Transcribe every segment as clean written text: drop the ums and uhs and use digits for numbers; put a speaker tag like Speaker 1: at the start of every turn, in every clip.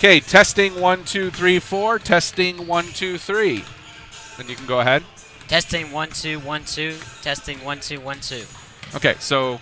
Speaker 1: Okay, testing 1, 2, 3, 4. Testing 1, 2, 3. Then you can go ahead.
Speaker 2: Testing 1 2 1 2. Testing 1 2 1 2.
Speaker 1: Okay, so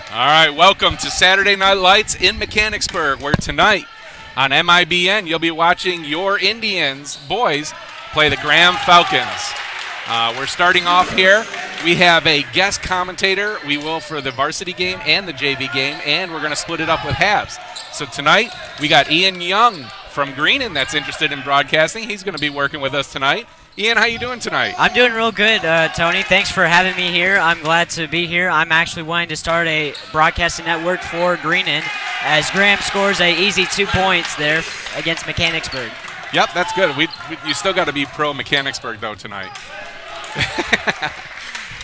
Speaker 1: all right, welcome to Saturday Night Lights in Mechanicsburg, where tonight On M.I.B.N, you'll be watching your Indians boys play the Graham Falcons. We're starting off here. We have a guest commentator. We will for the varsity game and the JV game, and we're going to split it up with halves. So tonight, we got Ian Young from Greenon that's interested in broadcasting. He's going to be working with us tonight. Ian, how you doing tonight?
Speaker 2: I'm doing real good, Tony. Thanks for having me here. I'm glad to be here. I'm actually wanting to start a broadcasting network for Greenon as Graham scores a easy 2 points there against Mechanicsburg.
Speaker 1: Yep, that's good. You still got to be pro Mechanicsburg, though, tonight.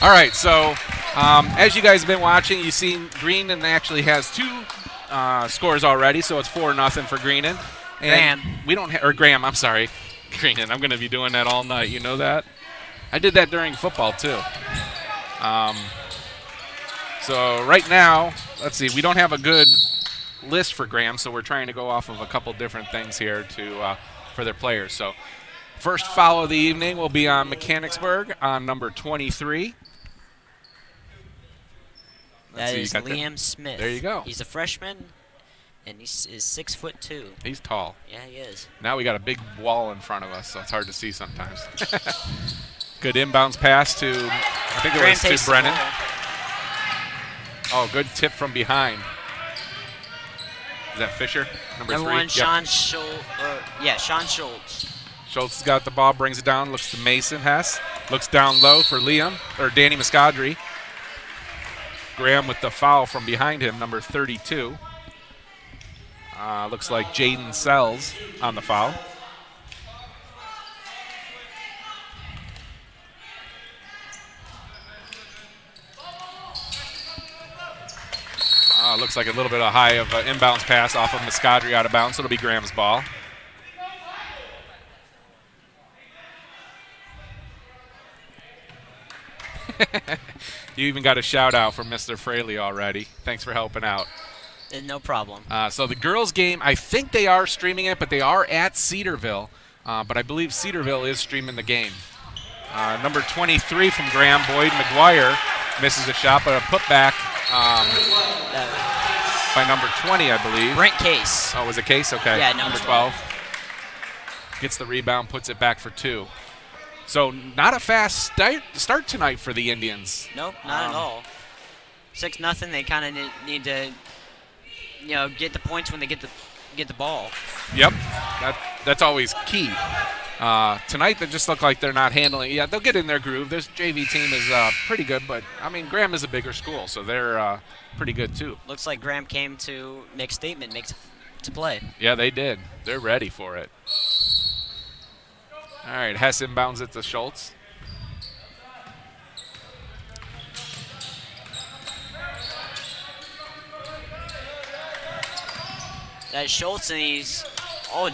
Speaker 1: All right, so as you guys have been watching, you've seen Greenon actually has 2 scores already, so it's 4-0 for Greenon. And Graham, I'm sorry. Greenon. I'm going to be doing that all night. You know that? I did that during football, too. So right now, let's see. We don't have a good list for Graham, so we're trying to go off of a couple different things here for their players. So first foul of the evening will be on Mechanicsburg on number 23.
Speaker 2: That is Liam Smith.
Speaker 1: There you go.
Speaker 2: He's a freshman. And he is 6'2".
Speaker 1: He's tall.
Speaker 2: Yeah, he is.
Speaker 1: Now we got a big wall in front of us, so it's hard to see sometimes. Good inbounds pass to, I think it was to Brennan. Oh, good tip from behind. Is that Fisher? Number 3?
Speaker 2: One, Sean Schultz. Sean Schultz.
Speaker 1: Schultz has got the ball, brings it down, looks to Mason Hess. Looks down low for Danny Muscadri. Graham with the foul from behind him, number 32. Looks like Jaden Sells on the foul. Looks like a little bit of high of an inbounds pass off of Muscadri out of bounds, so it'll be Graham's ball. You even got a shout out from Mr. Fraley already. Thanks for helping out.
Speaker 2: No problem.
Speaker 1: So the girls' game, I think they are streaming it, but they are at Cedarville. But I believe Cedarville is streaming the game. Number 23 from Graham, Boyd McGuire, misses a shot, but a putback by number 20, I believe.
Speaker 2: Brent Case.
Speaker 1: Oh, was it Case? Okay.
Speaker 2: Yeah,
Speaker 1: number 12. Gets the rebound, puts it back for 2. So not a fast start tonight for the Indians.
Speaker 2: Nope, not at all. 6-0. They kind of need to, get the points when they get the ball.
Speaker 1: Yep, that's always key. Tonight they just look like they're not handling it. Yeah, they'll get in their groove. This JV team is pretty good, but I mean Graham is a bigger school, so they're pretty good too.
Speaker 2: Looks like Graham came to make a statement, to play.
Speaker 1: Yeah, they did. They're ready for it. All right, Hess inbounds it to Schultz.
Speaker 2: That's Schultz, and he's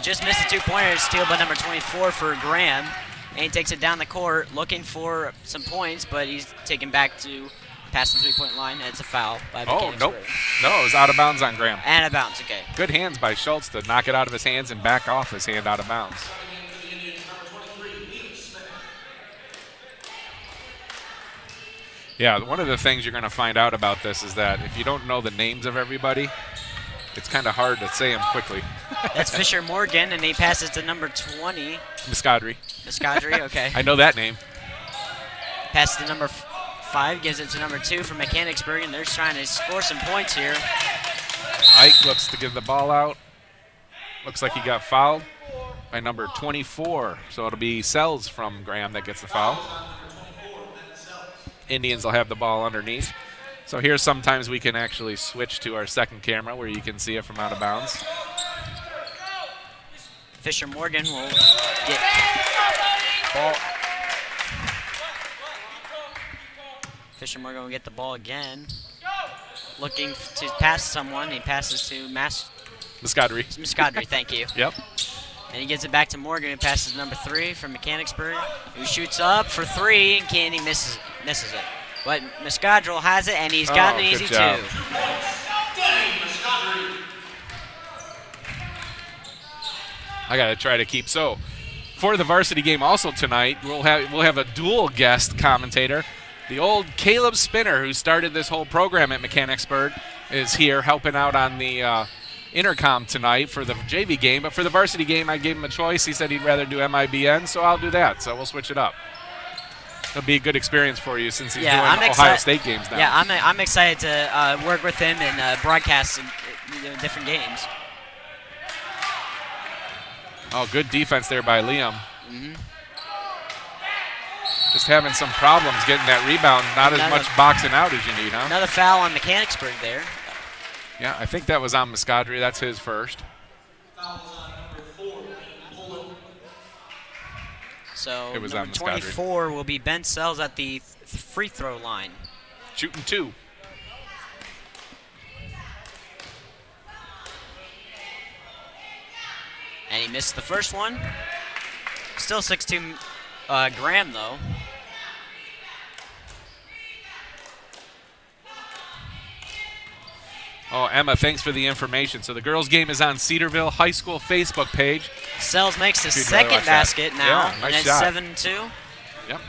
Speaker 2: just missed a 2-pointer. Steal by number 24 for Graham. And he takes it down the court, looking for some points, but he's taken back to past the 3-point line, and it's a foul by Mechanicsburg.
Speaker 1: Nope. No, it was out of bounds on Graham.
Speaker 2: Out of bounds, okay.
Speaker 1: Good hands by Schultz to knock it out of his hands and back off his hand out of bounds. Yeah, one of the things you're going to find out about this is that if you don't know the names of everybody, it's kind of hard to say them quickly.
Speaker 2: That's Fisher Morgan, and he passes to number 20.
Speaker 1: Muscadri,
Speaker 2: okay.
Speaker 1: I know that name.
Speaker 2: Passes to number 5, gives it to number 2 for Mechanicsburg, and they're trying to score some points here.
Speaker 1: Ike looks to give the ball out. Looks like he got fouled by number 24, so it'll be Sells from Graham that gets the foul. Indians will have the ball underneath. So here sometimes we can actually switch to our second camera where you can see it from out of bounds.
Speaker 2: Fisher Morgan will get ball. Fisher Morgan will get the ball again. Looking to pass someone. He passes to
Speaker 1: Muscadri,
Speaker 2: thank you.
Speaker 1: Yep.
Speaker 2: And he gives it back to Morgan, who passes to number 3 from Mechanicsburg, who shoots up for 3, and Candy misses it. But Muscadri has it, and he's got an easy 2.
Speaker 1: I got to try to keep. So for the varsity game also tonight, we'll have a dual guest commentator. The old Caleb Spinner, who started this whole program at Mechanicsburg, is here helping out on the intercom tonight for the JV game, but for the varsity game, I gave him a choice. He said he'd rather do M.I.B.N, so I'll do that. So we'll switch it up. It'll be a good experience for you since he's doing Ohio State games now.
Speaker 2: Yeah, I'm excited to work with him and broadcast different games.
Speaker 1: Oh, good defense there by Liam.
Speaker 2: Mm-hmm.
Speaker 1: Just having some problems getting that rebound. Not as much boxing out as you need, huh?
Speaker 2: Another foul on Mechanicsburg there.
Speaker 1: Yeah, I think that was on Muscadri. That's his first.
Speaker 2: So
Speaker 1: it was
Speaker 2: number 24 will be Ben Sells at the free throw line.
Speaker 1: Shooting 2.
Speaker 2: And he missed the first one. Still 6'2" Graham, though.
Speaker 1: Oh, Emma, thanks for the information. So the girls' game is on Cedarville High School Facebook page.
Speaker 2: Sells makes the second basket now,
Speaker 1: yeah, nice
Speaker 2: and it's 7-2.
Speaker 1: Yep.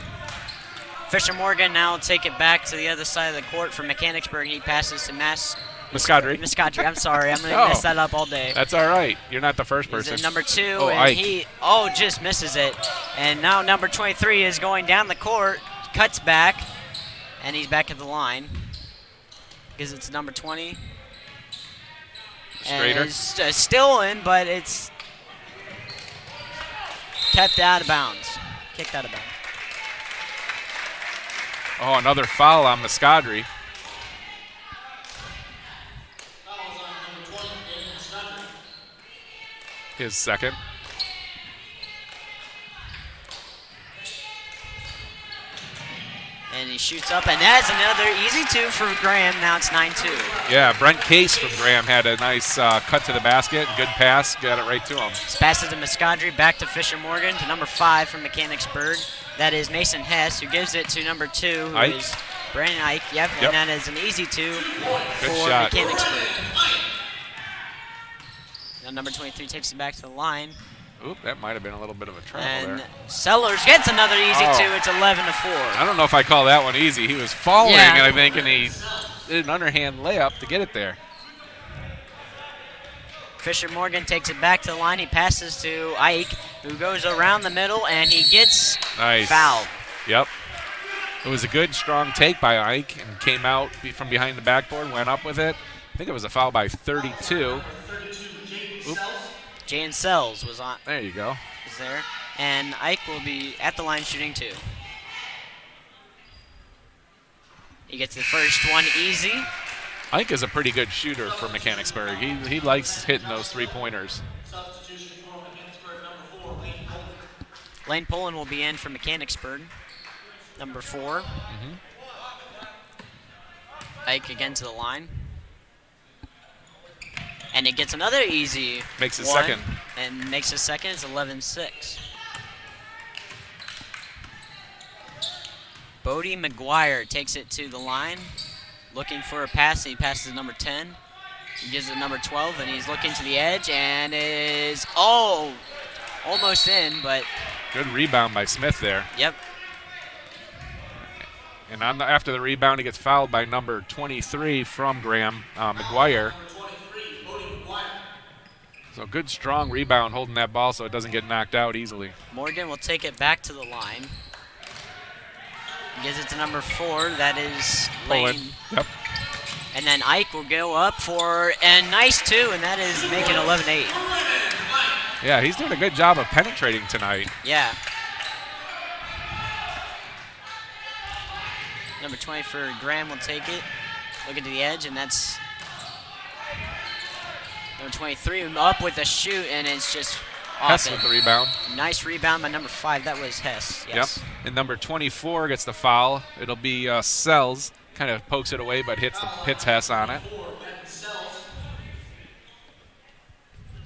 Speaker 2: Fisher Morgan now will take it back to the other side of the court for Mechanicsburg. He passes to Muscadri. I'm sorry. I'm going to mess that up all day.
Speaker 1: That's all right. You're not the first person.
Speaker 2: He's at number 2, and
Speaker 1: Ike.
Speaker 2: he just misses it. And now number 23 is going down the court, cuts back, and he's back at the line. Because it's number 20.
Speaker 1: Straighter.
Speaker 2: And it's still in, but it's kept out of bounds. Kicked out of bounds.
Speaker 1: Oh, another foul on Muscadri. His second.
Speaker 2: And he shoots up, and that's another easy 2 for Graham. Now it's 9-2.
Speaker 1: Yeah, Brent Case from Graham had a nice cut to the basket. Good pass. Got it right to him.
Speaker 2: This passes to Muscadri, back to Fisher Morgan, to number 5 from Mechanicsburg. That is Mason Hess, who gives it to number 2, who
Speaker 1: Ike.
Speaker 2: is Brandon Ike. Yep, and that is an easy 2 for
Speaker 1: shot.
Speaker 2: Mechanicsburg. Now number 23 takes it back to the line.
Speaker 1: Oop, that might have been a little bit of a travel
Speaker 2: And
Speaker 1: there.
Speaker 2: Sellers gets another easy 2. It's 11-4.
Speaker 1: I don't know if I call that one easy. He was falling,
Speaker 2: Yeah.
Speaker 1: I think, and he did an underhand layup to get it there.
Speaker 2: Fisher Morgan takes it back to the line. He passes to Ike, who goes around the middle, and he gets fouled.
Speaker 1: Yep. It was a good, strong take by Ike and came out from behind the backboard, went up with it. I think it was a foul by 32. Oop.
Speaker 2: Jane Sells was on.
Speaker 1: There you go.
Speaker 2: Is there. And Ike will be at the line shooting 2. He gets the first one easy.
Speaker 1: Ike is a pretty good shooter for Mechanicsburg. He likes hitting those 3-pointers.
Speaker 2: Lane Pullen will be in for Mechanicsburg, number 4.
Speaker 1: Mm-hmm.
Speaker 2: Ike again to the line. And it gets another easy
Speaker 1: Makes it
Speaker 2: one,
Speaker 1: second.
Speaker 2: And makes it second. It's 11-6. Bodie McGuire takes it to the line, looking for a pass. He passes to number 10. He gives it to number 12, and he's looking to the edge, and is almost in, but
Speaker 1: Good rebound by Smith there.
Speaker 2: yep.
Speaker 1: And after the rebound, he gets fouled by number 23 from Graham, McGuire. So good, strong rebound holding that ball so it doesn't get knocked out easily.
Speaker 2: Morgan will take it back to the line. He gives it to number 4. That is Lane.
Speaker 1: Yep.
Speaker 2: And then Ike will go up for a nice 2, and that is making 11-8.
Speaker 1: Yeah, he's doing a good job of penetrating tonight.
Speaker 2: Yeah. Number 20 for Graham will take it. Looking to the edge, and that's number 23 up with a shoot, and it's just
Speaker 1: Hess
Speaker 2: off
Speaker 1: with
Speaker 2: it.
Speaker 1: the rebound.
Speaker 2: Nice rebound by number 5. That was Hess. Yes.
Speaker 1: Yep. And number 24 gets the foul. It'll be Sells. Kind of pokes it away, but hits Hess on it.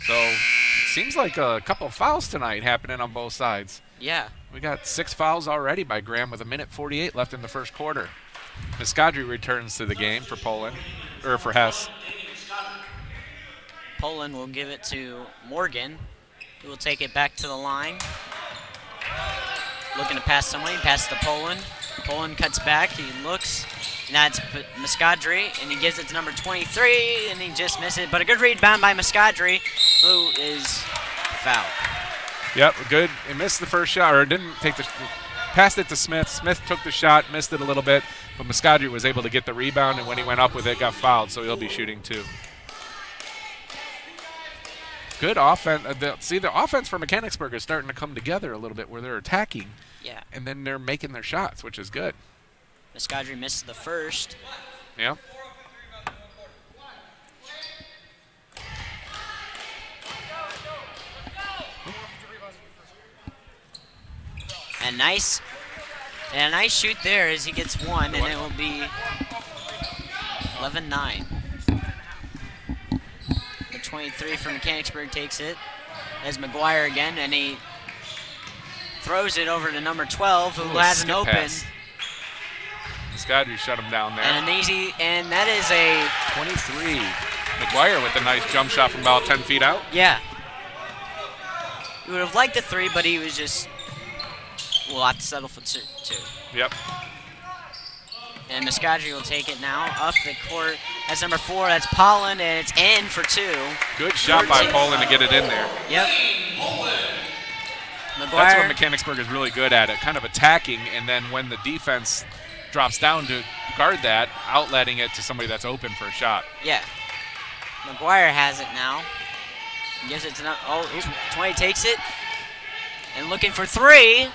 Speaker 1: So it seems like a couple of fouls tonight happening on both sides.
Speaker 2: Yeah.
Speaker 1: We got 6 fouls already by Graham with 1:48 left in the first quarter. Muscadri returns to the game for for Hess.
Speaker 2: Poland will give it to Morgan, who will take it back to the line. Looking to pass someone. He passes to Poland. Poland cuts back. He looks, and that's Muscadri, and he gives it to number 23, and he just missed it. But a good rebound by Muscadri, who is fouled.
Speaker 1: Yep, good. He missed the first shot, or didn't take the. Passed it to Smith. Smith took the shot, missed it a little bit, but Muscadri was able to get the rebound, and when he went up with it, got fouled, so he'll be shooting 2. Good offense. The offense for Mechanicsburg is starting to come together a little bit where they're attacking.
Speaker 2: Yeah.
Speaker 1: And then they're making their shots, which is good.
Speaker 2: Muscadri misses the first.
Speaker 1: Yeah.
Speaker 2: A nice shoot there as he gets 1, and it will be 11-9. 23 from Mechanicsburg takes it. There's McGuire again, and he throws it over to number 12, who has an open.
Speaker 1: Muscadri shut him down there.
Speaker 2: And that is a
Speaker 1: 23. McGuire with a nice jump shot from about 10 feet out.
Speaker 2: Yeah. He would have liked a 3, but he was just, we'll have to settle for 2.
Speaker 1: Yep.
Speaker 2: And Muscadri will take it now up the court. That's number 4. That's Polland, and it's in for 2.
Speaker 1: Good shot by Poland to get it in there.
Speaker 2: Yep. McGuire.
Speaker 1: That's what Mechanicsburg is really good at, kind of attacking, and then when the defense drops down to guard that, outletting it to somebody that's open for a shot.
Speaker 2: Yeah. McGuire has it now. He gives it to 20 takes it. And looking for 3.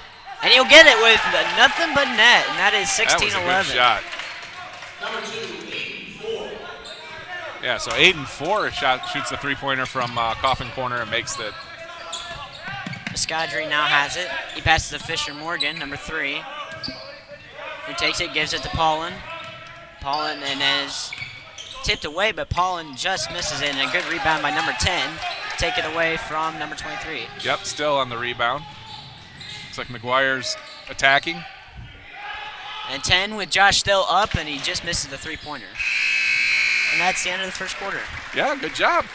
Speaker 2: And he'll get it with nothing but net, and that is 16-11.
Speaker 1: That was a good shot. Number 2, 8-4. Yeah, so 8-4 shoots the 3-pointer from Coffin Corner and makes the.
Speaker 2: Muscadri now has it. He passes to Fisher Morgan, number 3, who takes it, gives it to Polland. Polland and is tipped away, but Polland just misses it, and a good rebound by number 10. Take it away from number 23.
Speaker 1: Yep, still on the rebound. Looks like McGuire's attacking.
Speaker 2: And 10 with Josh still up, and he just misses the 3-pointer. And that's the end of the first quarter.
Speaker 1: Yeah, good job.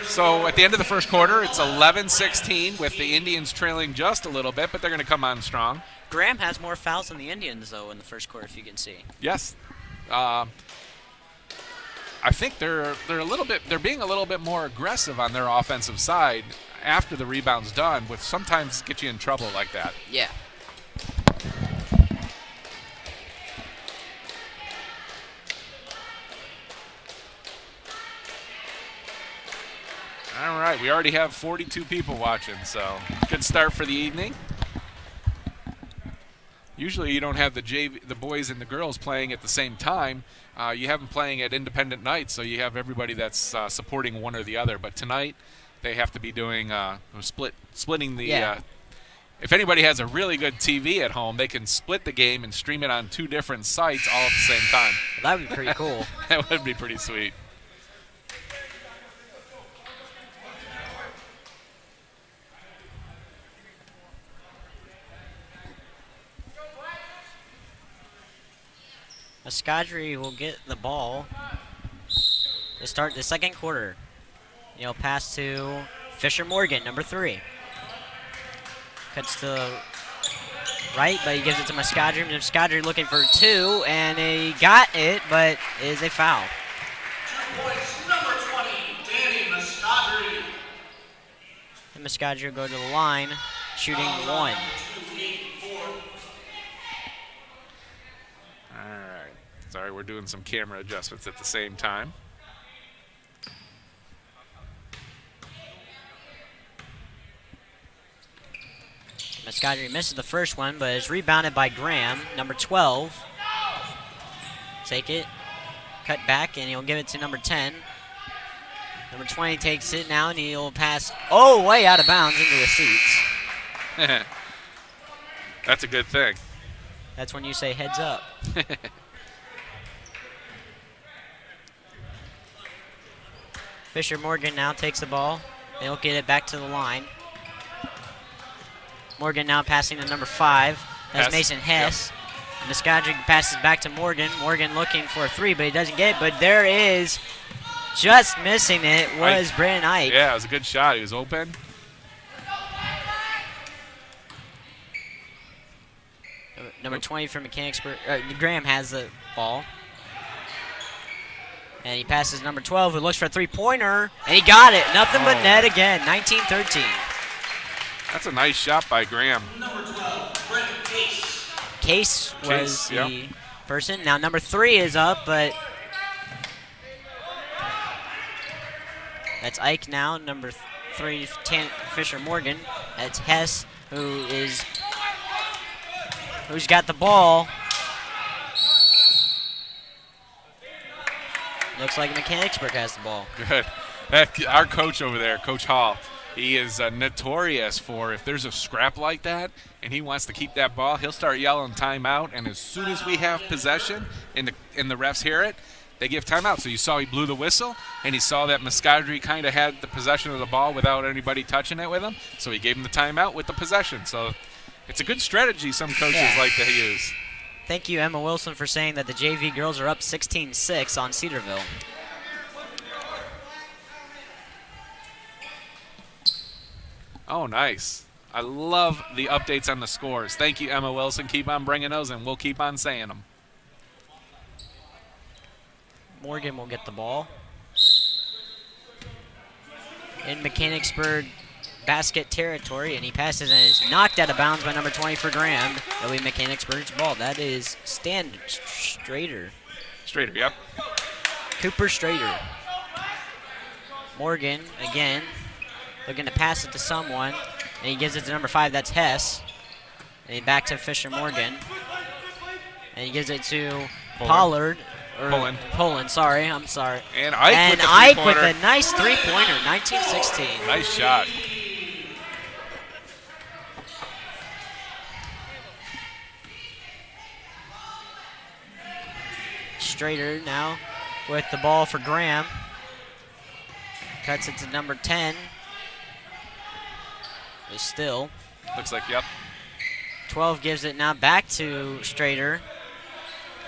Speaker 1: So at the end of the first quarter, it's 11-16 with the Indians trailing just a little bit, but they're going to come on strong.
Speaker 2: Graham has more fouls than the Indians, though, in the first quarter, if you can see.
Speaker 1: Yes. I think they're being a little bit more aggressive on their offensive side after the rebound's done, which sometimes get you in trouble like that.
Speaker 2: Yeah.
Speaker 1: All right, we already have 42 people watching, so good start for the evening. Usually you don't have the boys and the girls playing at the same time. You have them playing at independent nights, so you have everybody that's supporting one or the other. But tonight they have to be doing splitting the.
Speaker 2: Yeah.
Speaker 1: If anybody has a really good TV at home, they can split the game and stream it on 2 different sites all at the same time.
Speaker 2: Well, that would be pretty cool.
Speaker 1: That would be pretty sweet.
Speaker 2: Muscadri will get the ball to start the second quarter. He'll pass to Fisher Morgan, number 3. Cuts to right, but he gives it to Muscadri. Muscadri looking for 2, and he got it, but it is a foul.
Speaker 3: 2 points, number 20, Danny Muscadri.
Speaker 2: And Muscadri will go to the line, shooting 1.
Speaker 1: All right. Sorry, we're doing some camera adjustments at the same time.
Speaker 2: Muscadri misses the first one, but is rebounded by Graham, number 12. Take it, cut back, and he'll give it to number 10. Number 20 takes it now, and he'll pass, way out of bounds into the seats.
Speaker 1: That's a good thing.
Speaker 2: That's when you say heads up. Fisher Morgan now takes the ball. They'll get it back to the line. Morgan now passing to number 5. That's
Speaker 1: Hess.
Speaker 2: Mason Hess. Yep. Muscadri passes back to Morgan. Morgan looking for a 3, but he doesn't get it. But there is, just missing it, was Brandon Ike.
Speaker 1: Yeah, it was a good shot. He was open.
Speaker 2: Number 20 for Mechanicsburg. Graham has the ball. And he passes number 12, who looks for a three-pointer. And he got it. Nothing but net again. 19-13.
Speaker 1: That's a nice shot by Graham.
Speaker 3: Number 12, Brennan Case.
Speaker 2: Case was
Speaker 1: Case,
Speaker 2: the person. Now number 3 is up, but that's Ike now. Number 3, Fisher Morgan. That's Hess, who's got the ball. Looks like Mechanicsburg has the ball.
Speaker 1: Good. Our coach over there, Coach Hall, he is notorious for if there's a scrap like that and he wants to keep that ball, he'll start yelling timeout, and as soon as we have possession and the refs hear it, they give timeout. So you saw he blew the whistle, and he saw that Muscadri kind of had the possession of the ball without anybody touching it with him, so he gave him the timeout with the possession. So it's a good strategy some coaches like to use.
Speaker 2: Thank you, Emma Wilson, for saying that the JV girls are up 16-6 on Cedarville.
Speaker 1: Oh, nice. I love the updates on the scores. Thank you, Emma Wilson. Keep on bringing those, and we'll keep on saying them.
Speaker 2: Morgan will get the ball. In Mechanicsburg basket territory, and he passes and is knocked out of bounds by number 20 for Graham. That'll be Mechanicsburg's ball. That is Strader.
Speaker 1: Strader, yep.
Speaker 2: Cooper Strader. Morgan, again, looking to pass it to someone, and he gives it to number 5. That's Hess. And he back to Fisher Morgan. And he gives it to Pollard. Poland, sorry. I'm sorry.
Speaker 1: And Ike
Speaker 2: with a nice three-pointer, 19-16.
Speaker 1: Nice shot.
Speaker 2: Strader now with the ball for Graham. Cuts it to number 10. Is still.
Speaker 1: Looks like, yep.
Speaker 2: 12 gives it now back to Strader.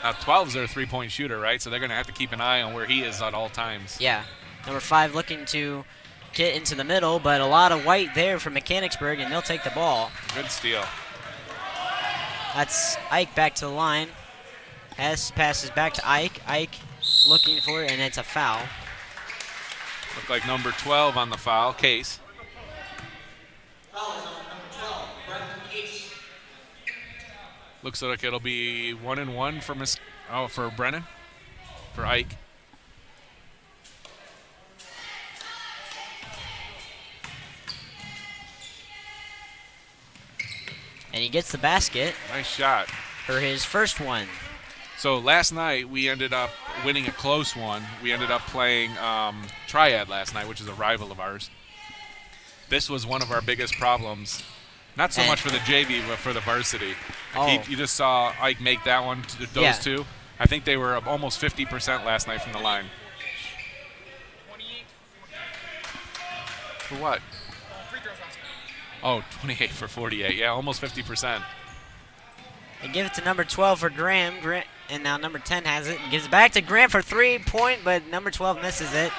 Speaker 1: Now 12's their three-point shooter, right? So they're going to have to keep an eye on where he is at all times.
Speaker 2: Yeah. Number 5 looking to get into the middle, but a lot of white there from Mechanicsburg, and they'll take the ball.
Speaker 1: Good steal.
Speaker 2: That's Ike back to the line. Hess passes back to Ike. Ike looking for it, and it's a foul.
Speaker 1: Look like number 12 on the foul, Case.
Speaker 3: Foul is on number 12, Brennan Case.
Speaker 1: Looks like it'll be 1-1 for Brennan, for Ike.
Speaker 2: And he gets the basket
Speaker 1: Nice shot.
Speaker 2: for his first one.
Speaker 1: So last night we ended up winning a close one. We ended up playing Triad last night, which is a rival of ours. This was one of our biggest problems. Not so much for the JV, but for the varsity. You just saw Ike make that one, those two. I think they were almost 50% last night from the line. For what? Oh, 28 for 48. Yeah, almost 50%.
Speaker 2: They give it to number 12 for Graham, and now number 10 has it and gives it back to Graham for 3-point, but number 12 misses it.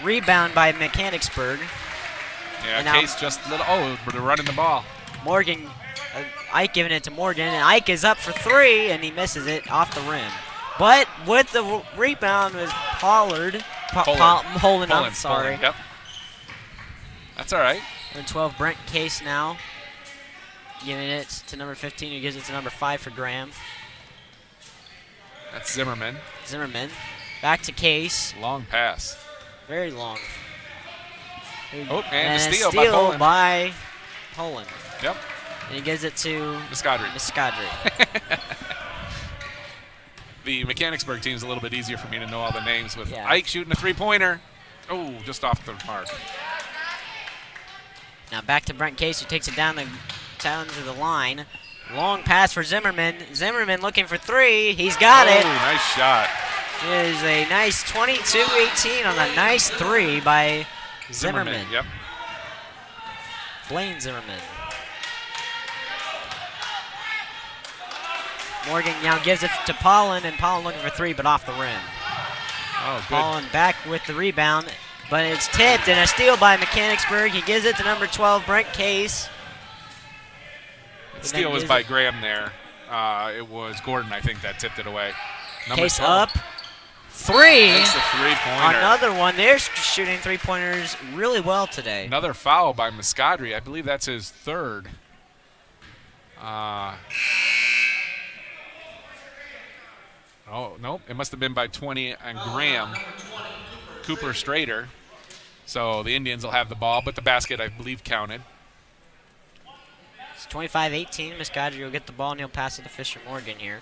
Speaker 2: Rebound by Mechanicsburg.
Speaker 1: Yeah, Case just they're running the ball.
Speaker 2: Morgan, Ike giving it to Morgan, and Ike is up for 3, and he misses it off the rim. But with the rebound was Pollard. Poland, I'm sorry.
Speaker 1: Yep. That's all right.
Speaker 2: Number 12, Brent Case now. Giving it to number 15, who gives it to number 5 for Graham.
Speaker 1: That's Zimmerman.
Speaker 2: Back to Case.
Speaker 1: Long pass.
Speaker 2: Very long.
Speaker 1: Oh, and
Speaker 2: a
Speaker 1: a steal
Speaker 2: by Poland.
Speaker 1: Yep.
Speaker 2: And he gives it to
Speaker 1: Muscadri. The Mechanicsburg team's a little bit easier for me to know all the names with Ike shooting a three-pointer. Oh, just off the mark.
Speaker 2: Now back to Brent Case, who takes it down to the line. Long pass for Zimmerman. Zimmerman looking for 3. He's got it.
Speaker 1: Nice shot.
Speaker 2: It is a nice 22-18 on a nice 3 by Zimmerman.
Speaker 1: Yep.
Speaker 2: Blaine Zimmerman. Morgan now gives it to Pollin, and Pollin looking for 3, but off the rim.
Speaker 1: Oh, good.
Speaker 2: Pollin back with the rebound, but it's tipped, and a steal by Mechanicsburg. He gives it to number 12, Brent Case.
Speaker 1: The steal was by Graham there. It was Gordon, I think, that tipped it away. Number
Speaker 2: Case
Speaker 1: 12.
Speaker 2: up. 3.
Speaker 1: That's a three-pointer.
Speaker 2: Another one. They're shooting three-pointers really well today.
Speaker 1: Another foul by Muscadri. I believe that's his third. Oh, nope. It must have been by 20 and Graham. Cooper Strader. So the Indians will have the ball, but the basket, I believe, counted.
Speaker 2: It's 25-18. Muscadri will get the ball, and he'll pass it to Fisher Morgan here.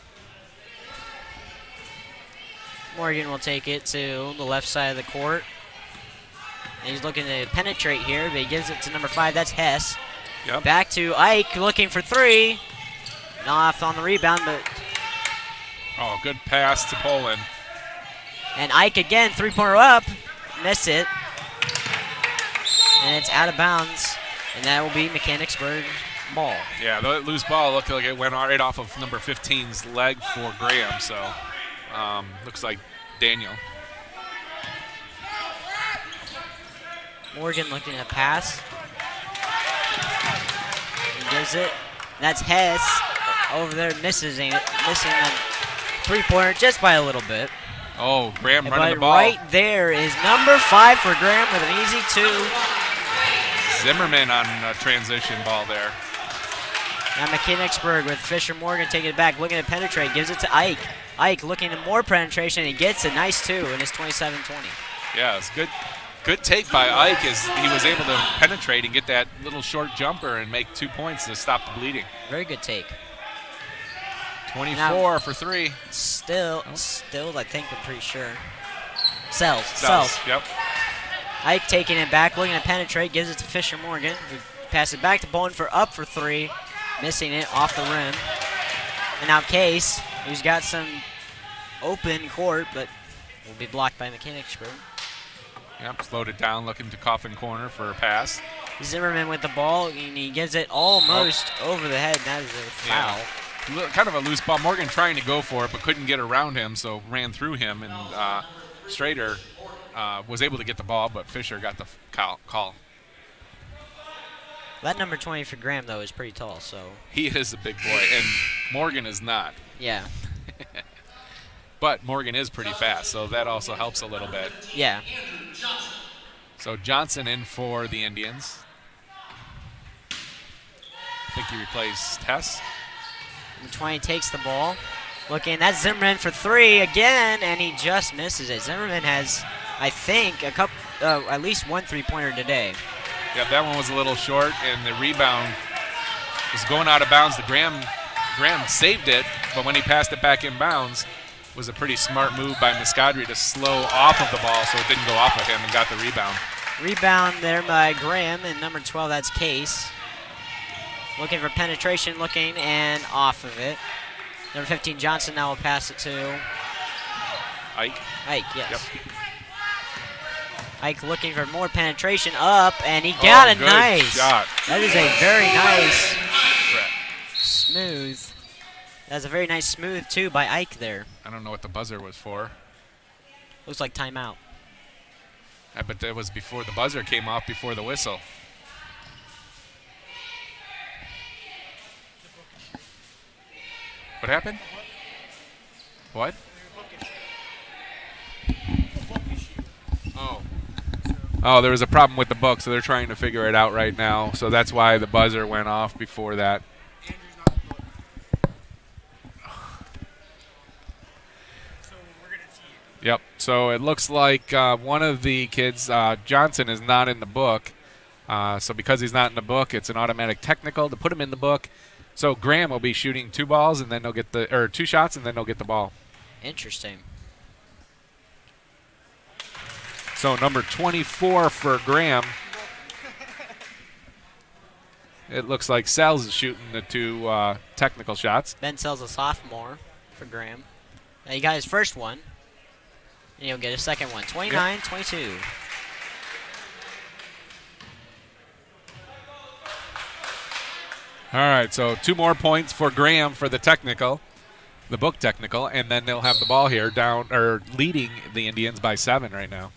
Speaker 2: Morgan will take it to the left side of the court. And he's looking to penetrate here, but he gives it to number 5. That's Hess.
Speaker 1: Yep.
Speaker 2: Back to Ike looking for 3. Not off on the rebound, but...
Speaker 1: Oh, good pass to Poland.
Speaker 2: And Ike again, three-pointer up. Miss it. And it's out of bounds. And that will be Mechanicsburg ball.
Speaker 1: Yeah, the loose ball looked like it went right off of number 15's leg for Graham, so looks like Daniel.
Speaker 2: Morgan looking to pass. He gives it. That's Hess over there missing the three-pointer just by a little bit.
Speaker 1: Oh, Graham running
Speaker 2: But
Speaker 1: the ball.
Speaker 2: right there is number 5 for Graham with an easy 2.
Speaker 1: Zimmerman on a transition ball there.
Speaker 2: Now Mechanicsburg with Fisher Morgan taking it back, looking to penetrate, gives it to Ike. Ike looking at more penetration, he gets a nice 2, and it's 27-20.
Speaker 1: Yeah, it's good take by Ike as he was able to penetrate and get that little short jumper and make 2 points to stop the bleeding.
Speaker 2: Very good take.
Speaker 1: 24
Speaker 2: Now,
Speaker 1: for 3.
Speaker 2: Still, I think I'm pretty sure. Sells.
Speaker 1: Yep.
Speaker 2: Ike taking it back, looking to penetrate, gives it to Fisher Morgan. Who pass it back to Bowen for up for 3, missing it off the rim. And now Case, who's got some open court, but will be blocked by Mechanicsburg.
Speaker 1: Yep, slowed it down, looking to Coffin corner for a pass.
Speaker 2: Zimmerman with the ball, and he gives it almost over the head. That is a foul.
Speaker 1: Yeah. Kind of a loose ball. Morgan trying to go for it, but couldn't get around him, so ran through him. And Strader was able to get the ball, but Fisher got the call.
Speaker 2: That number 20 for Graham, though, is pretty tall. So
Speaker 1: He is a big boy, and Morgan is not.
Speaker 2: yeah.
Speaker 1: But Morgan is pretty fast, so that also helps a little bit.
Speaker 2: Yeah.
Speaker 1: So Johnson in for the Indians. I think he replaced Hess.
Speaker 2: Number 20 takes the ball. Looking, that's Zimmerman for 3 again, and he just misses it. Zimmerman has, I think, at least 1 3-pointer today.
Speaker 1: Yeah, that one was a little short, and the rebound was going out of bounds. Graham saved it, but when he passed it back in bounds, was a pretty smart move by Muscadri to slow off of the ball so it didn't go off of him and got the rebound.
Speaker 2: Rebound there by Graham, and number 12, that's Case. Looking for penetration, looking, and off of it. Number 15, Johnson, now will pass it to
Speaker 1: Ike,
Speaker 2: yes.
Speaker 1: Yep.
Speaker 2: Ike looking for more penetration up, and he got it
Speaker 1: good
Speaker 2: nice.
Speaker 1: shot.
Speaker 2: That is a very nice,
Speaker 1: Correct.
Speaker 2: smooth. That's a very nice smooth, too, by Ike there.
Speaker 1: I don't know what the buzzer was for.
Speaker 2: Looks like timeout.
Speaker 1: But that was before the buzzer came off before the whistle. What happened? What? Oh, there was a problem with the book, so they're trying to figure it out right now. So that's why the buzzer went off before that. Yep. So it looks like one of the kids, Johnson, is not in the book. So because he's not in the book, it's an automatic technical to put him in the book. So Graham will be shooting 2 balls, and then they'll get 2 shots, and then they'll get the ball.
Speaker 2: Interesting.
Speaker 1: So number 24 for Graham. It looks like Sells is shooting the 2 technical shots.
Speaker 2: Ben Sells, a sophomore for Graham. Now he got his first one, and he'll get a second one. 29-22.
Speaker 1: All right, so 2 more points for Graham for the technical, the book technical, and then they'll have the ball here leading the Indians by 7 right now.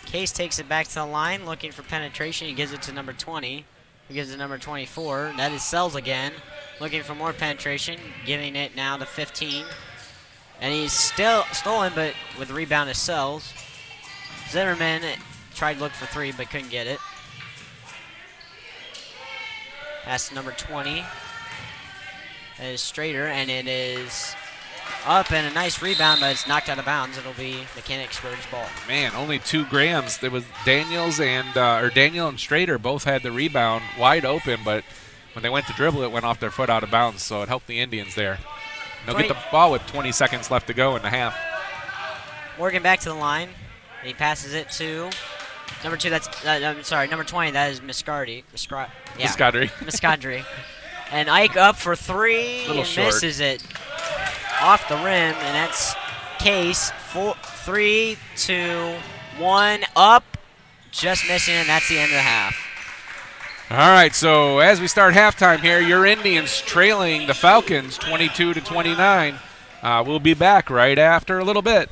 Speaker 2: Case takes it back to the line, looking for penetration. He gives it to number 20, He gives it to number 24. That is Sells again. Looking for more penetration. Giving it now to 15. And he's still stolen, but with the rebound is Sells. Zimmerman tried to look for 3, but couldn't get it. Pass to number 20. That is Strader, and it is up, and a nice rebound, but it's knocked out of bounds. It'll be Mechanicsburg's ball.
Speaker 1: Man, only 2 Grahams. There was Daniel and Strader both had the rebound wide open, but when they went to dribble, it went off their foot out of bounds, so it helped the Indians there. They'll get the ball with 20 seconds left to go in the half.
Speaker 2: Morgan back to the line. He passes it to number 2. Number 20. That is Miscardi. Miscadri. And Ike up for 3 and misses it off the rim, and that's Case. 3, 2, 1 up, just missing, and that's the end of the half.
Speaker 1: All right, so as we start halftime here, your Indians trailing the Falcons 22-29. We'll be back right after a little bit.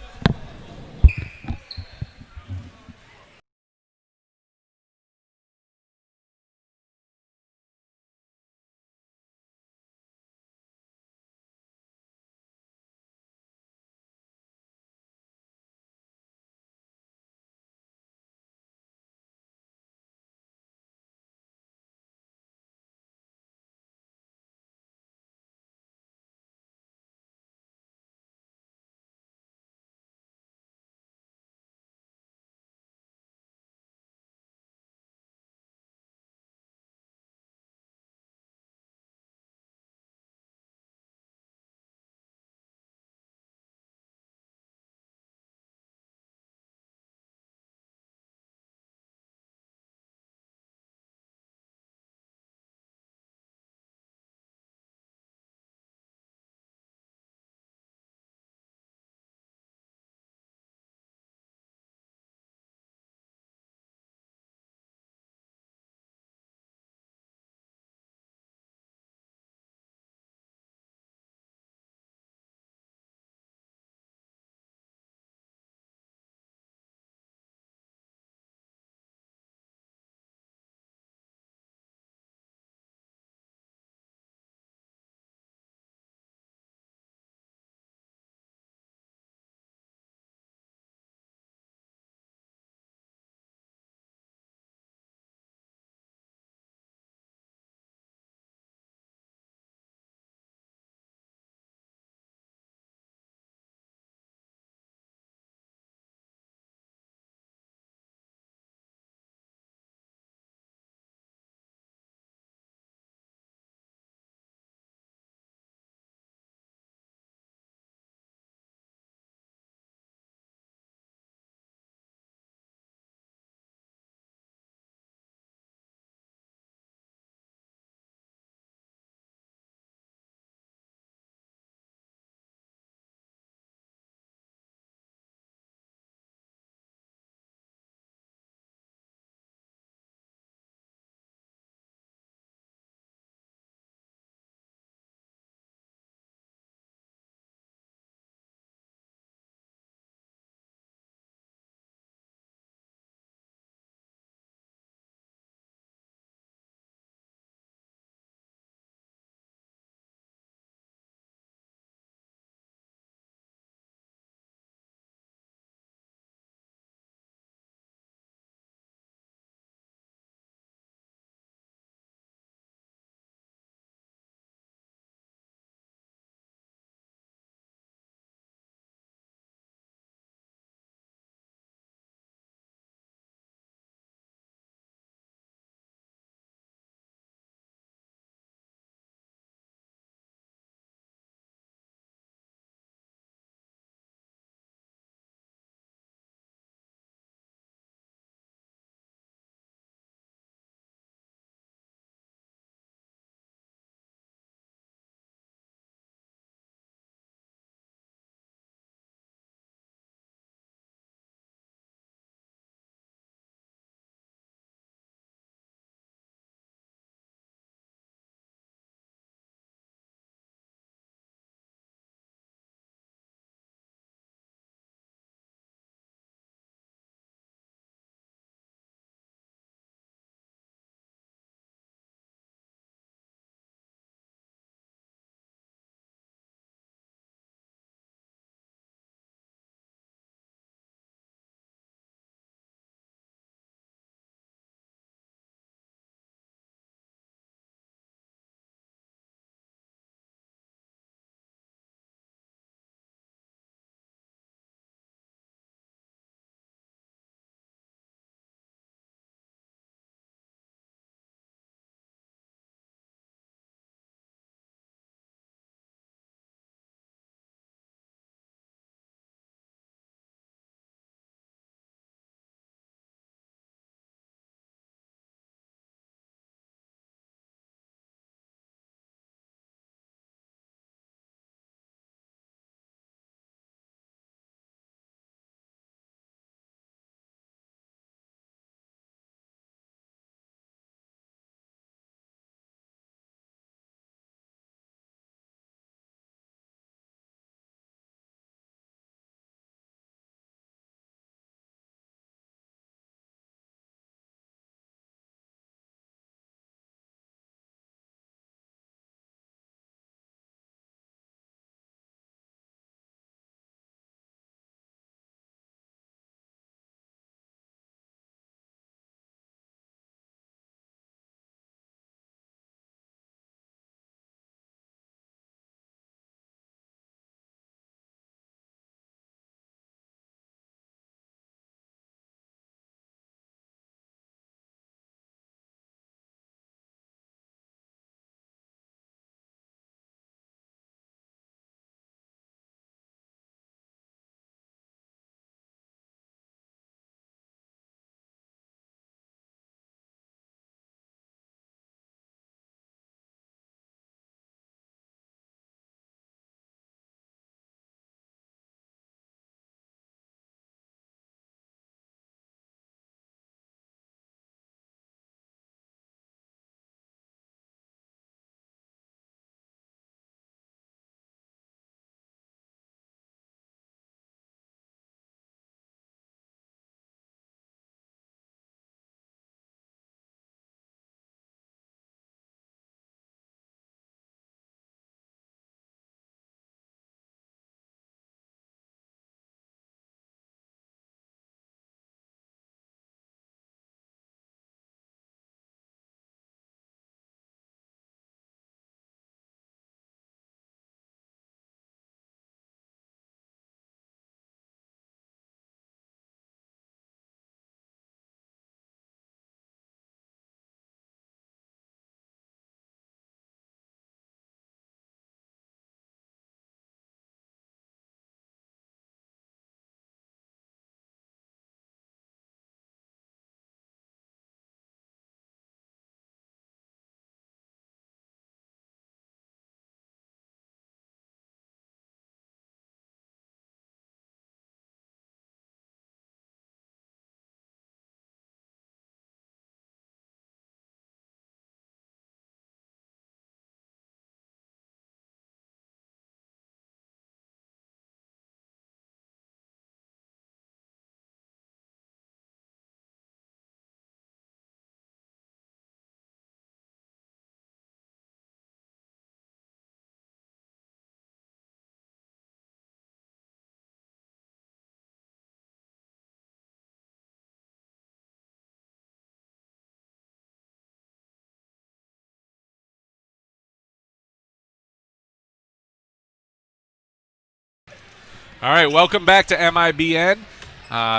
Speaker 1: All right, welcome back to M.I.B.N.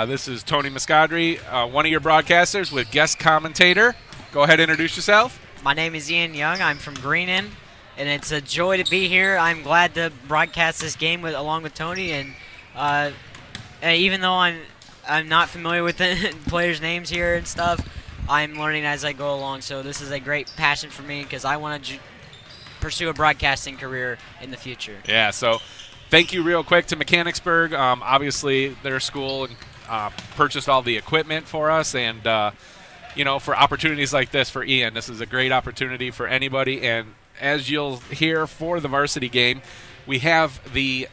Speaker 1: This is Tony Muscadri, one of your broadcasters with guest commentator. Go ahead and introduce yourself.
Speaker 2: My name is Ian Young. I'm from Greenham, and it's a joy to be here. I'm glad to broadcast this game along with Tony, and even though I'm not familiar with the players' names here and stuff, I'm learning as I go along. So this is a great passion for me because I want to pursue a broadcasting career in the future.
Speaker 1: Yeah, so thank you real quick to Mechanicsburg. Obviously, their school purchased all the equipment for us, and for opportunities like this for Ian, this is a great opportunity for anybody. And as you'll hear for the varsity game, we have the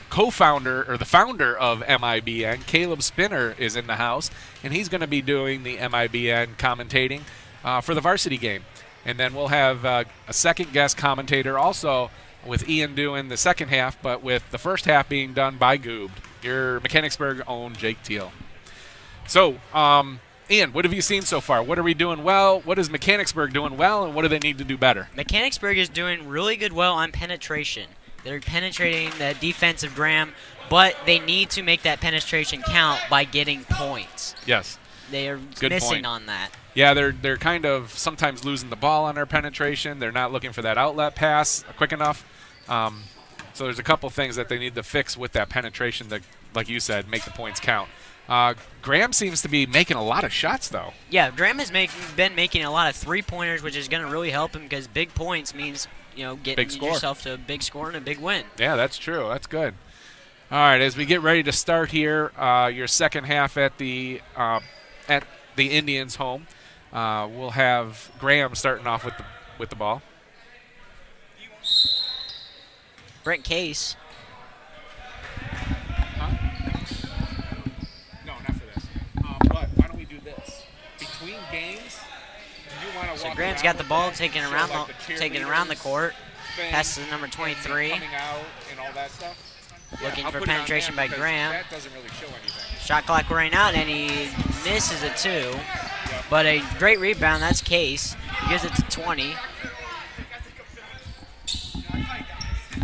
Speaker 1: co-founder or the founder of M.I.B.N, Caleb Spinner, is in the house, and he's going to be doing the M.I.B.N commentating for the varsity game. And then we'll have a second guest commentator also, with Ian doing the second half, but with the first half being done by Goob, your Mechanicsburg own Jake Teal. So, Ian, what have you seen so far? What are we doing well? What is Mechanicsburg doing well, and what do they need to do better?
Speaker 2: Mechanicsburg is doing really good well on penetration. They're penetrating the defense of Graham, but they need to make that penetration count by getting points.
Speaker 1: Yes.
Speaker 2: They are
Speaker 1: Good
Speaker 2: missing
Speaker 1: point.
Speaker 2: on that.
Speaker 1: Yeah, they're kind of sometimes losing the ball on their penetration. They're not looking for that outlet pass quick enough. So there's a couple things that they need to fix with that penetration to, like you said, make the points count. Graham seems to be making a lot of shots, though.
Speaker 2: Yeah, Graham has been making a lot of three-pointers, which is going to really help him because big points means getting yourself to a big score and a big win.
Speaker 1: Yeah, that's true. That's good. All right, as we get ready to start here, your second half at the Indians' home, we'll have Graham starting off with the ball.
Speaker 2: Brent Case.
Speaker 1: Huh? No, not for this. But why don't we do this? Between games, you want to
Speaker 2: So
Speaker 1: walk
Speaker 2: Graham's
Speaker 1: around
Speaker 2: got the
Speaker 1: with
Speaker 2: ball
Speaker 1: that,
Speaker 2: taken
Speaker 1: show,
Speaker 2: around
Speaker 1: like,
Speaker 2: taken around the court.
Speaker 1: thing,
Speaker 2: Passes to number
Speaker 1: and
Speaker 2: 23.
Speaker 1: coming out and all that stuff.
Speaker 2: Looking
Speaker 1: I'll
Speaker 2: for
Speaker 1: put it on
Speaker 2: penetration
Speaker 1: there
Speaker 2: by
Speaker 1: because
Speaker 2: Graham.
Speaker 1: That doesn't really show anything.
Speaker 2: Shot clock running out, and he misses a two. But a great rebound. That's Case. He gives it to 20.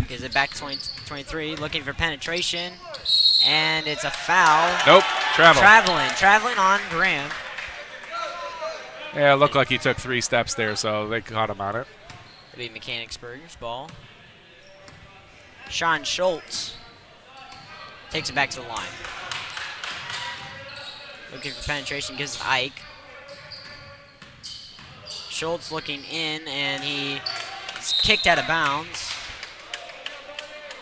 Speaker 2: Gives it back to 23. Looking for penetration. And it's a foul.
Speaker 1: Nope.
Speaker 2: Traveling on Graham.
Speaker 1: Yeah, it looked like he took 3 steps there, so they caught him on it.
Speaker 2: It'll be Mechanicsburg's ball. Sean Schultz takes it back to the line. Looking for penetration, gives it to Ike. Schultz looking in, and he's kicked out of bounds.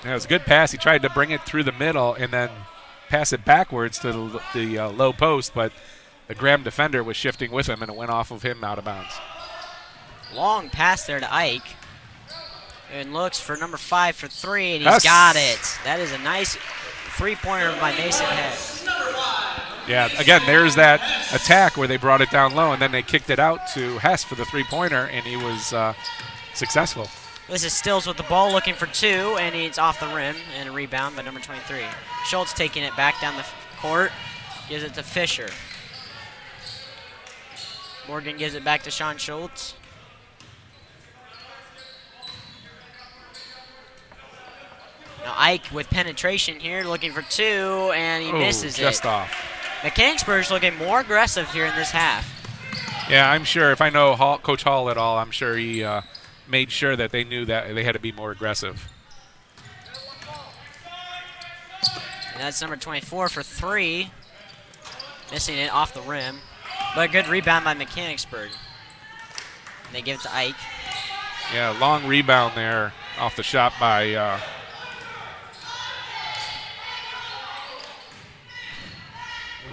Speaker 1: Yeah, it was a good pass. He tried to bring it through the middle and then pass it backwards to the low post, but the Graham defender was shifting with him, and it went off of him out of bounds.
Speaker 2: Long pass there to Ike. And looks for number 5 for 3, and he's got it. That is a nice three-pointer by Mason Head.
Speaker 1: Yeah, again, there's that attack where they brought it down low, and then they kicked it out to Hess for the three-pointer, and he was successful.
Speaker 2: This is Stills with the ball, looking for 2, and it's off the rim, and a rebound by number 23. Schultz taking it back down the court, gives it to Fisher. Morgan gives it back to Sean Schultz. Now Ike with penetration here, looking for 2, and he misses
Speaker 1: just
Speaker 2: it.
Speaker 1: off.
Speaker 2: Mechanicsburg's looking more aggressive here in this half.
Speaker 1: Yeah, I'm sure. If I know Coach Hall at all, I'm sure he made sure that they knew that they had to be more aggressive.
Speaker 2: And that's number 24 for 3. Missing it off the rim. But a good rebound by Mechanicsburg. And they give it to Ike.
Speaker 1: Yeah, long rebound there off the shot by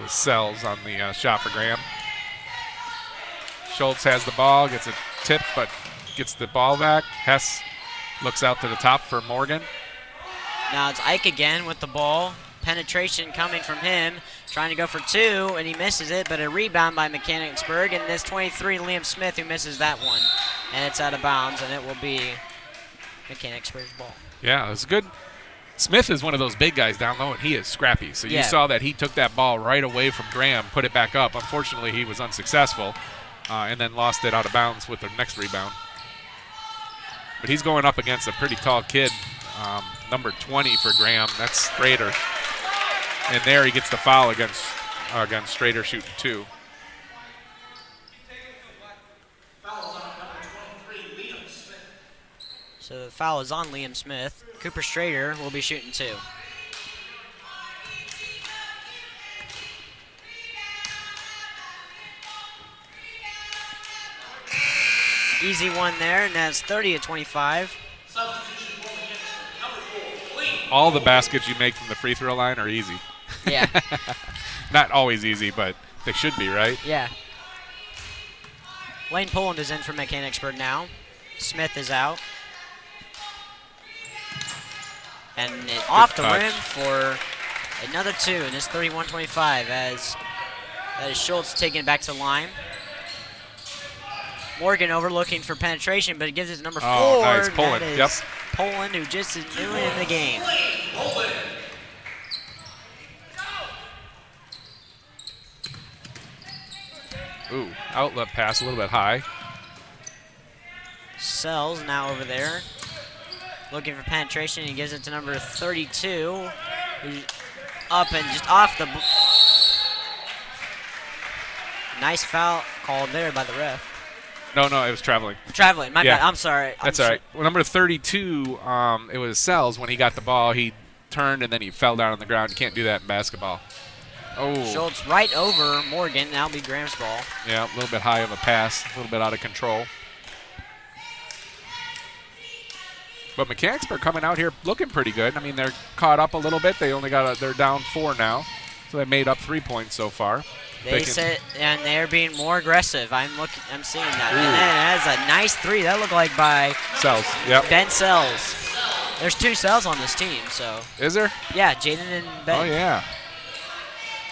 Speaker 1: Sells on the shot for Graham. Schultz has the ball, gets a tip, but gets the ball back. Hess looks out to the top for Morgan.
Speaker 2: Now it's Ike again with the ball. Penetration coming from him, trying to go for 2, and he misses it, but a rebound by Mechanicsburg, and this 23, Liam Smith, who misses that one. And it's out of bounds, and it will be Mechanicsburg's ball.
Speaker 1: Yeah, it's good. Smith is one of those big guys down low, and he is scrappy. So you saw that he took that ball right away from Graham, put it back up. Unfortunately, he was unsuccessful, and then lost it out of bounds with the next rebound. But he's going up against a pretty tall kid, number 20 for Graham. That's Strader. And there he gets the foul against Strader shooting 2.
Speaker 2: So the foul is on Liam Smith. Cooper Strader will be shooting 2. Easy one there, and that's 30-25.
Speaker 1: All the baskets you make from the free throw line are easy.
Speaker 2: Yeah.
Speaker 1: Not always easy, but they should be, right?
Speaker 2: Yeah. Lane Poland is in for Mechanicsburg now. Smith is out. And off the rim for another 2, and it's 31-25 as that is Schultz taking it back to line. Morgan over looking for penetration, but it gives it to number 4.
Speaker 1: Oh, nice. Poland.
Speaker 2: That is
Speaker 1: Yep.
Speaker 2: Poland, who just is new in the game.
Speaker 1: Ooh, outlet pass a little bit high.
Speaker 2: Sells now over there. Looking for penetration. He gives it to number 32. Who's up and just off the... Nice foul called there by the ref.
Speaker 1: No, it was traveling.
Speaker 2: Traveling, my
Speaker 1: Yeah.
Speaker 2: bad. I'm sorry.
Speaker 1: That's all right. Well, number 32, it was Sells. When he got the ball, he turned and then he fell down on the ground. You can't do that in basketball. Oh.
Speaker 2: Schultz right over Morgan. That'll be Graham's ball.
Speaker 1: Yeah, a little bit high of a pass, a little bit out of control. But Mechanicsburg coming out here looking pretty good. I mean, they're caught up a little bit. They only they're down 4 now, so they made up 3 points so far.
Speaker 2: They said, and they're being more aggressive. I'm seeing that. Ooh. And then that's a nice 3. That looked like by
Speaker 1: Sells. Yep.
Speaker 2: Ben Sells. There's 2 Sells on this team, so.
Speaker 1: Is there?
Speaker 2: Yeah, Jaden and Ben.
Speaker 1: Oh yeah.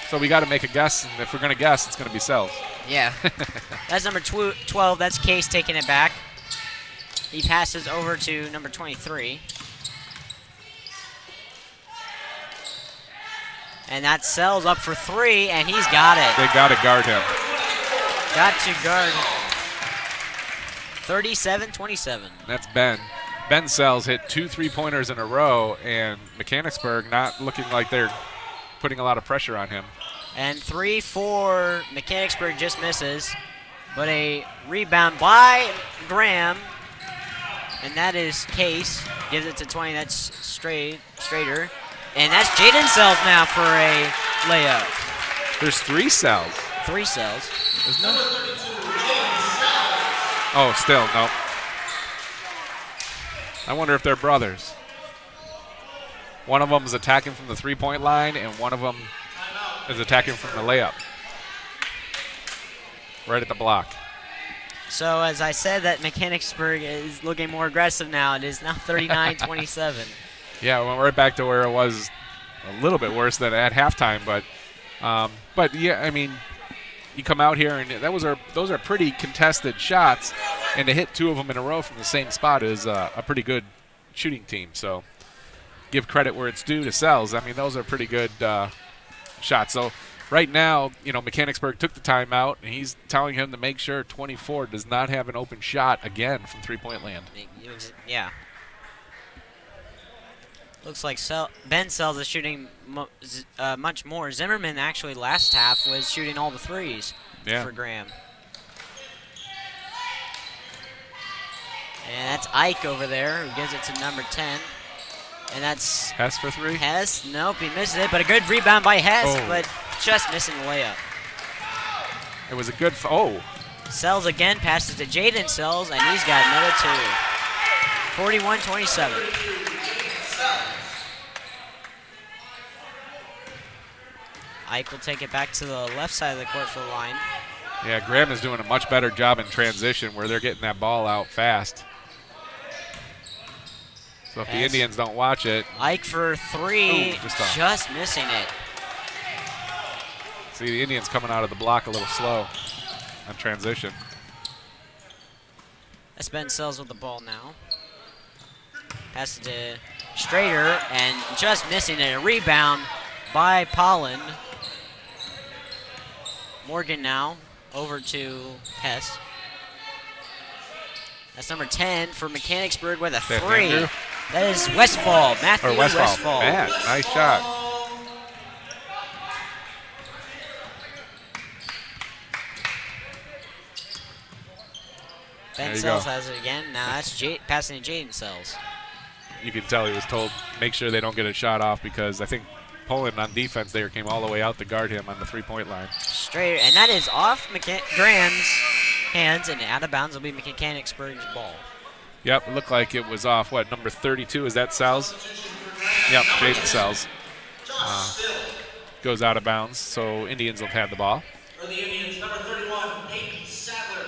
Speaker 1: So we got to make a guess, and if we're gonna guess, it's gonna be Sells.
Speaker 2: Yeah. That's number 12. That's Case taking it back. He passes over to number 23. And that Sells up for 3, and he's got it.
Speaker 1: They got to guard him.
Speaker 2: Got to guard. 37-27.
Speaker 1: That's Ben. Ben Sells hit 2 3-pointers in a row, and Mechanicsburg not looking like they're putting a lot of pressure on him.
Speaker 2: And 3 for Mechanicsburg just misses, but a rebound by Graham, and that is Case. Gives it to 20. That's Strader. And that's Jaden Sells now for a layup.
Speaker 1: There's 3 Sells.
Speaker 2: 3 Sells.
Speaker 1: Isn't there? Oh, still, no. I wonder if they're brothers. One of them is attacking from the 3-point line, and one of them is attacking from the layup. Right at the block.
Speaker 2: So as I said, that Mechanicsburg is looking more aggressive now. It is now 39-27.
Speaker 1: Yeah, we went right back to where it was a little bit worse than at halftime, but yeah, I mean, you come out here and those are pretty contested shots, and to hit 2 of them in a row from the same spot is a pretty good shooting team. So give credit where it's due to Sells. I mean, those are pretty good shots. So right now, you know, Mechanicsburg took the timeout, and he's telling him to make sure 24 does not have an open shot again from 3-point land.
Speaker 2: Yeah. Looks like Ben Sells is shooting much more. Zimmerman actually last half was shooting all the 3s for Graham. And that's Ike over there who gives it to number 10. And that's
Speaker 1: Hess for 3?
Speaker 2: Hess, nope, he misses it, but a good rebound by Hess, but just missing the layup.
Speaker 1: It was a good
Speaker 2: Sells again, passes to Jaden Sells, and he's got another 2. 41-27. Ike will take it back to the left side of the court for the line.
Speaker 1: Yeah, Graham is doing a much better job in transition where they're getting that ball out fast. So if the Indians don't watch it.
Speaker 2: Ike for 3, just missing it.
Speaker 1: See, the Indians coming out of the block a little slow on transition.
Speaker 2: That's Ben Sells with the ball now. Passes to Strader, and just missing it. A rebound by Polland. Morgan now over to Hess. That's number 10 for Mechanicsburg with a 3. That is Westfall. Matthew Westfall.
Speaker 1: Man, nice shot.
Speaker 2: Ben
Speaker 1: There you
Speaker 2: Sells
Speaker 1: go.
Speaker 2: has it again. Now that's passing to Jaden Sells.
Speaker 1: You can tell he was told, make sure they don't get a shot off, because I think Poland on defense there came all the way out to guard him on the three-point line.
Speaker 2: Straight, and that is off Graham's hands, and out of bounds will be Mechanicsburg's ball.
Speaker 1: Yep, it looked like it was off, what, number 32? Is that Sells? Yep, Jaden Sells. Goes out of bounds, so Indians will have the ball.
Speaker 3: For the Indians, number 31, Nate Sadler.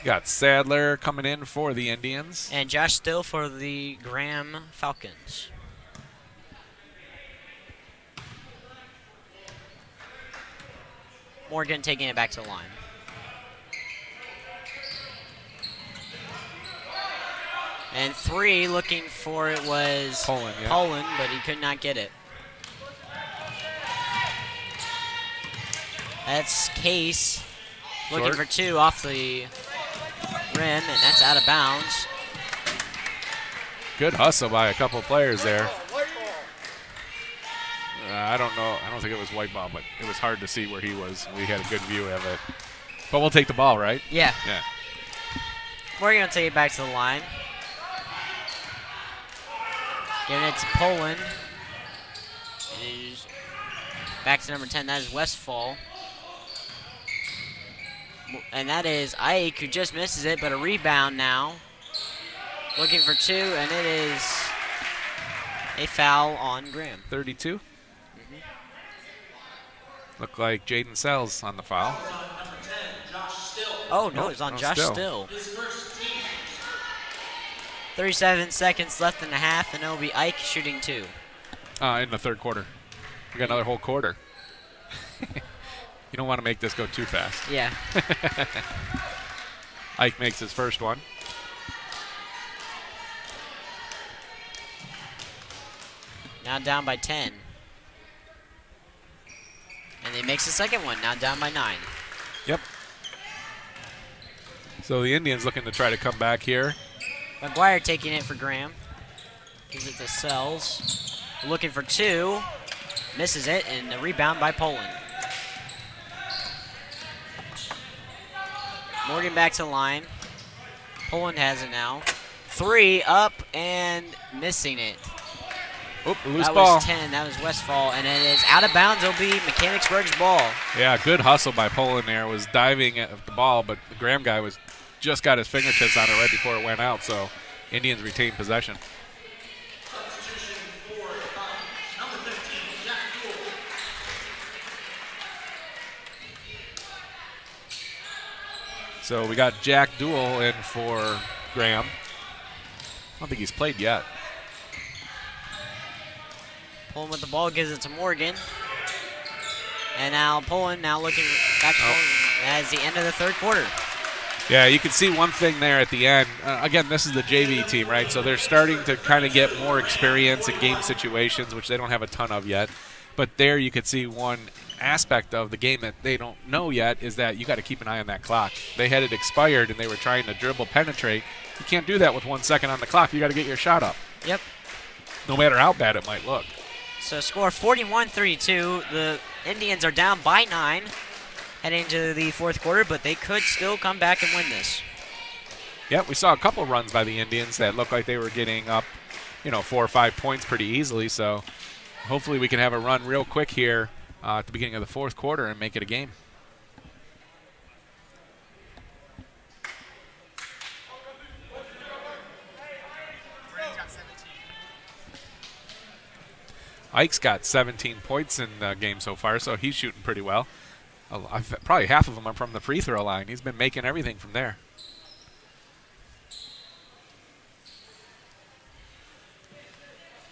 Speaker 1: Got Sadler coming in for the Indians.
Speaker 2: And Josh Still for the Graham Falcons. Morgan taking it back to the line. And three, looking for it was
Speaker 1: Poland, yeah.
Speaker 2: Poland, but he could not get it. That's Case looking
Speaker 1: Short.
Speaker 2: for two off the rim, and that's out of bounds.
Speaker 1: Good hustle by a couple of players there. I don't know. I don't think it was white ball, but it was hard to see where he was. We had a good view of it. But we'll take the ball, right?
Speaker 2: Yeah.
Speaker 1: Yeah.
Speaker 2: We're going to take it back to the line. Giving it to Poland. It is back to number 10. That is Westfall. And that is Ike, who just misses it, but a rebound now. Looking for two, and it is a foul on Graham.
Speaker 1: 32. Looked like Jaden Sells on the foul.
Speaker 3: Number 10, Josh Still.
Speaker 2: Oh, no, it's on
Speaker 1: no,
Speaker 2: Josh
Speaker 1: Still.
Speaker 2: Still.
Speaker 3: His first team.
Speaker 2: 37 seconds left in the half, and it'll be Ike shooting two.
Speaker 1: In the third quarter. We got another whole quarter. You don't want to make this go too fast.
Speaker 2: Yeah.
Speaker 1: Ike makes his first one.
Speaker 2: Now down by 10. And he makes the second one, now down by 9.
Speaker 1: Yep. So the Indians looking to try to come back here.
Speaker 2: McGuire taking it for Graham. Gives it to Sells. Looking for two. Misses it, and the rebound by Poland. Morgan back to the line. Poland has it now. Three up and missing it.
Speaker 1: Oop, loose
Speaker 2: That
Speaker 1: ball.
Speaker 2: was 10. That was Westfall, and it is out of bounds. It'll be Mechanicsburg's ball.
Speaker 1: Yeah, good hustle by Poland there. Was diving at the ball, but the Graham guy was just got his fingertips on it right before it went out. So Indians retain possession.
Speaker 3: Substitution for number 15, Jack Gould.
Speaker 1: So we got Jack Duell in for Graham. I don't think he's played yet.
Speaker 2: Poland with the ball, gives it to Morgan. And now Poland now looking back to Poland as the end of the third quarter.
Speaker 1: Yeah, you can see one thing there at the end. Again, this is the JV team, right? So they're starting to kind of get more experience in game situations, which they don't have a ton of yet. But there you could see one aspect of the game that they don't know yet is that you got to keep an eye on that clock. They had it expired, and they were trying to dribble penetrate. You can't do that with 1 second on the clock. You got to get your shot up,
Speaker 2: Yep.
Speaker 1: no matter how bad it might look.
Speaker 2: So score 41-32. The Indians are down by 9 heading into the fourth quarter, but they could still come back and win this.
Speaker 1: Yep, we saw a couple runs by the Indians that looked like they were getting up, 4 or 5 points pretty easily. So hopefully we can have a run real quick here at the beginning of the fourth quarter and make it a game. Ike's got 17 points in the game so far, so he's shooting pretty well. Probably half of them are from the free throw line. He's been making everything from there.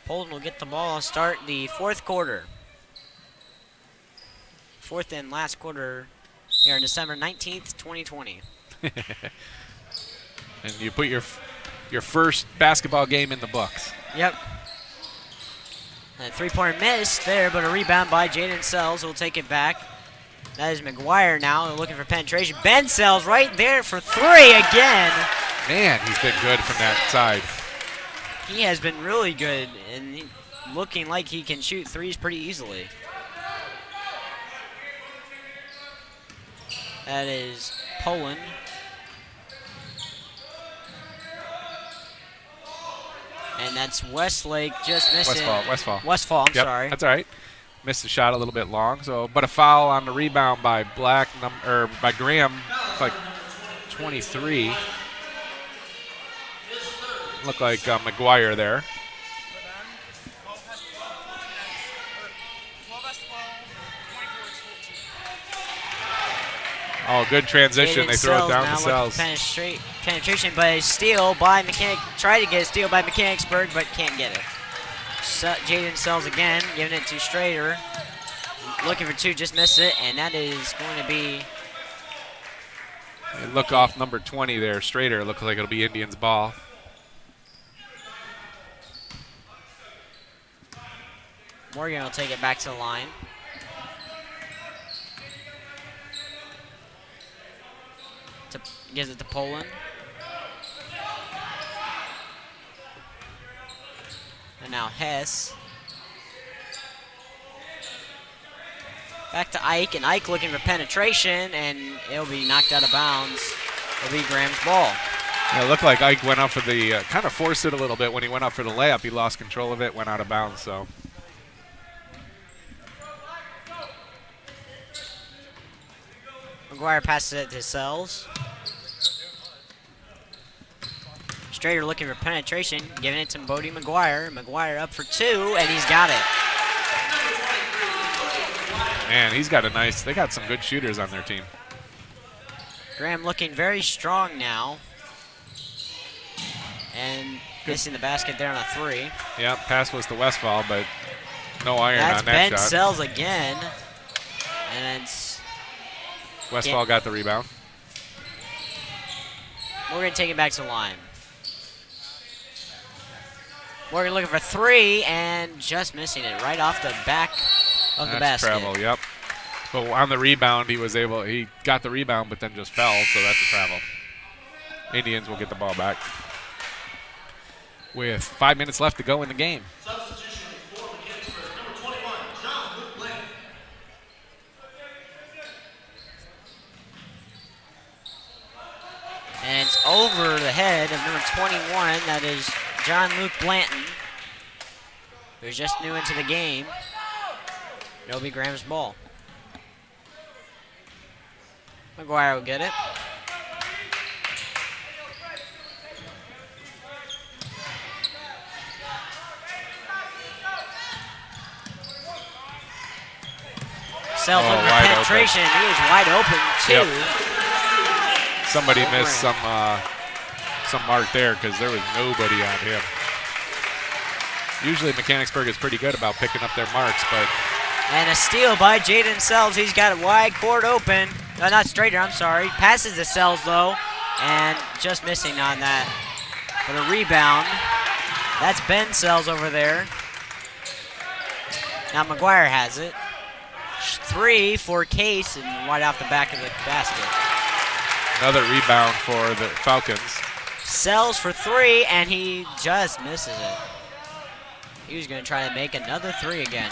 Speaker 2: Poland will get the ball and start the fourth quarter. Fourth and last quarter here on December 19th, 2020.
Speaker 1: And you put your first basketball game in the books.
Speaker 2: Yep. And a three-pointer miss there, but a rebound by Jaden Sells will take it back. That is McGuire now looking for penetration. Ben Sells right there for three again.
Speaker 1: Man, he's been good from that side.
Speaker 2: He has been really good and looking like he can shoot threes pretty easily. That is Poland. And that's Westlake just missing.
Speaker 1: Westfall.
Speaker 2: I'm sorry.
Speaker 1: That's all right. Missed the shot a little bit long. So, but a foul on the rebound by by Graham. It's like 23. Looked like McGuire there. Oh, good transition. They throw it down to Sells.
Speaker 2: Penetration, but a steal by Tried to get a steal by Mechanicsburg, but can't get it. Jaden Sells again, giving it to Strader. Looking for two, just missed it, and that is going to be.
Speaker 1: And look off number 20 there. Strader. Looks like it'll be Indians' ball.
Speaker 2: Morgan will take it back to the line. Gives it to Poland. And now Hess. Back to Ike, and Ike looking for penetration, and it'll be knocked out of bounds. It'll be Graham's ball.
Speaker 1: Yeah, it looked like Ike went up for the, kind of forced it a little bit. When he went up for the layup, he lost control of it, went out of bounds, so.
Speaker 2: McGuire passes it to Sells. Strader looking for penetration, giving it to Bodie McGuire. McGuire up for two, and he's got it.
Speaker 1: Man, he's got they got some good shooters on their team.
Speaker 2: Graham looking very strong now. And missing the basket there on a three.
Speaker 1: Yeah, pass was to Westfall, but no iron
Speaker 2: That's
Speaker 1: on that
Speaker 2: Ben
Speaker 1: shot.
Speaker 2: Sells again. And it's
Speaker 1: Westfall got the rebound.
Speaker 2: Morgan taking it back to the line. Morgan looking for three and just missing it right off the back of the basket.
Speaker 1: Travel, yep. But on the rebound, he got the rebound, but then just fell, so that's a travel. Indians will get the ball back with 5 minutes left to go in the game.
Speaker 3: Substitution for Mechanicsburg, number 21, John Luke.
Speaker 2: And it's over the head of number 21. That is John Luke Blanton, who's just new into the game. It'll be Graham's ball. McGuire will get it. Sells over penetration. Open. He is wide open too.
Speaker 1: Yep. Somebody missed some mark there because there was nobody on him. Usually Mechanicsburg is pretty good about picking up their marks, but.
Speaker 2: And a steal by Jaden Sells. He's got it wide court open. No, not Strader, I'm sorry. Passes to Sells though, and just missing on that. For the rebound, that's Ben Sells over there. Now McGuire has it. Three for Case and right off the back of the basket.
Speaker 1: Another rebound for the Falcons.
Speaker 2: Sells for three, and he just misses it. He was going to try to make another three again.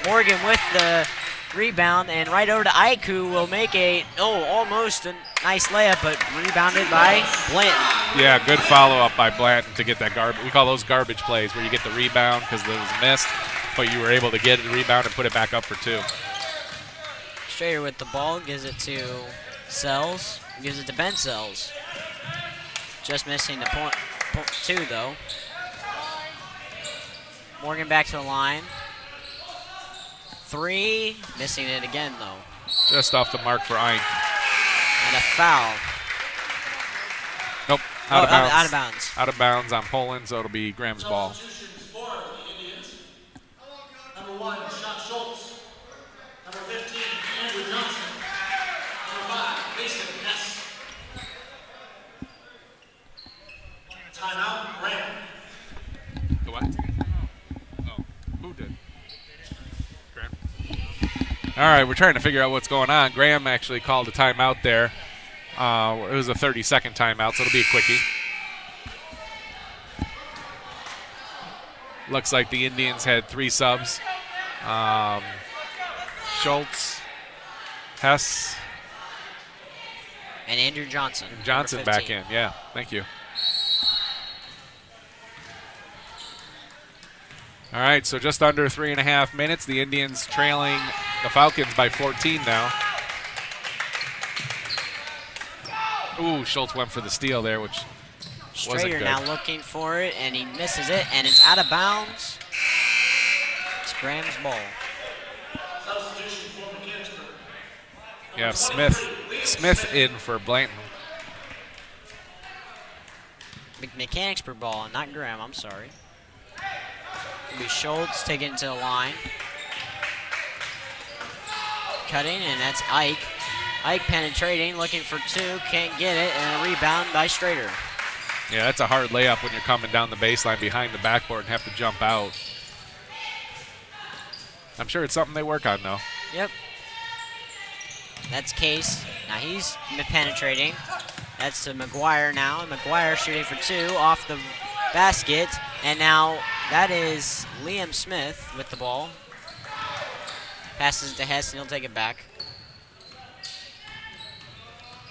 Speaker 2: Morgan with the rebound, and right over to Ike, who will make almost a nice layup, but rebounded by Blanton.
Speaker 1: Yeah, good follow-up by Blanton to get that garbage. We call those garbage plays, where you get the rebound because it was missed, but you were able to get the rebound and put it back up for two.
Speaker 2: Strader with the ball, gives it to Sells, gives it to Ben Sells. Just missing the point two, though. Morgan back to the line. Three, missing it again, though.
Speaker 1: Just off the mark for Ike.
Speaker 2: And a foul.
Speaker 1: Nope, out of bounds.
Speaker 2: Out of bounds.
Speaker 1: Out of bounds on Poland, so it'll be Graham's ball.
Speaker 3: Substitutions for the Indians. Number 1, Sean Schultz. Number 15, Andrew Johnson. Number 5, Mason Ness. Timeout, Graham.
Speaker 1: The what? Oh, who did? Graham. All right, we're trying to figure out what's going on. Graham actually called a timeout there. It was a 30-second timeout, so it'll be a quickie. Looks like the Indians had 3 subs. Schultz, Hess,
Speaker 2: and Andrew Johnson.
Speaker 1: Johnson back in, yeah. Thank you. All right, so just under 3.5 minutes. The Indians trailing the Falcons by 14 now. Ooh, Schultz went for the steal there, which wasn't
Speaker 2: Strader
Speaker 1: good.
Speaker 2: now looking for it, and he misses it, and it's out of bounds. It's Graham's ball.
Speaker 3: Substitution for Mechanicsburg.
Speaker 1: Yeah, Smith in for Blanton.
Speaker 2: Mechanicsburg ball, not Graham, I'm sorry. It'll be Schultz taking it to the line. Cutting, and that's Ike. Ike penetrating, looking for two, can't get it, and a rebound by Strader.
Speaker 1: Yeah, that's a hard layup when you're coming down the baseline behind the backboard and have to jump out. I'm sure it's something they work on, though.
Speaker 2: Yep. That's Case. Now he's penetrating. That's to McGuire now. And McGuire shooting for two off the basket. And now that is Liam Smith with the ball. Passes it to Hess, and he'll take it back.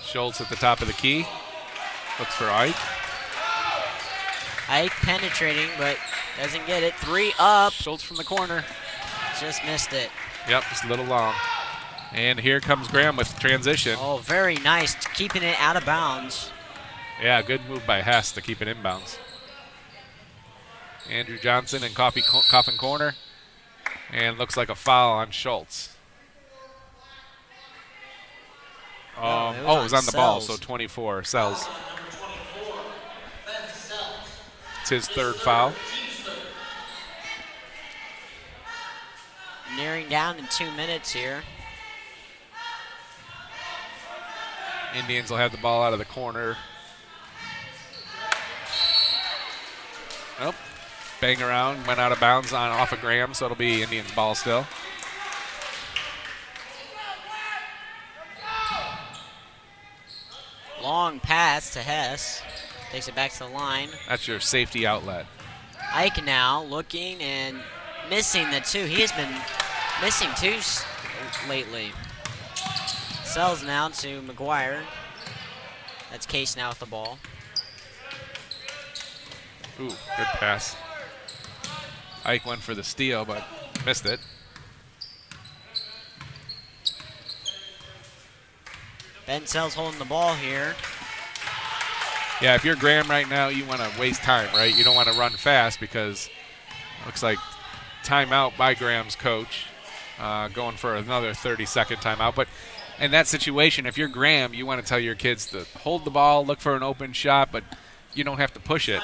Speaker 1: Schultz at the top of the key. Looks for Ike.
Speaker 2: Ike penetrating, but doesn't get it. Three up.
Speaker 1: Schultz from the corner.
Speaker 2: Just missed it.
Speaker 1: Yep, just a little long. And here comes Graham with transition.
Speaker 2: Oh, very nice. Keeping it out of bounds.
Speaker 1: Yeah, good move by Hess to keep it inbounds. Andrew Johnson in Coffin corner. And looks like a foul on Schultz.
Speaker 2: It
Speaker 1: It
Speaker 2: was
Speaker 1: was on the ball,
Speaker 2: Sells.
Speaker 1: so 24, Sells.
Speaker 3: Number 24, Ben Sells.
Speaker 1: It's his third foul.
Speaker 2: Nearing down in 2 minutes here.
Speaker 1: Indians will have the ball out of the corner. Nope. Bang around, went out of bounds off of Graham, so it'll be Indians ball still.
Speaker 2: Long pass to Hess. Takes it back to the line.
Speaker 1: That's your safety outlet.
Speaker 2: Ike now looking and missing the two. He has been missing two lately. Sells now to McGuire. That's Case now with the ball.
Speaker 1: Ooh, good pass. Ike went for the steal, but missed it.
Speaker 2: Ben Sells holding the ball here.
Speaker 1: Yeah, if you're Graham right now, you want to waste time, right? You don't want to run fast because it looks like timeout by Graham's coach, going for another 30-second timeout. But in that situation, if you're Graham, you want to tell your kids to hold the ball, look for an open shot, but you don't have to push it.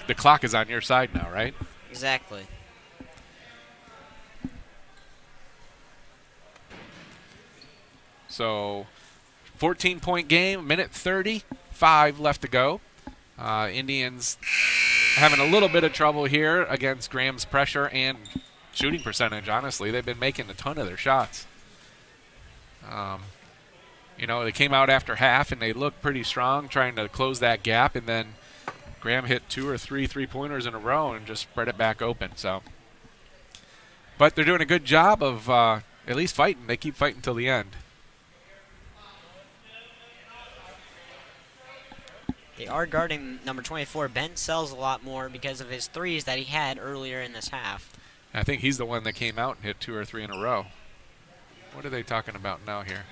Speaker 1: The clock is on your side now, right?
Speaker 2: Exactly.
Speaker 1: So 14-point game, minute 35 left to go. Indians having a little bit of trouble here against Graham's pressure and shooting percentage, honestly. They've been making a ton of their shots. They came out after half, and they looked pretty strong trying to close that gap, and then Graham hit 2 or 3 three-pointers in a row and just spread it back open. But they're doing a good job of at least fighting. They keep fighting till the end.
Speaker 2: They are guarding number 24. Ben Sells a lot more because of his threes that he had earlier in this half.
Speaker 1: I think he's the one that came out and hit 2 or 3 in a row. What are they talking about now here?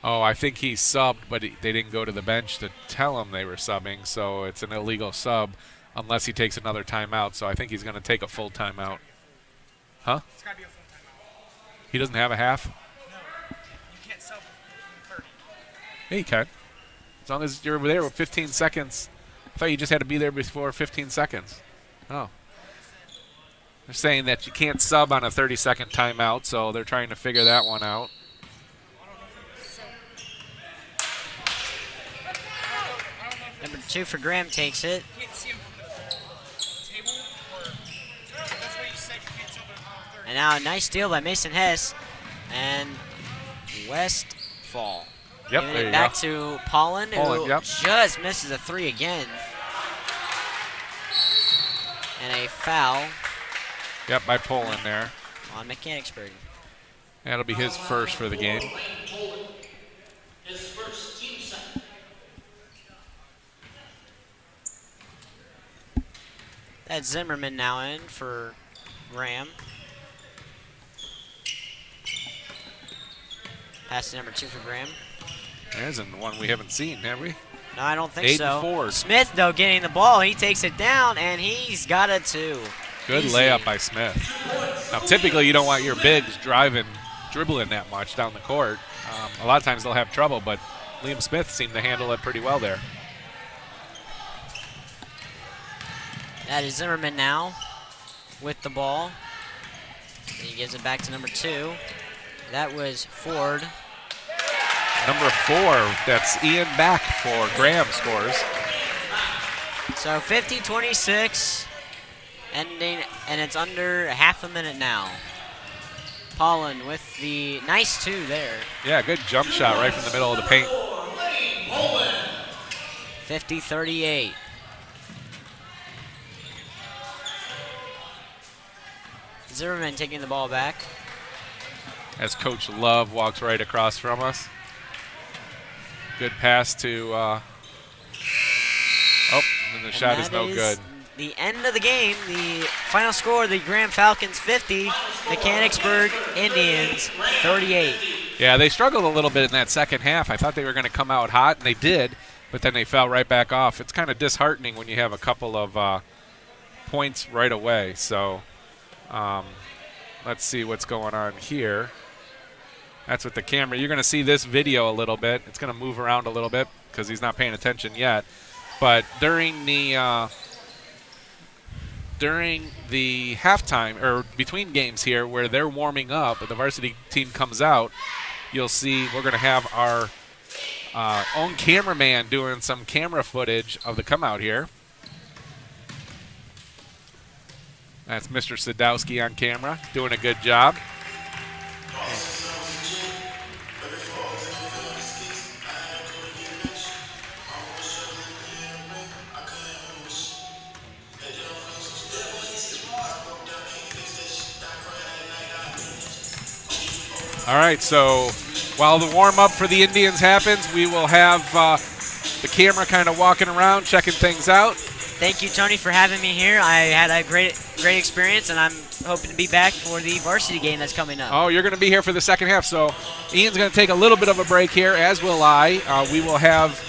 Speaker 1: Oh, I think he subbed, but they didn't go to the bench to tell him they were subbing, so it's an illegal sub unless he takes another timeout. So I think he's going to take a full timeout. Huh?
Speaker 4: It's got to be a full timeout.
Speaker 1: He doesn't have a half?
Speaker 4: No, you can't sub 30.
Speaker 1: Yeah, you can. As long as you're there with 15 seconds. I thought you just had to be there before 15 seconds. Oh. They're saying that you can't sub on a 30-second timeout, so they're trying to figure that one out.
Speaker 2: Number 2 for Graham takes it.
Speaker 4: You can't see him from the table, or that's what you said, you can't sub on 30.
Speaker 2: And now a nice steal by Mason Hess. And Westfall.
Speaker 1: Yep,
Speaker 2: Giving
Speaker 1: there
Speaker 2: it
Speaker 1: you
Speaker 2: back
Speaker 1: go.
Speaker 2: to Pollen, who
Speaker 1: Yep.
Speaker 2: just misses a 3 again. And a foul
Speaker 1: Yep, by Poland there.
Speaker 2: on Mechanicsburg.
Speaker 1: That'll be his first for the game.
Speaker 3: His
Speaker 2: That's Zimmerman now in for Graham. Pass to number 2 for Graham.
Speaker 1: There's one we haven't seen, have we?
Speaker 2: No, I don't think
Speaker 1: 8
Speaker 2: so.
Speaker 1: and 4.
Speaker 2: Smith, though, getting the ball. He takes it down, and he's got a 2.
Speaker 1: Good
Speaker 2: Easy.
Speaker 1: layup by Smith. Now, typically, you don't want your bigs dribbling that much down the court. A lot of times they'll have trouble, but Liam Smith seemed to handle it pretty well there.
Speaker 2: That is Zimmerman now with the ball. And he gives it back to number 2. That was Ford.
Speaker 1: Number 4, that's Ian back for Graham scores.
Speaker 2: So 50-26, ending, and it's under half a minute now. Pollen with the nice 2 there.
Speaker 1: Yeah, good jump shot right from the middle of the paint.
Speaker 2: 50-38. Zimmerman taking the ball back.
Speaker 1: As Coach Love walks right across from us. Good pass to, and the shot is no good.
Speaker 2: The end of the game, the final score, the Graham Falcons 50, Mechanicsburg Indians 38.
Speaker 1: Yeah, they struggled a little bit in that second half. I thought they were going to come out hot, and they did, but then they fell right back off. It's kind of disheartening when you have a couple of points right away. So let's see what's going on here. That's with the camera. You're going to see this video a little bit. It's going to move around a little bit because he's not paying attention yet. But during the halftime, or between games here where they're warming up, the varsity team comes out, you'll see we're going to have our own cameraman doing some camera footage of the come out here. That's Mr. Sadowski on camera, doing a good job. All right, so while the warm-up for the Indians happens, we will have the camera kind of walking around, checking things out.
Speaker 2: Thank you, Tony, for having me here. I had a great experience, and I'm hoping to be back for the varsity game that's coming up.
Speaker 1: Oh, you're going to be here for the second half, so Ian's going to take a little bit of a break here, as will I. We will have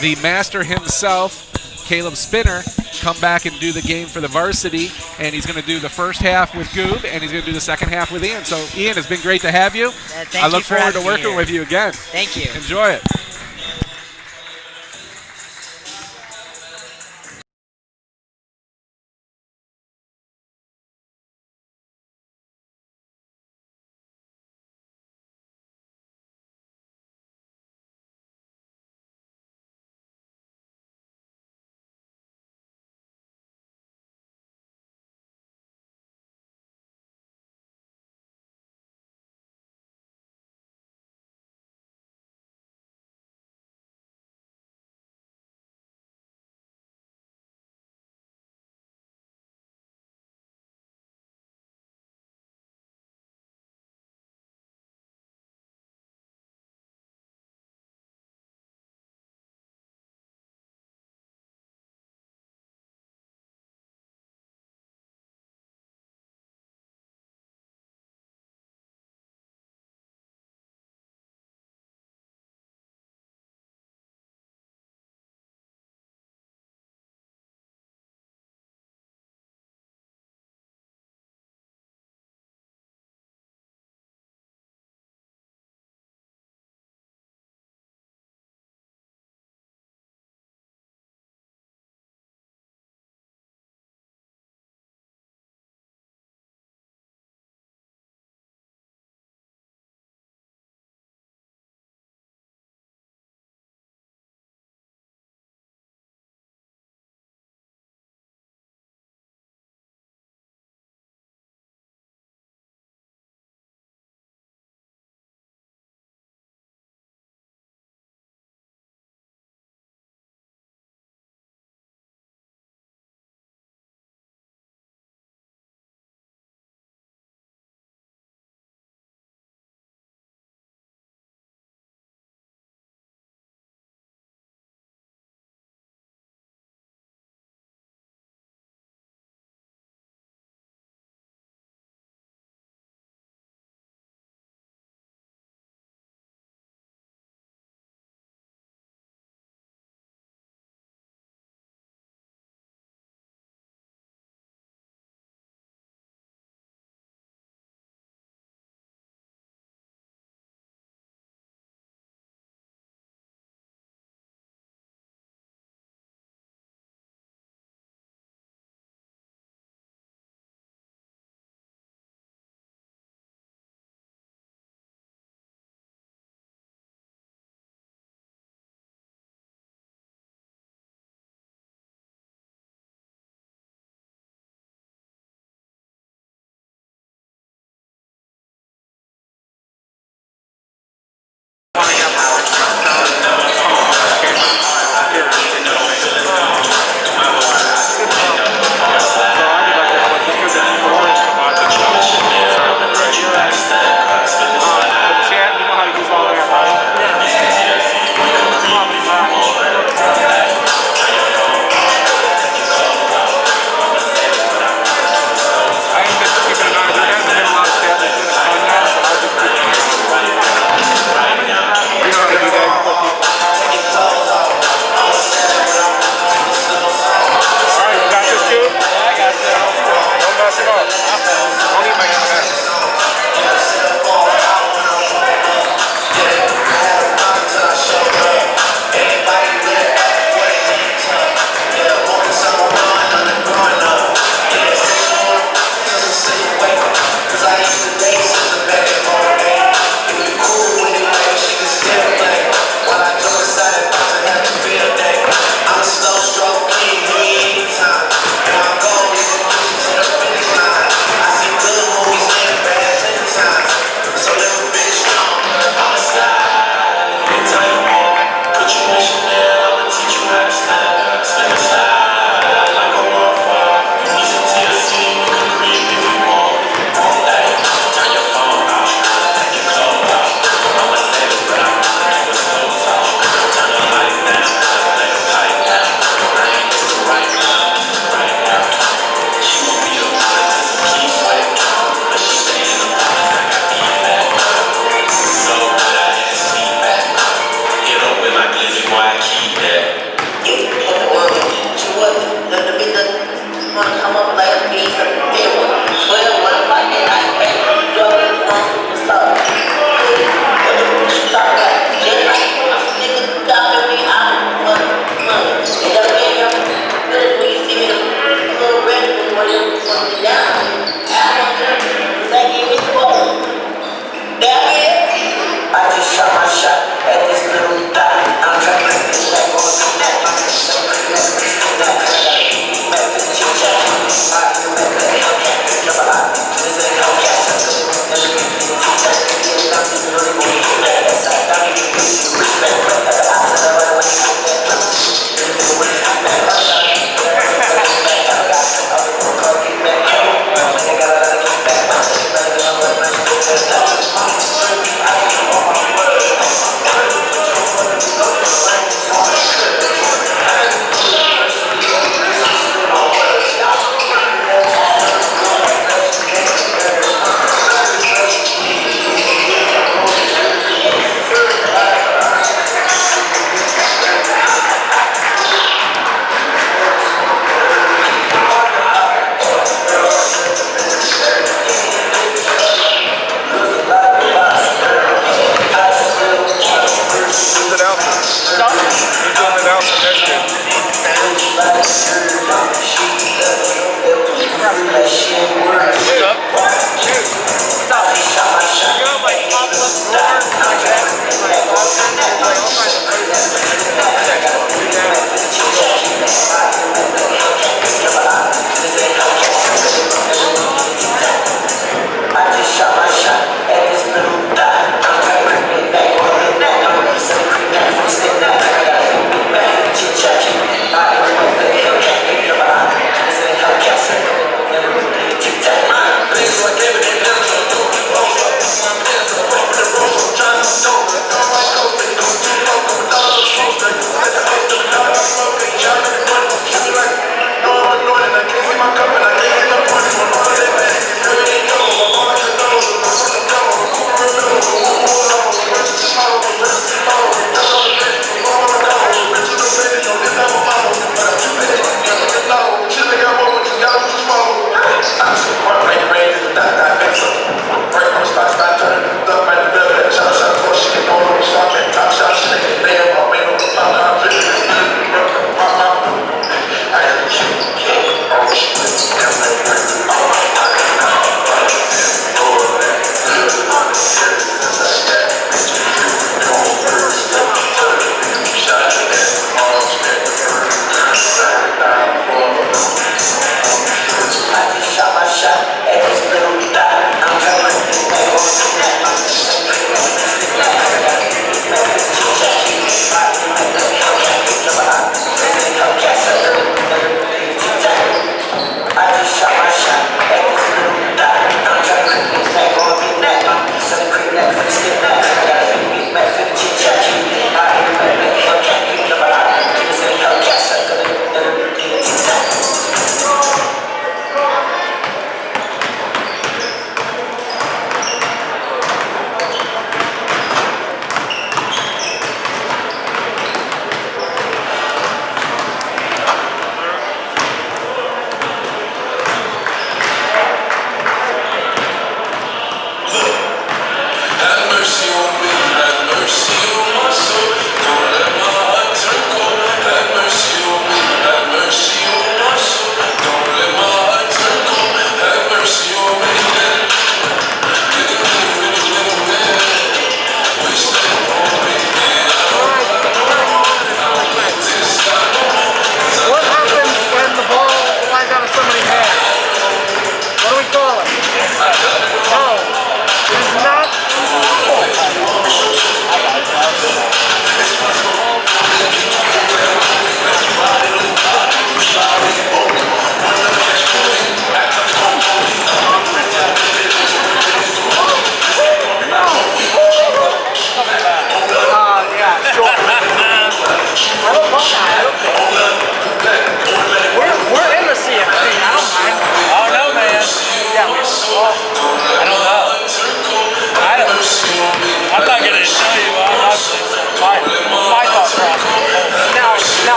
Speaker 1: the master himself, Caleb Spinner, come back and do the game for the varsity, and he's going to do the first half with Goob, and he's going to do the second half with Ian. So, Ian, it's been great to have you. I look forward to working with you again.
Speaker 2: Thank you.
Speaker 1: Enjoy it.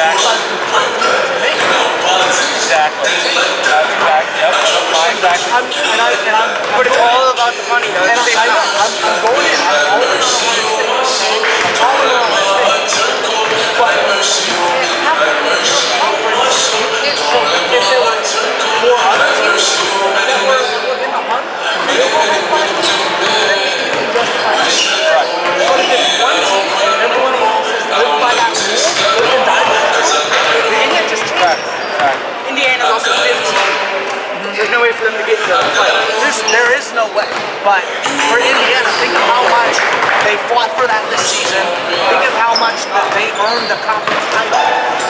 Speaker 5: Exactly. Exactly. That's exactly. Yep. Exactly.
Speaker 6: But it's all about the money, though. I know. I'm going in. I'm always on one of these things. I'm always on one of these things. But you can't have it in your conference. You can't. So if there were 4 other teams that were in the hunt, they will have 5 teams. Then maybe you can justify it.
Speaker 5: Right.
Speaker 6: But if it's one team and everyone else is lived by that rule, live and die by that rule, then it just changes. Indiana's also 15. There's no way for them to get into the playoffs. There is no way. But for Indiana, think of how much they fought for that this season. Think of how much that they earned the conference title.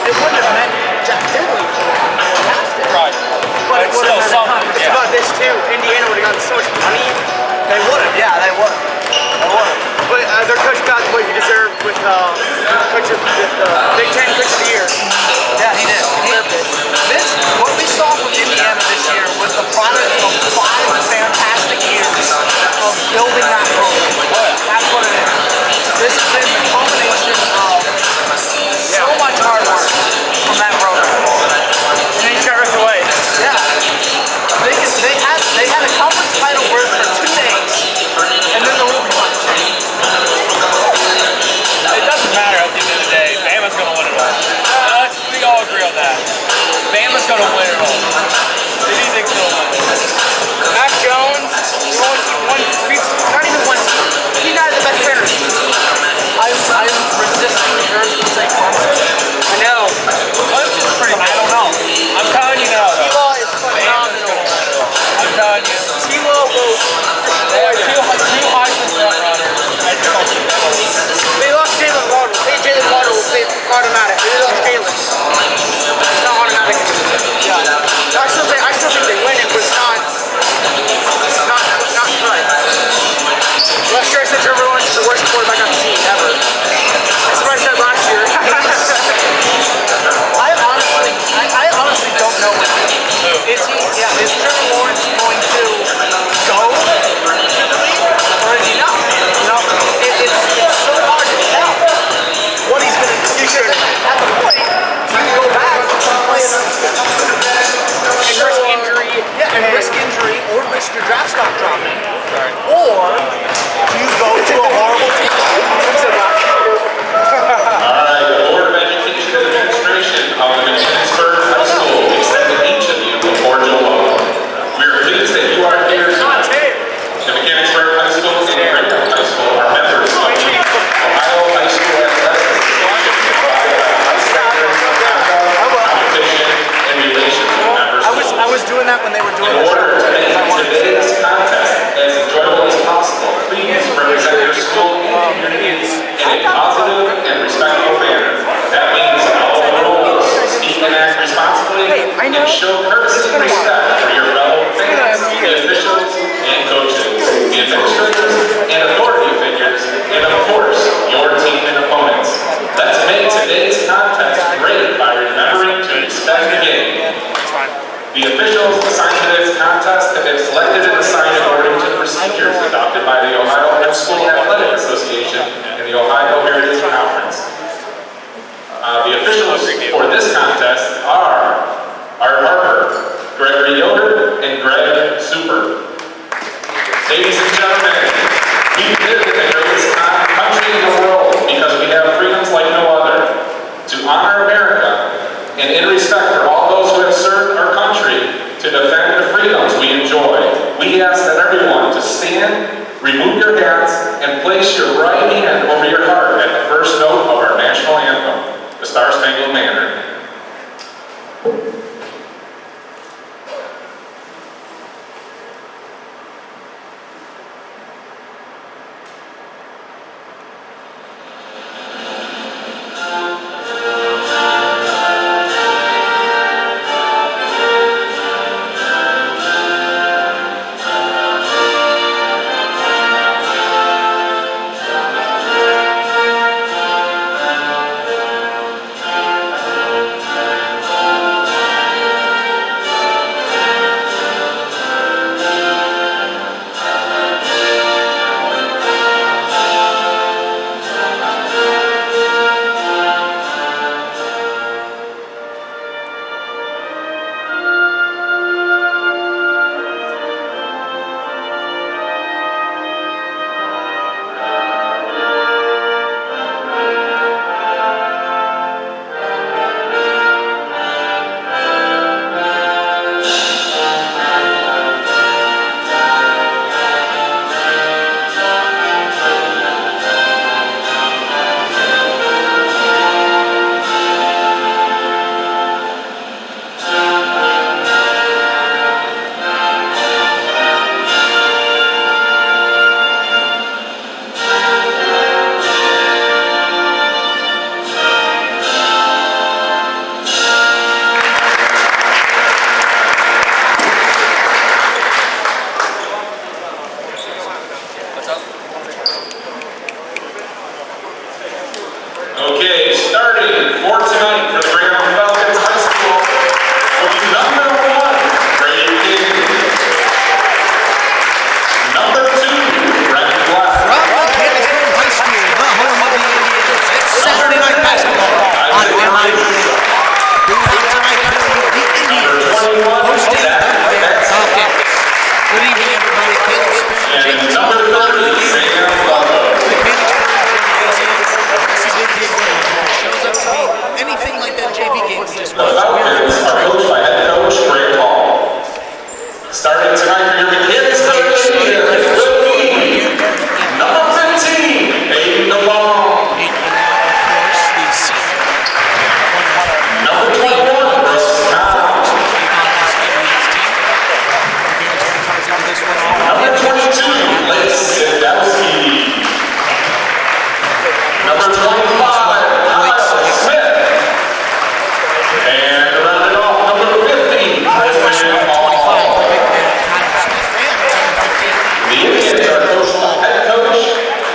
Speaker 6: It wouldn't have meant Jack Diddley for them. Fantastic.
Speaker 5: Right.
Speaker 6: But it would have
Speaker 5: still
Speaker 6: meant
Speaker 5: something.
Speaker 6: it's about this too. Indiana would have gotten so much money. They would have. Yeah, they would. They would have. But their coach got what he deserved with Big Ten Coach of the Year. Yeah, he did. What we saw from Indiana this year was the product of 5 fantastic years of building that program. That's what it is. This has been the culmination of so much hard work from that program. And then he got ripped away. Yeah. They had a conference title worth for 2 days, and then the rule came out.
Speaker 5: It doesn't matter at the end of the day. Bama's going to win it all.
Speaker 7: Okay, starting for tonight for the Graham Falcons High School will be number 1, Brady King. Number 2, Brandon Black.
Speaker 8: From Mechanicsburg High School, the home of the Indians, it's Saturday Night Basketball on M.I.B.N. Bringing it tonight courtesy of the Indians, hosting the Graham Falcons. Good evening, everybody. Caleb Spear,
Speaker 7: And number 30, Sam Flacco.
Speaker 8: This is going to be a good one. If it shows up to be anything like that JV game we just
Speaker 7: The
Speaker 8: watched,
Speaker 7: Falcons are coached by head coach Greg Hall. Starting tonight for your Mechanicsburg Indians will be number 15, Aiden DeLong. Number 21, Chris Scott. Number 22, Liz Sadowski. Number 25, Kyle Smith. And rounded off, number 50, Christian Hall. The Indians are coached by head coach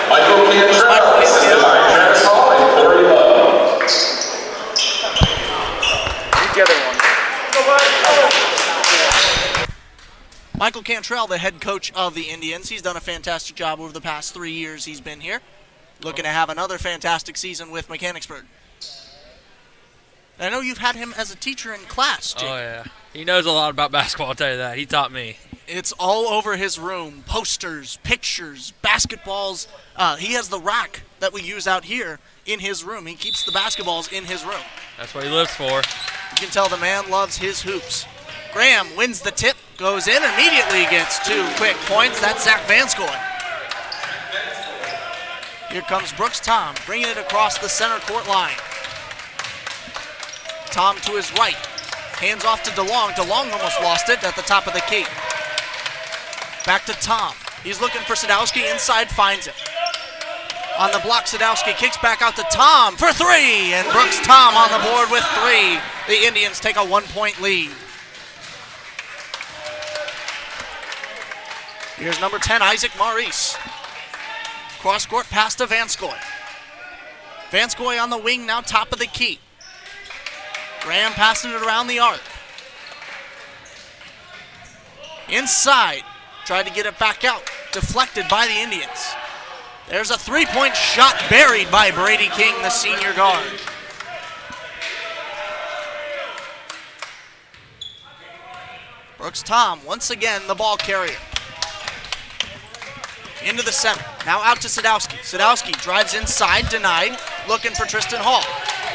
Speaker 7: Michael Cantrell, assisted by Travis Hall and Corey Love.
Speaker 6: Who's the other one?
Speaker 8: Michael Cantrell, the head coach of the Indians. He's done a fantastic job over the past 3 years he's been here. Looking to have another fantastic season with Mechanicsburg. I know you've had him as a teacher in class, Jake.
Speaker 5: Oh, yeah. He knows a lot about basketball, I'll tell you that. He taught me.
Speaker 8: It's all over his room. Posters, pictures, basketballs. He has the rack that we use out here in his room. He keeps the basketballs in his room.
Speaker 5: That's what he lives for.
Speaker 8: You can tell the man loves his hoops. Graham wins the tip, goes in, immediately gets 2 quick points. That's Zach Vanskoy. Here comes Brooks Tom, bringing it across the center court line. Tom to his right. Hands off to DeLong. DeLong almost lost it at the top of the key. Back to Tom. He's looking for Sadowski. Inside, finds him. On the block, Sadowski kicks back out to Tom for 3. And Brooks Tom on the board with 3. The Indians take a 1-point lead. Here's number 10, Isaac Maurice. Cross court pass to Vanskoy. Vanskoy on the wing, now top of the key. Graham passing it around the arc. Inside, tried to get it back out. Deflected by the Indians. There's a 3-point shot buried by Brady King, the senior guard. Brooks Tom, once again, the ball carrier. Into the center. Now out to Sadowski. Sadowski drives inside, denied. Looking for Tristan Hall.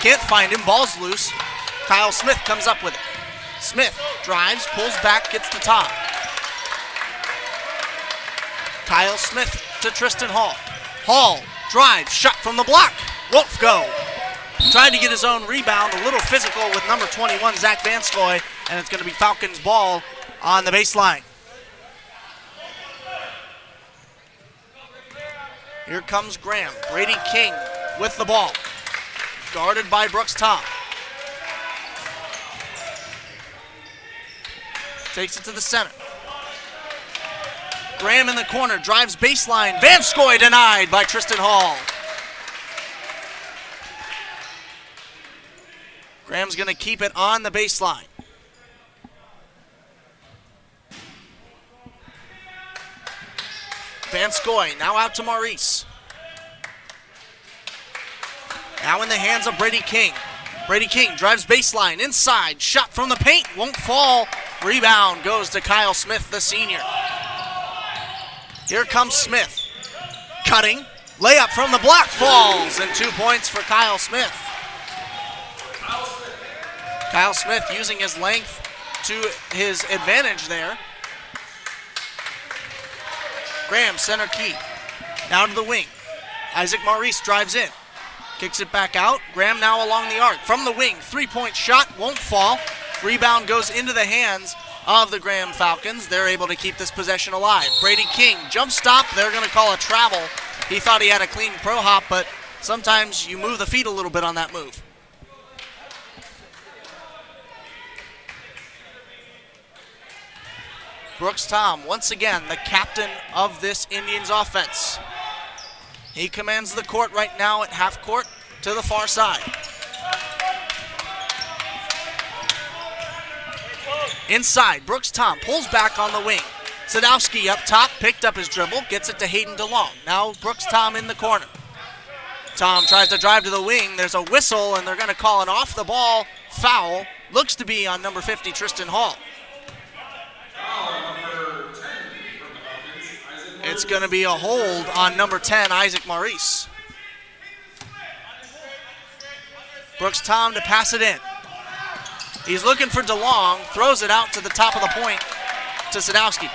Speaker 8: Can't find him. Ball's loose. Kyle Smith comes up with it. Smith drives, pulls back, gets the top. Kyle Smith to Tristan Hall. Hall drives, shot from the block. Won't go. Tried to get his own rebound. A little physical with number 21, Zach Vanskoy. And it's going to be Falcons ball on the baseline. Here comes Graham. Brady King with the ball. Guarded by Brooks Tom. Takes it to the center. Graham in the corner. Drives baseline. Vanskoy denied by Tristan Hall. Graham's going to keep it on the baseline. Vanskoy now out to Maurice. Now in the hands of Brady King. Brady King drives baseline, inside, shot from the paint, won't fall. Rebound goes to Kyle Smith, the senior. Here comes Smith. Cutting, layup from the block, falls, and 2 points for Kyle Smith. Kyle Smith using his length to his advantage there. Graham, center key. Now to the wing. Isaac Maurice drives in. Kicks it back out. Graham now along the arc. From the wing, 3-point shot, won't fall. Rebound goes into the hands of the Graham Falcons. They're able to keep this possession alive. Brady King, jump stop. They're going to call a travel. He thought he had a clean pro hop, but sometimes you move the feet a little bit on that move. Brooks Tom, once again, the captain of this Indians offense. He commands the court right now at half court. to the far side. Inside, Brooks Tom pulls back on the wing. Sadowski up top, picked up his dribble, gets it to Hayden DeLong. Now Brooks Tom in the corner. Tom tries to drive to the wing. There's a whistle, and they're going to call an off-the-ball foul. Looks to be on number 50, Tristan Hall. It's going to be a hold on number 10, Isaac Maurice. Brooks Tom to pass it in. He's looking for DeLong, throws it out to the top of the point to Sadowski.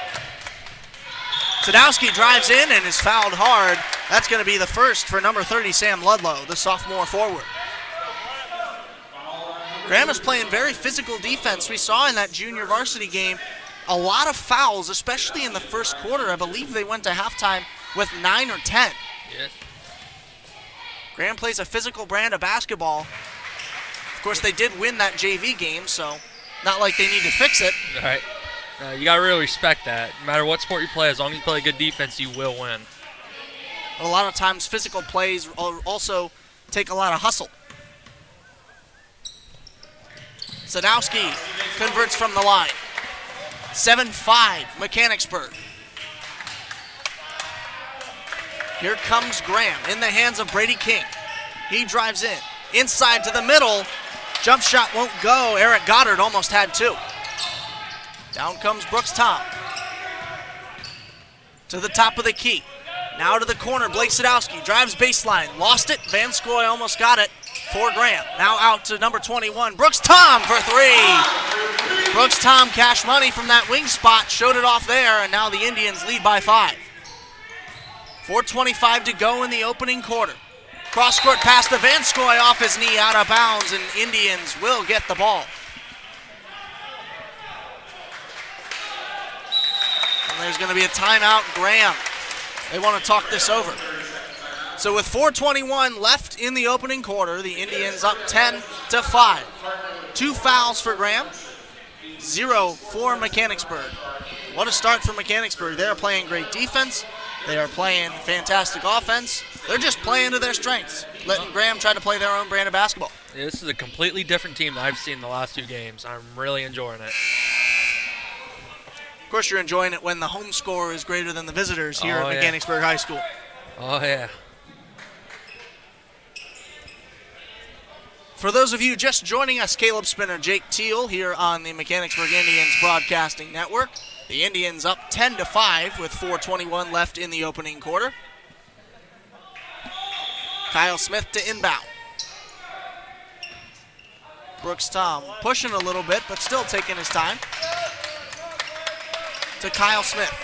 Speaker 8: Sadowski drives in and is fouled hard. That's going to be the first for number 30, Sam Ludlow, the sophomore forward. Graham is playing very physical defense. We saw in that junior varsity game a lot of fouls, especially in the first quarter. I believe they went to halftime with 9 or 10.
Speaker 9: Yes.
Speaker 8: Graham plays a physical brand of basketball. Of course, they did win that JV game, so not like they need to fix it.
Speaker 9: All right. You got to really respect that. No matter what sport you play, as long as you play good defense, you will win.
Speaker 8: A lot of times, physical plays also take a lot of hustle. Sadowski converts from the line. 7-5, Mechanicsburg. Here comes Graham in the hands of Brady King. He drives in. Inside to the middle. Jump shot won't go. Eric Goddard almost had two. Down comes Brooks Tom. To the top of the key. Now to the corner. Blake Sadowski drives baseline. Lost it. Van Scoy almost got it for Graham. Now out to number 21. Brooks Tom for three. Brooks Tom cash money from that wing spot. Showed it off there, and now the Indians lead by 5. 4:25 to go in the opening quarter. Cross-court pass to Van Scoy off his knee, out of bounds, and Indians will get the ball. And there's going to be a timeout. Graham, they want to talk this over. So with 4:21 left in the opening quarter, the Indians up 10-5. 2 fouls for Graham, 0 for Mechanicsburg. What a start for Mechanicsburg. They're playing great defense. They are playing fantastic offense. They're just playing to their strengths, letting Graham try to play their own brand of basketball.
Speaker 9: Yeah, this is a completely different team that I've seen the last 2 games. I'm really enjoying it.
Speaker 8: Of course, you're enjoying it when the home score is greater than the visitors here at
Speaker 9: yeah.
Speaker 8: Mechanicsburg High School.
Speaker 9: Oh, yeah.
Speaker 8: For those of you just joining us, Caleb Spinner, Jake Teal here on the Mechanicsburg Indians Broadcasting Network. The Indians up 10-5 with 4:21 left in the opening quarter. Kyle Smith to inbound. Brooks Tom pushing a little bit, but still taking his time. To Kyle Smith.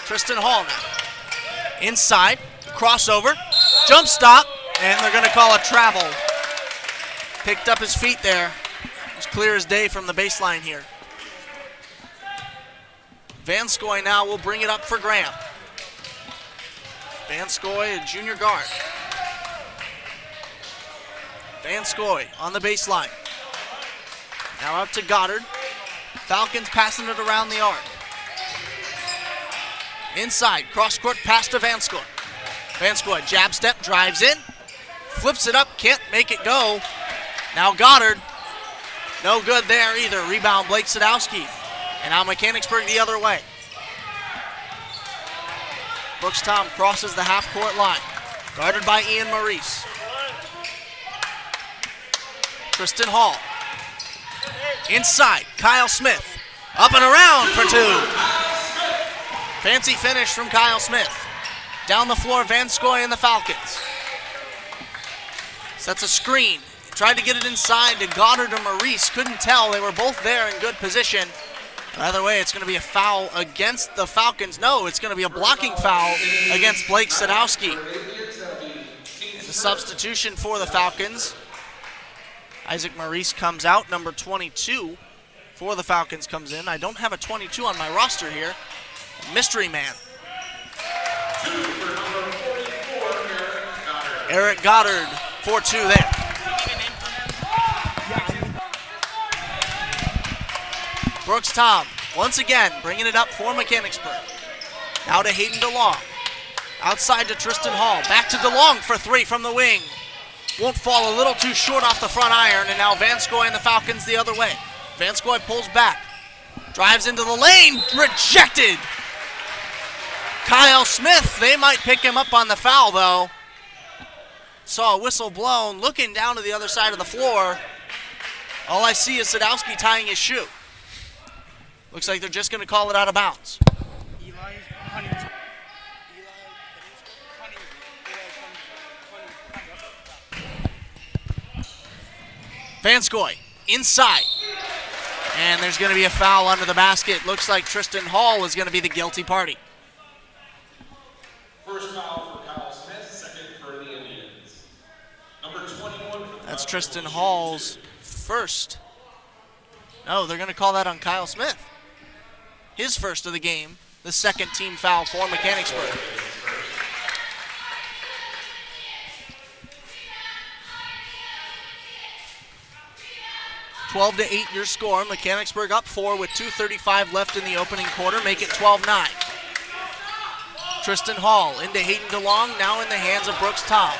Speaker 8: Tristan Hall now. Inside, crossover, jump stop, and they're going to call a travel. Picked up his feet there. It was clear as day from the baseline here. Van Scoy now will bring it up for Graham. Van Scoy, a junior guard. Van Scoy on the baseline. Now up to Goddard. Falcons passing it around the arc. Inside, cross-court pass to Van Scoy. Van Scoy, jab step, drives in. Flips it up, can't make it go. Now Goddard, no good there either. Rebound Blake Sadowski. And now Mechanicsburg the other way. Brooks Tom crosses the half-court line. Guarded by Ian Maurice. Tristan Hall. Inside, Kyle Smith. Up and around for 2. Fancy finish from Kyle Smith. Down the floor, Van Scoy and the Falcons. Sets a screen. Tried to get it inside to Goddard and Maurice. Couldn't tell. They were both there in good position. Either way, it's going to be a foul against the Falcons. No, it's going to be a blocking foul against Blake Sadowski. And the substitution for the Falcons. Isaac Maurice comes out. Number 22 for the Falcons comes in. I don't have a 22 on my roster here. Mystery man. Eric Goddard, 4-2 there. Brooks Tom, once again, bringing it up for Mechanicsburg. Now to Hayden DeLong. Outside to Tristan Hall. Back to DeLong for 3 from the wing. Won't fall, a little too short off the front iron, and now Vanskoy and the Falcons the other way. Vanskoy pulls back, drives into the lane, rejected. Kyle Smith, they might pick him up on the foul though. Saw a whistle blown, looking down to the other side of the floor. All I see is Sadowski tying his shoe. Looks like they're just going to call it out of bounds. Vanskoy inside. And there's going to be a foul under the basket. Looks like Tristan Hall is going to be the guilty party.
Speaker 7: First foul for Kyle Smith, second for the Indians. Number 21.
Speaker 8: That's Tristan Hall's first. No, they're going to call that on Kyle Smith. His first of the game, the second team foul for Mechanicsburg. (12 to 8 your score. Mechanicsburg up 4 with 2:35 left in the opening quarter. Make it 12-9. Tristan Hall into Hayden DeLong, now in the hands of Brooks Tom.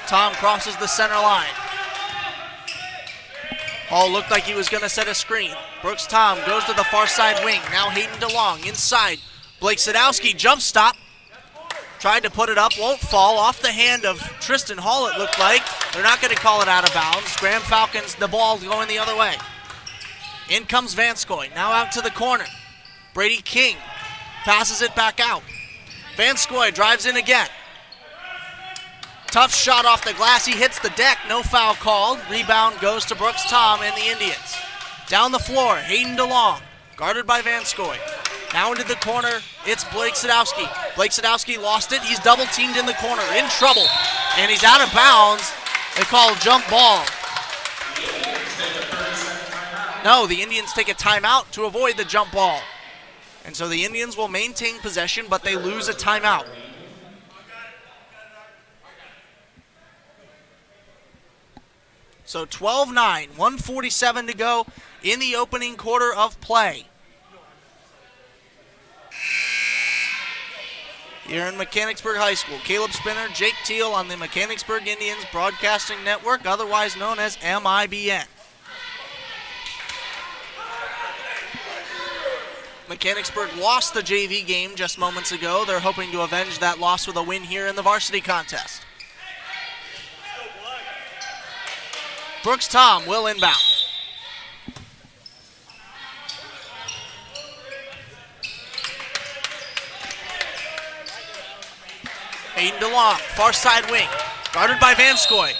Speaker 8: Tom crosses the center line. Hall looked like he was going to set a screen. Brooks Tom goes to the far side wing. Now Hayden DeLong inside. Blake Sadowski jump stop. Tried to put it up, won't fall. Off the hand of Tristan Hall, it looked like. They're not going to call it out of bounds. Graham Falcons, the ball going the other way. In comes Vanskoy, now out to the corner. Brady King passes it back out. Vanskoy drives in again. Tough shot off the glass. He hits the deck. No foul called. Rebound goes to Brooks Tom and the Indians. Down the floor, Hayden DeLong, guarded by Vanskoy. Now into the corner, it's Blake Sadowski. Blake Sadowski lost it. He's double teamed in the corner, in trouble. And he's out of bounds. They call jump ball. No, the Indians take a timeout to avoid the jump ball. And so the Indians will maintain possession, but they lose a timeout. So 12-9, 1:47 to go in the opening quarter of play. Here in Mechanicsburg High School, Caleb Spinner, Jake Teal on the Mechanicsburg Indians Broadcasting Network, otherwise known as M.I.B.N. Mechanicsburg lost the JV game just moments ago. They're hoping to avenge that loss with a win here in the varsity contest. Brooks Tom will inbound. Hayden DeLong, far side wing, guarded by Vanskoy.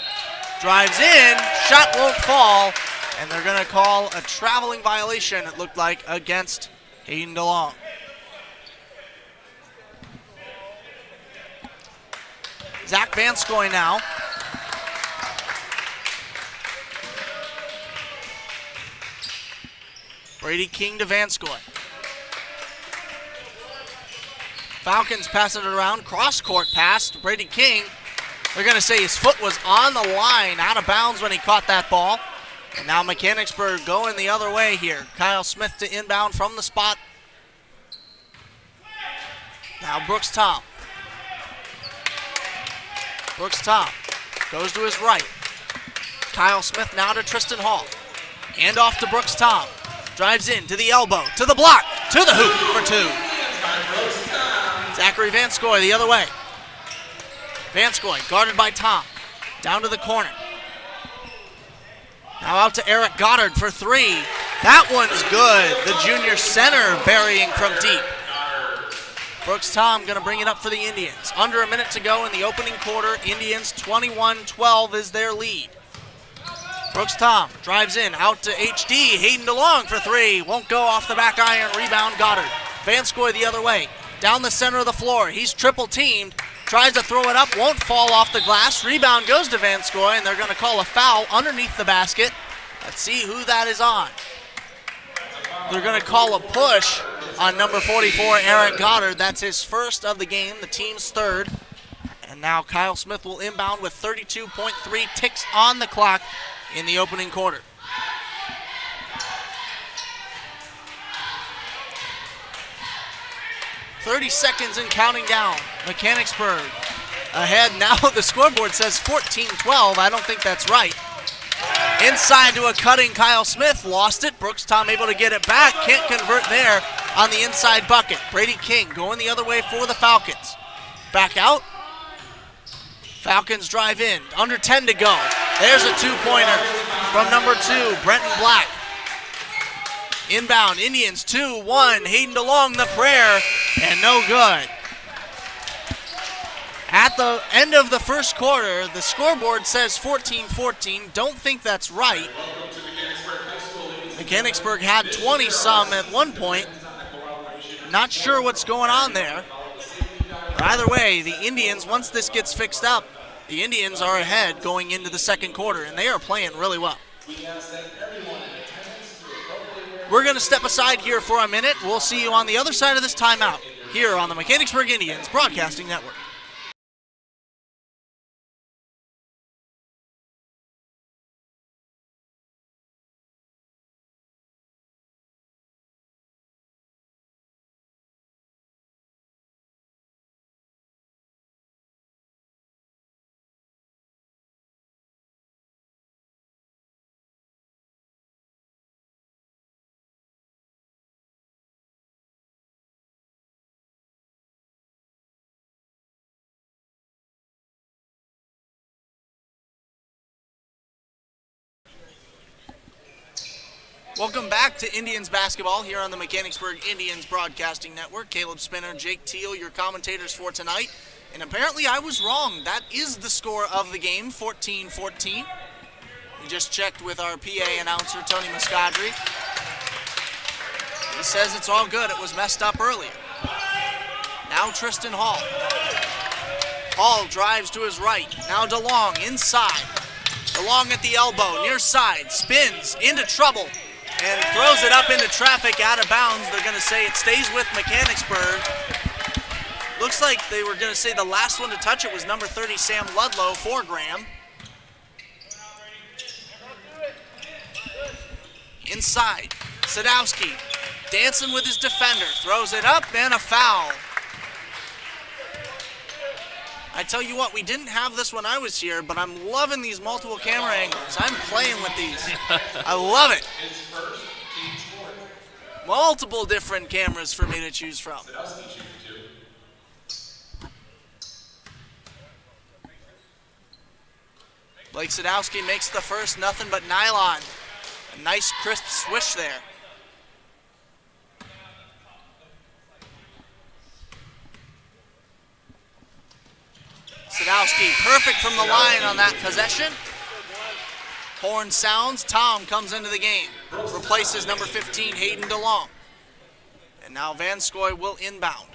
Speaker 8: Drives in, shot won't fall, and they're going to call a traveling violation, it looked like, against Hayden DeLong. Zach Vanskoy now. Brady King to Vanskoy. Falcons passing it around, cross-court pass to Brady King. They're going to say his foot was on the line, out of bounds when he caught that ball. And now Mechanicsburg going the other way here. Kyle Smith to inbound from the spot. Now Brooks Tom. Brooks Tom goes to his right. Kyle Smith now to Tristan Hall. Hand off to Brooks Tom. Drives in to the elbow, to the block, to the hoop for two. Zachary Vanskoy the other way. Vanskoy guarded by Tom. Down to the corner. Now out to Eric Goddard for three. That one's good. The junior center burying from deep. Brooks Tom going to bring it up for the Indians. Under a minute to go in the opening quarter. Indians 21-12 is their lead. Brooks Tom drives in, out to HD. Hayden DeLong for three. Won't go off the back iron. Rebound Goddard. Vanskoy the other way. Down the center of the floor. He's triple teamed. Tries to throw it up. Won't fall off the glass. Rebound goes to Vanskoy, and they're going to call a foul underneath the basket. Let's see who that is on. They're going to call a push on number 44, Eric Goddard. That's his first of the game, the team's third. And now Kyle Smith will inbound with 32.3 ticks on the clock in the opening quarter. .30 seconds and counting down. Mechanicsburg ahead. Now the scoreboard says 14-12. I don't think that's right. Inside to a cutting Kyle Smith. Lost it. Brooks Tom able to get it back. Can't convert there on the inside bucket. Brady King going the other way for the Falcons. Back out. Falcons drive in. Under 10 to go. There's a two-pointer from number 2, Brenton Black. Inbound, Indians 2-1. Hayden DeLong the prayer, and no good. At the end of the first quarter, the scoreboard says 14-14. Don't think that's right. Mechanicsburg had 20-some at one point. Not sure what's going on there. But either way, the Indians, once this gets fixed up, the Indians are ahead going into the second quarter, and they are playing really well. We're going to step aside here for a minute. We'll see you on the other side of this timeout here on the Mechanicsburg Indians Broadcasting Network. Welcome back to Indians basketball here on the Mechanicsburg Indians Broadcasting Network. Caleb Spinner, Jake Teal, your commentators for tonight. And apparently I was wrong. That is the score of the game, 14-14. We just checked with our PA announcer, Tony Muscadri. He says it's all good. It was messed up earlier. Now Tristan Hall. Hall drives to his right. Now DeLong inside. DeLong at the elbow, near side, spins into trouble. And throws it up into traffic, out of bounds. They're going to say it stays with Mechanicsburg. Looks like they were going to say the last one to touch it was number 30, Sam Ludlow, for Graham. Inside, Sadowski dancing with his defender. Throws it up, and a foul. I tell you what, we didn't have this when I was here, but I'm loving these multiple camera angles. I'm playing with these. I love it. Multiple different cameras for me to choose from. Blake Sadowski makes the first, nothing but nylon. A nice crisp swish there. Sadowski, perfect from the line on that possession. Horn sounds, Tom comes into the game. Replaces number 15, Hayden DeLong. And now Vanskoy will inbound.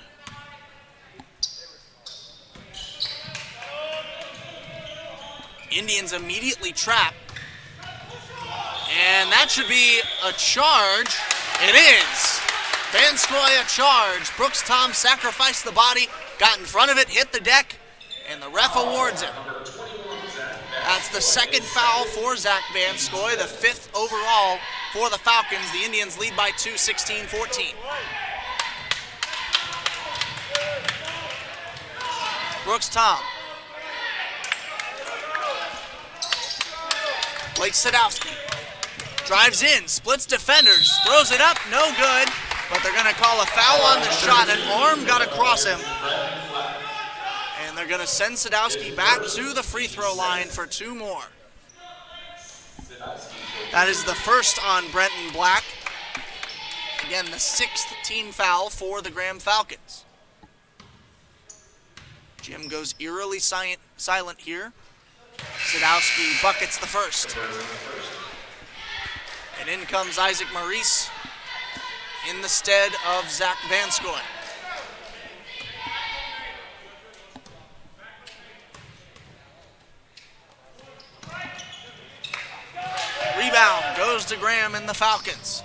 Speaker 8: Indians immediately trap. And that should be a charge. It is. Vanskoy a charge. Brooks Tom sacrificed the body, got in front of it, hit the deck, and the ref awards it. That's the second foul for Zach Vanskoy, the 5th overall for the Falcons. The Indians lead by 2, 16-14. Brooks Tom. Blake Sadowski drives in, splits defenders, throws it up, no good, but they're going to call a foul on the shot. An arm got across him. And they're going to send Sadowski back to the free throw line for 2 more. That is the first on Brenton Black. Again, the 6th team foul for the Graham Falcons. Jim goes eerily silent here. Sadowski buckets the first. And in comes Isaac Maurice in the stead of Zach Vanskoy. Rebound goes to Graham and the Falcons.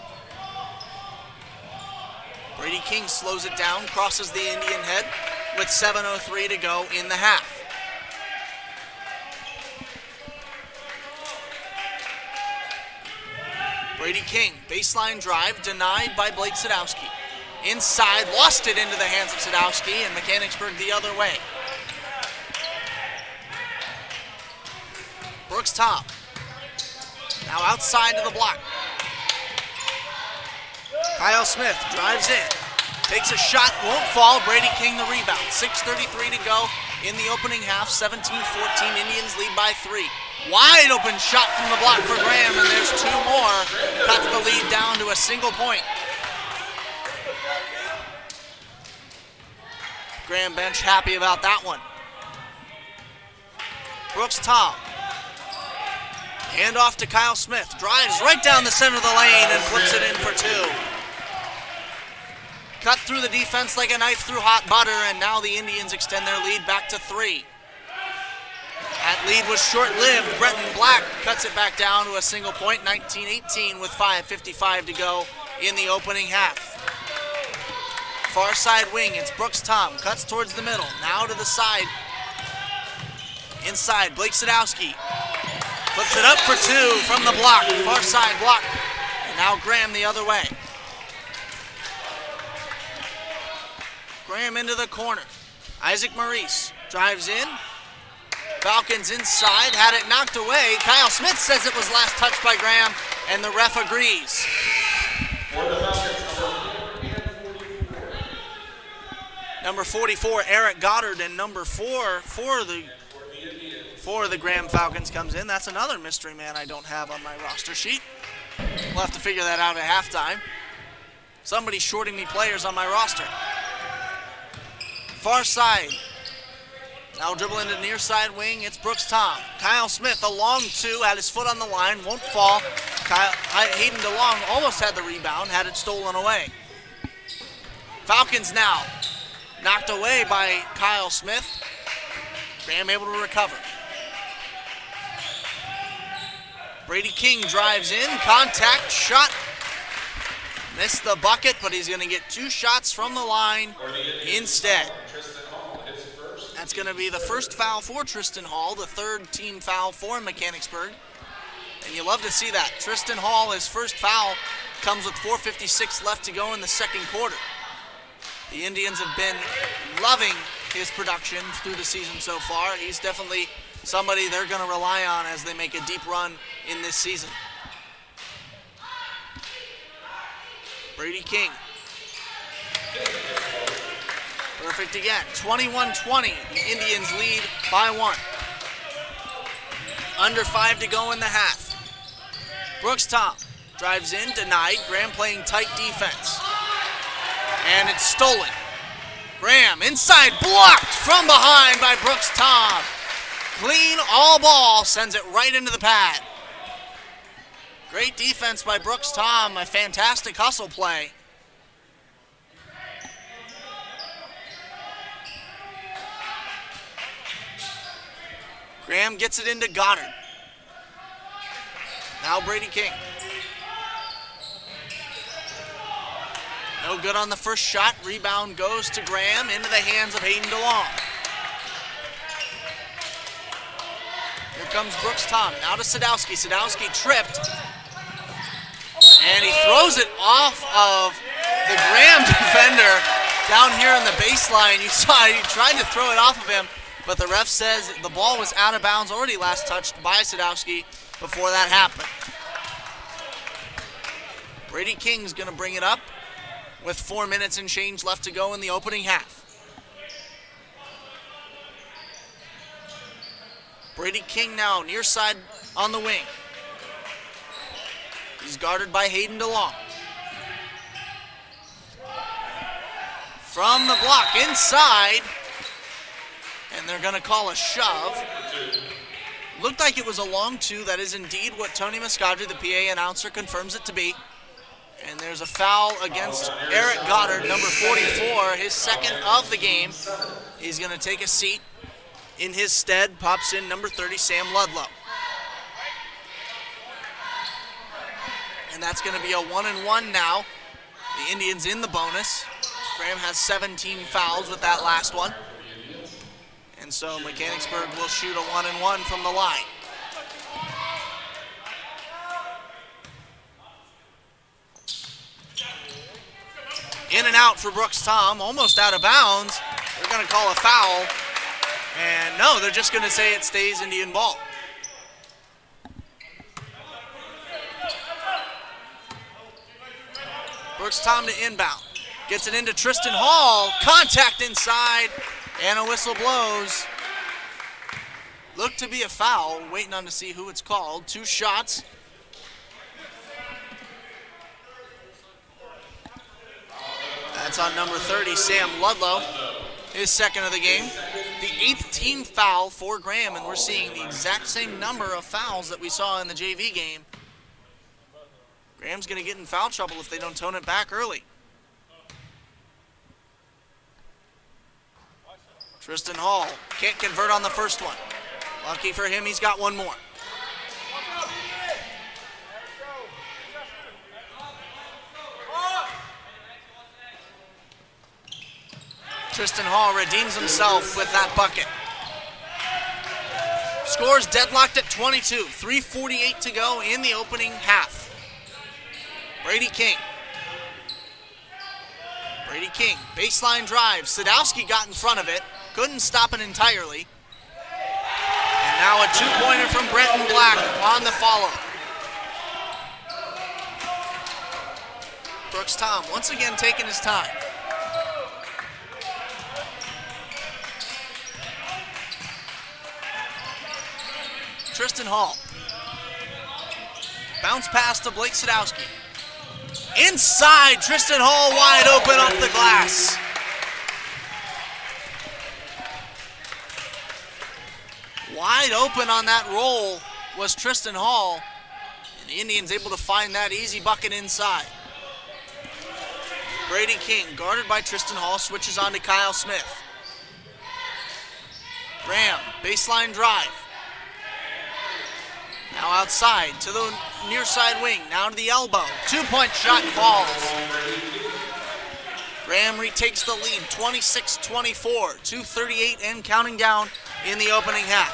Speaker 8: Brady King slows it down, crosses the Indian head with 7:03 to go in the half. Brady King, baseline drive, denied by Blake Sadowski. Inside, lost it into the hands of Sadowski, and Mechanicsburg the other way. Brooks Tom. Now outside to the block. Kyle Smith drives in. Takes a shot, won't fall. Brady King the rebound. 6:33 to go in the opening half. 17-14, Indians lead by 3. Wide open shot from the block for Graham, and there's 2 more. Cuts the lead down to a single point. Graham bench happy about that one. Brooks Tom. Hand off to Kyle Smith. Drives right down the center of the lane and flips it in for 2. Cut through the defense like a knife through hot butter, and now the Indians extend their lead back to 3. That lead was short-lived. Brenton Black cuts it back down to a single point, 19-18 with 5:55 to go in the opening half. Far side wing, it's Brooks Tom. Cuts towards the middle. Now to the side. Inside, Blake Sadowski. Flips it up for 2 from the block. Far side block. And now Graham the other way. Graham into the corner. Isaac Maurice drives in. Falcons inside, had it knocked away. Kyle Smith says it was last touched by Graham, and the ref agrees. Number 44, Eric Goddard, and number 4 for the Graham Falcons comes in. That's another mystery man I don't have on my roster sheet. We'll have to figure that out at halftime. Somebody's shorting me players on my roster. Far side. Now dribble into near side wing, it's Brooks Tom. Kyle Smith, a long 2, had his foot on the line, won't fall. Hayden DeLong almost had the rebound, had it stolen away. Falcons now knocked away by Kyle Smith. Graham able to recover. Brady King drives in, contact, shot. Missed the bucket, but he's going to get 2 shots from the line instead. That's going to be the first foul for Tristan Hall, the 3rd team foul for Mechanicsburg. And you love to see that. Tristan Hall, his first foul, comes with 4:56 left to go in the second quarter. The Indians have been loving his production through the season so far. He's definitely somebody they're going to rely on as they make a deep run in this season. Brady King. Perfect again. 21-20. The Indians lead by 1. Under 5 to go in the half. Brooks Tom drives in, denied. Graham playing tight defense. And it's stolen. Graham inside, blocked from behind by Brooks Tom. Clean all ball, sends it right into the pad. Great defense by Brooks Tom, a fantastic hustle play. Graham gets it into Goddard. Now Brady King. No good on the first shot. Rebound goes to Graham into the hands of Hayden DeLong. Here comes Brooks Tom. Now to Sadowski. Sadowski tripped. And he throws it off of the Graham defender down here on the baseline. You saw it. He tried to throw it off of him, but the ref says the ball was out of bounds, already last touched by Sadowski before that happened. Brady King's going to bring it up with 4 minutes and change left to go in the opening half. Brady King now near side on the wing. He's guarded by Hayden DeLong. From the block inside, and they're going to call a shove. Looked like it was a long 2. That is indeed what Tony Muscadri, the PA announcer, confirms it to be. And there's a foul against Eric Goddard, number 44, his second of the game. He's going to take a seat. In his stead, pops in number 30, Sam Ludlow. And that's going to be a 1-and-1 now. The Indians in the bonus. Graham has 17 fouls with that last one. And so Mechanicsburg will shoot a 1-and-1 from the line. In and out for Brooks Tom, almost out of bounds. They're going to call a foul. And no, they're just going to say it stays Indian ball. Brooks Tom to inbound. Gets it into Tristan Hall. Contact inside, and a whistle blows. Looked to be a foul. Waiting on to see who it's called. 2 shots. That's on number 30, Sam Ludlow. His second of the game. The 8th team foul for Graham, and we're seeing the exact same number of fouls that we saw in the JV game. Graham's going to get in foul trouble if they don't tone it back early. Tristan Hall can't convert on the first one. Lucky for him, he's got one more. Tristan Hall redeems himself with that bucket. Scores deadlocked at 22. 3:48 to go in the opening half. Brady King. Brady King, baseline drive. Sadowski got in front of it. Couldn't stop it entirely. And now a 2-pointer from Brenton Black on the follow. Brooks Tom once again taking his time. Tristan Hall. Bounce pass to Blake Sadowski. Inside, Tristan Hall wide open off the glass. Wide open on that roll was Tristan Hall. And the Indians able to find that easy bucket inside. Brady King, guarded by Tristan Hall, switches on to Kyle Smith. Graham, baseline drive. Now outside to the near side wing, now to the elbow. 2-point shot falls. Graham retakes the lead, 26-24, 2:38 and counting down in the opening half.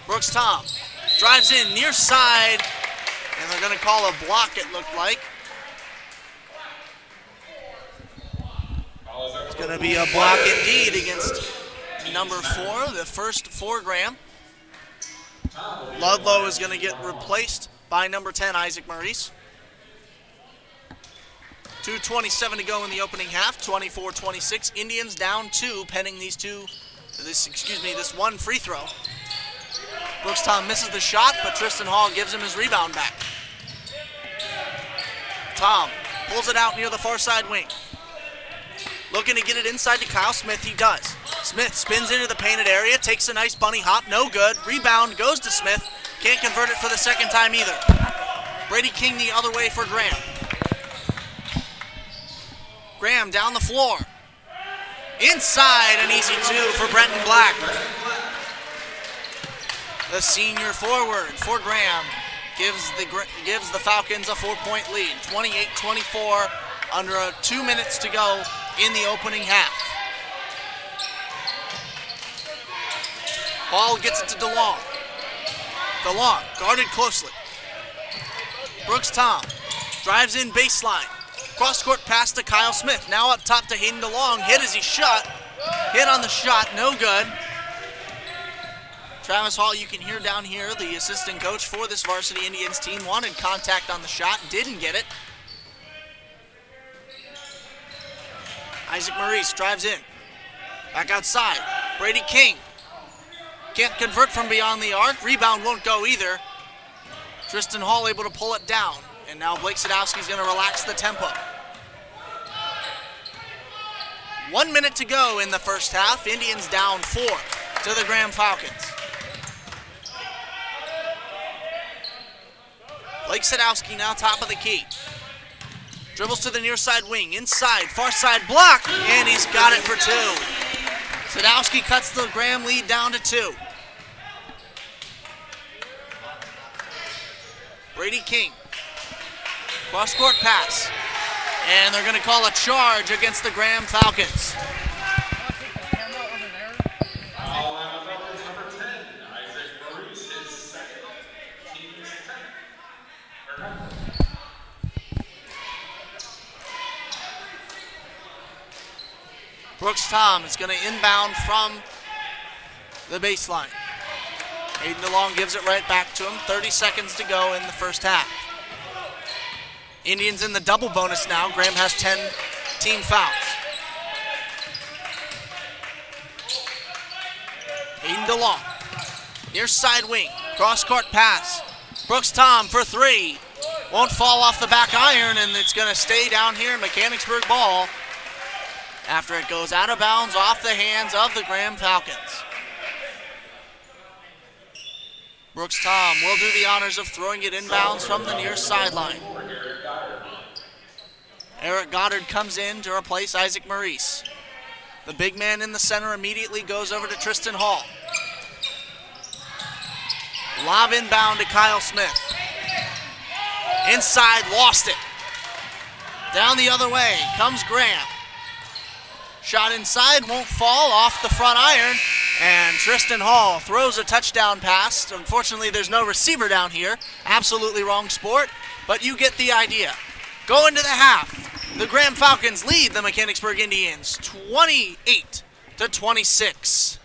Speaker 8: Brooks Tom drives in near side, and they're going to call a block, it looked like. It's going to be a block indeed against number 4, the first for Graham. Ludlow is going to get replaced by number 10, Isaac Maurice. 2:27 to go in the opening half, 24-26. Indians down 2, pending this one free throw. Brooks Tom misses the shot, but Tristan Hall gives him his rebound back. Tom pulls it out near the far side wing. Looking to get it inside to Kyle Smith, he does. Smith spins into the painted area, takes a nice bunny hop, no good. Rebound goes to Smith, can't convert it for the second time either. Brady King the other way for Graham. Graham down the floor. Inside, an easy 2 for Brenton Black. The senior forward for Graham gives the Falcons a 4-point lead. 28-24, under 2 minutes to go in the opening half. Hall gets it to DeLong. DeLong guarded closely. Brooks Tom drives in baseline. Cross-court pass to Kyle Smith. Now up top to Hayden DeLong. Hit as he shot. Hit on the shot, no good. Travis Hall, you can hear down here, the assistant coach for this Varsity Indians team, wanted contact on the shot, didn't get it. Isaac Maurice drives in. Back outside. Brady King. Can't convert from beyond the arc. Rebound won't go either. Tristan Hall able to pull it down. And now Blake Sadowski's going to relax the tempo. 1 minute to go in the first half. Indians down 4 to the Graham Falcons. Blake Sadowski now top of the key. Dribbles to the near side wing, inside, far side block, and he's got it for 2. Sadowski cuts the Graham lead down to 2. Brady King, cross-court pass, and they're going to call a charge against the Graham Falcons. Brooks Tom is going to inbound from the baseline. Aiden DeLong gives it right back to him. 30 seconds to go in the first half. Indians in the double bonus now. Graham has 10 team fouls. Aiden DeLong. Near side wing. Cross-court pass. Brooks Tom for three. Won't fall off the back iron, and it's going to stay down here. Mechanicsburg ball after it goes out of bounds off the hands of the Graham Falcons. Brooks Tom will do the honors of throwing it inbounds from the near sideline. Eric Goddard comes in to replace Isaac Maurice. The big man in the center immediately goes over to Tristan Hall. Lob inbound to Kyle Smith. Inside, lost it. Down the other way comes Graham. Shot inside, won't fall off the front iron. And Tristan Hall throws a touchdown pass. Unfortunately, there's no receiver down here. Absolutely wrong sport, but you get the idea. Go into the half. The Graham Falcons lead the Mechanicsburg Indians 28-26.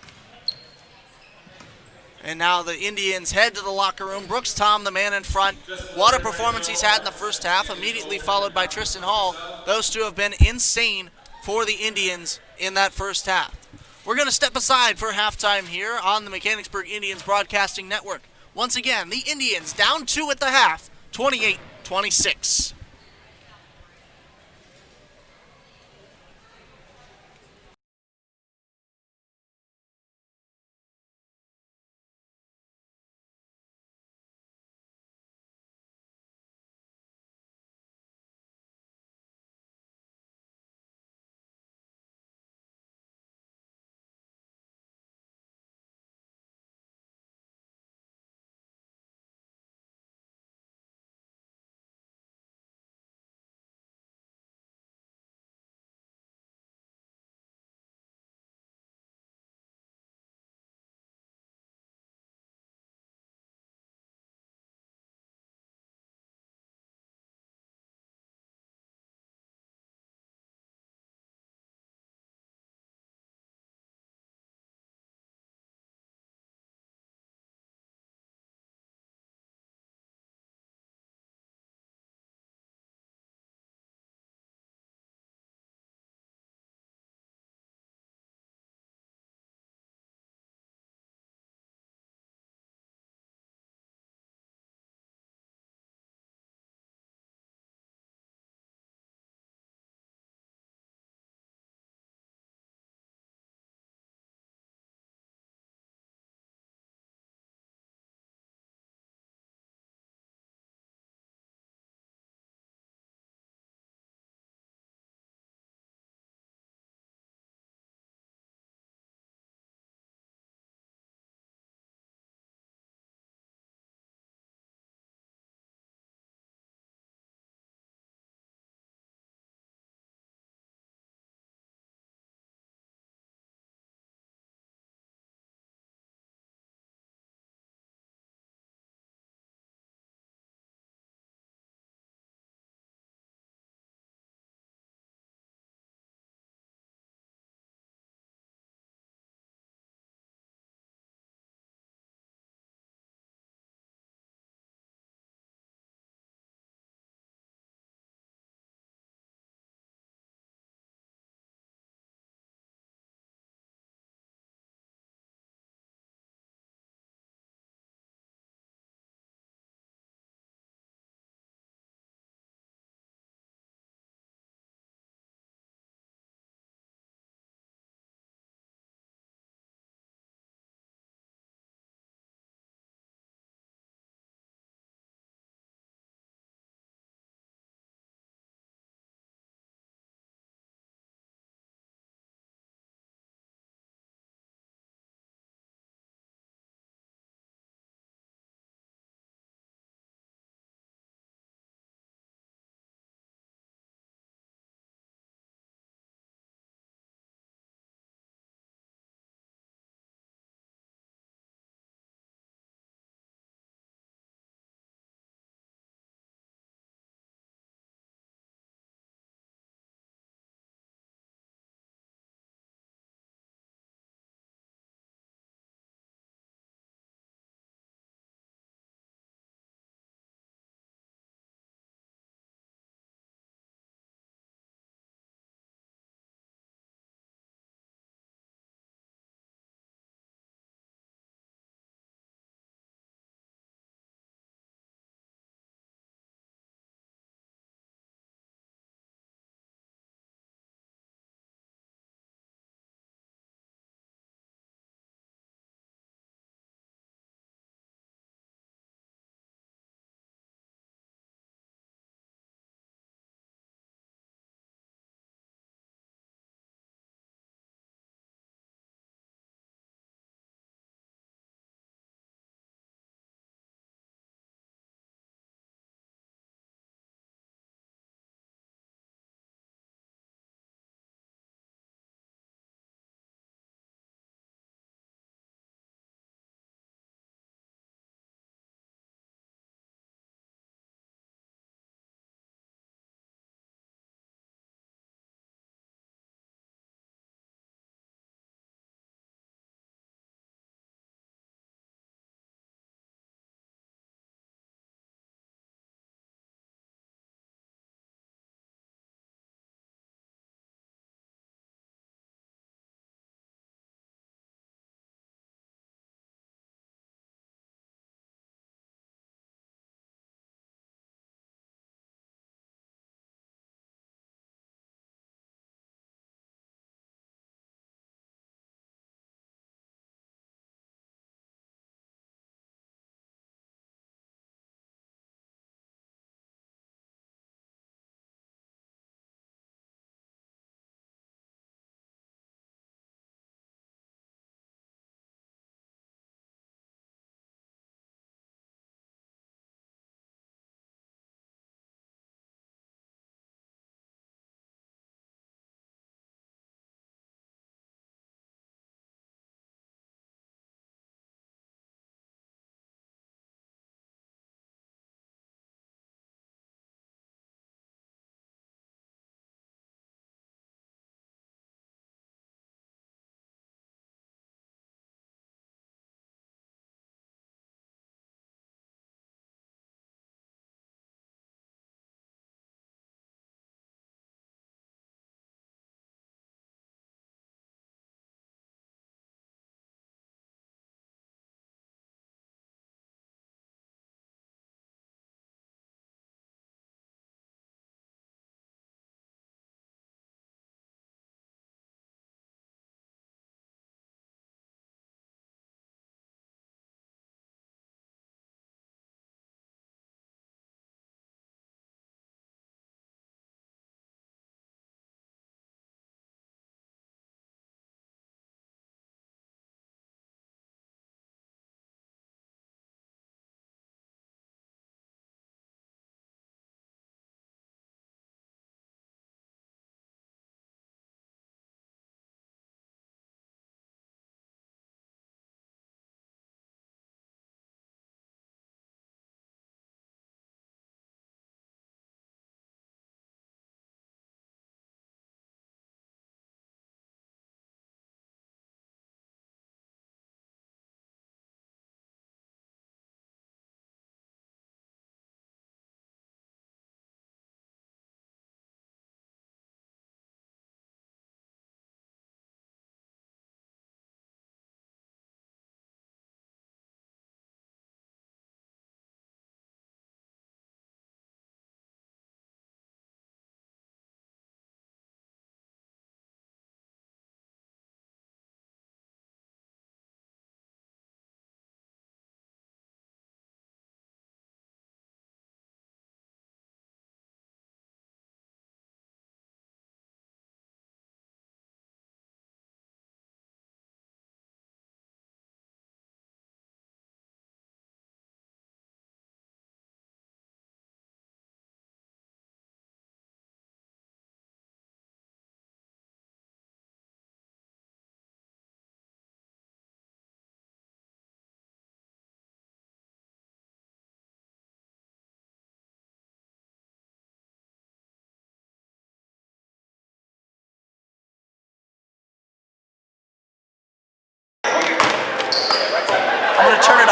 Speaker 8: And now the Indians head to the locker room. Brooks Tom, the man in front. What a performance he's had in the first half, immediately followed by Tristan Hall. Those two have been insane for the Indians in that first half. We're going to step aside for halftime here on the Mechanicsburg Indians Broadcasting Network. Once again, the Indians down 2 at the half, 28-26.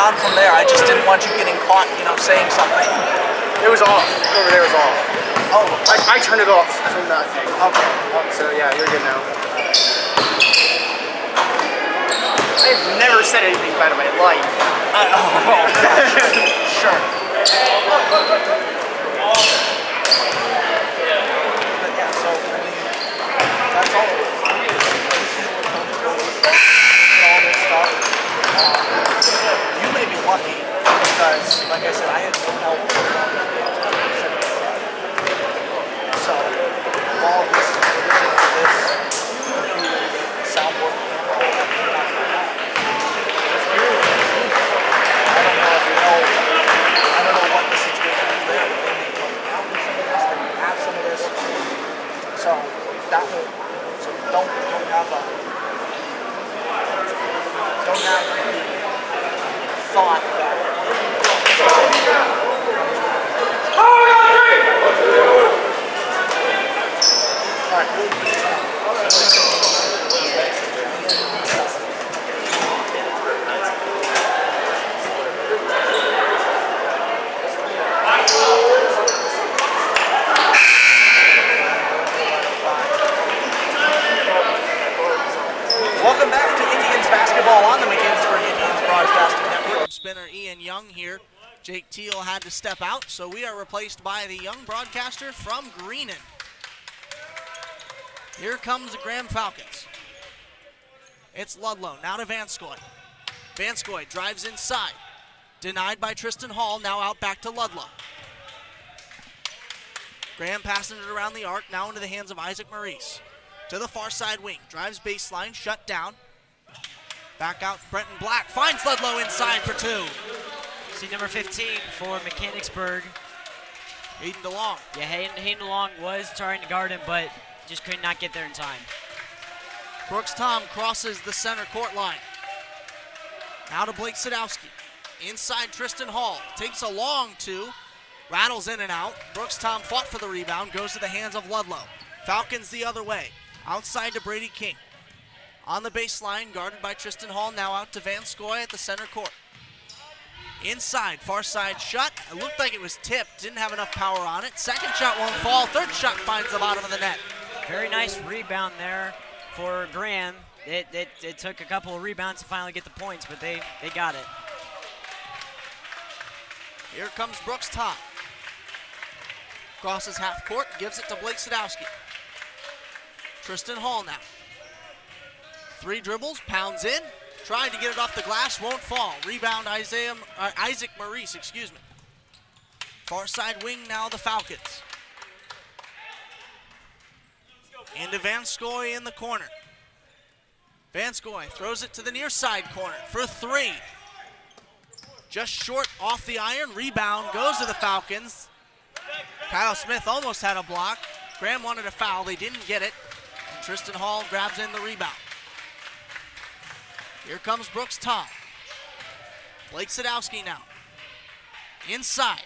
Speaker 10: on from there? I just didn't want you getting caught, saying something.
Speaker 6: It was off. Over there was off.
Speaker 10: Oh,
Speaker 6: I turned it off from that thing.
Speaker 10: okay.
Speaker 6: So yeah, you're good now. I've never said anything bad in my life.
Speaker 10: Sure. But yeah, so that's all it was. All this stuff. You may be lucky because, like I said, I had no help. So all this, soundboard, I don't know what the situation is there. They may have some of this, they may have some of this. So that will, don't have the thought that. Welcome back to Indians basketball on the Mechanicsburg Indians Broadcasting Network.
Speaker 8: Spinner Ian Young here. Jake Teal had to step out, so we are replaced by the young broadcaster from Greenon. Here comes the Graham Falcons. It's Ludlow, now to Vanskoy. Vanskoy drives inside. Denied by Tristan Hall, now out back to Ludlow. Graham passing it around the arc, now into the hands of Isaac Maurice. To the far side wing, drives baseline, shut down. Back out, Brenton Black finds Ludlow inside for two.
Speaker 2: See number 15 for Mechanicsburg.
Speaker 8: Hayden DeLong.
Speaker 2: Yeah, Hayden DeLong was trying to guard him, but just could not get there in time.
Speaker 8: Brooks Tom crosses the center court line. Now to Blake Sadowski. Inside Tristan Hall. Takes a long two. Rattles in and out. Brooks Tom fought for the rebound. Goes to the hands of Ludlow. Falcons the other way. Outside to Brady King. On the baseline, guarded by Tristan Hall. Now out to Vanskoy at the center court. Inside, far side shot. It looked like it was tipped. Didn't have enough power on it. Second shot won't fall. Third shot finds the bottom of the net.
Speaker 2: Very nice rebound there for Graham. It took a couple of rebounds to finally get the points, but they got it.
Speaker 8: Here comes Brooks Tom. Crosses half court, gives it to Blake Sadowski. Tristan Hall now. Three dribbles, pounds in. Tried to get it off the glass, won't fall. Rebound Isaac Maurice, excuse me. Far side wing now the Falcons. Into Vanskoy in the corner. Vanskoy throws it to the near side corner for three. Just short off the iron, rebound goes to the Falcons. Kyle Smith almost had a block. Graham wanted a foul, they didn't get it. And Tristan Hall grabs in the rebound. Here comes Brooks Tom. Blake Sadowski now. Inside.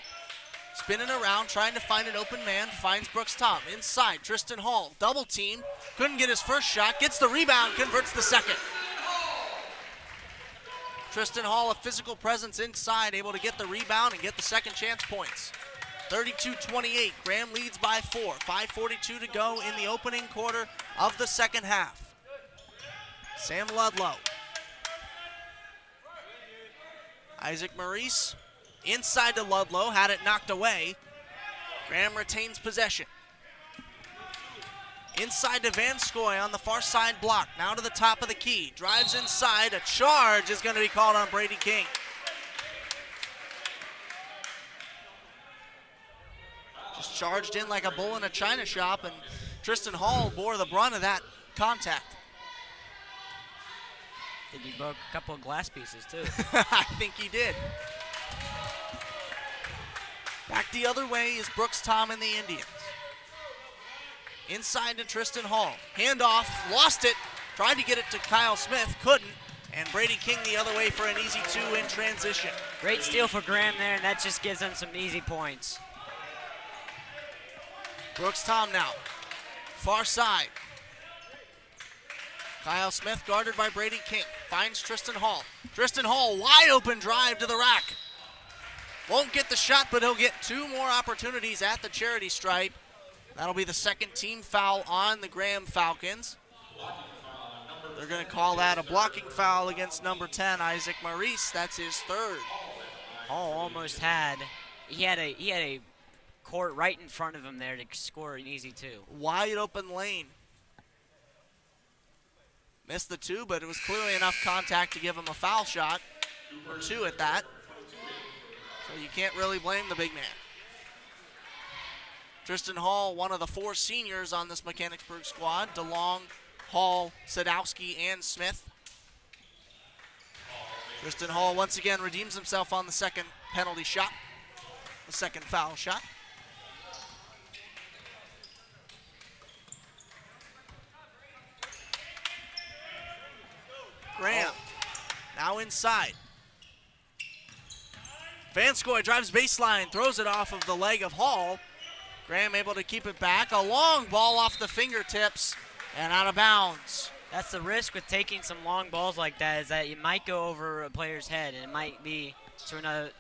Speaker 8: Spinning around, trying to find an open man. Finds Brooks Tom. Inside, Tristan Hall. Double team. Couldn't get his first shot. Gets the rebound, converts the second. Tristan Hall, a physical presence inside, able to get the rebound and get the second chance points. 32-28. Graham leads by 4. 5:42 to go in the opening quarter of the second half. Sam Ludlow. Isaac Maurice inside to Ludlow, had it knocked away. Graham retains possession. Inside to Vanskoy on the far side block. Now to the top of the key. Drives inside. A charge is going to be called on Brady King. Just charged in like a bull in a china shop, and Tristan Hall bore the brunt of that contact.
Speaker 2: I think he broke a couple of glass pieces too.
Speaker 8: I think he did. Back the other way is Brooks Tom and the Indians. Inside to Tristan Hall. Handoff, lost it. Tried to get it to Kyle Smith, couldn't. And Brady King the other way for an easy two in transition.
Speaker 2: Great steal for Graham there, and that just gives them some easy points.
Speaker 8: Brooks Tom now. Far side. Kyle Smith guarded by Brady King. Finds Tristan Hall. Tristan Hall, wide open drive to the rack. Won't get the shot, but he'll get 2 more opportunities at the charity stripe. That'll be the second team foul on the Graham Falcons. They're going to call that a blocking foul against number 10, Isaac Maurice. That's his third.
Speaker 2: Hall almost had. He had a court right in front of him there to score an easy 2.
Speaker 8: Wide open lane. Missed the 2, but it was clearly enough contact to give him a foul shot, or 2 at that. So you can't really blame the big man. Tristan Hall, one of the 4 seniors on this Mechanicsburg squad. DeLong, Hall, Sadowski, and Smith. Tristan Hall once again redeems himself on the second penalty shot, the second foul shot. Graham, now inside. Vanskoy drives baseline, throws it off of the leg of Hall. Graham able to keep it back. A long ball off the fingertips and out of bounds.
Speaker 2: That's the risk with taking some long balls like that, is that you might go over a player's head, and it might be to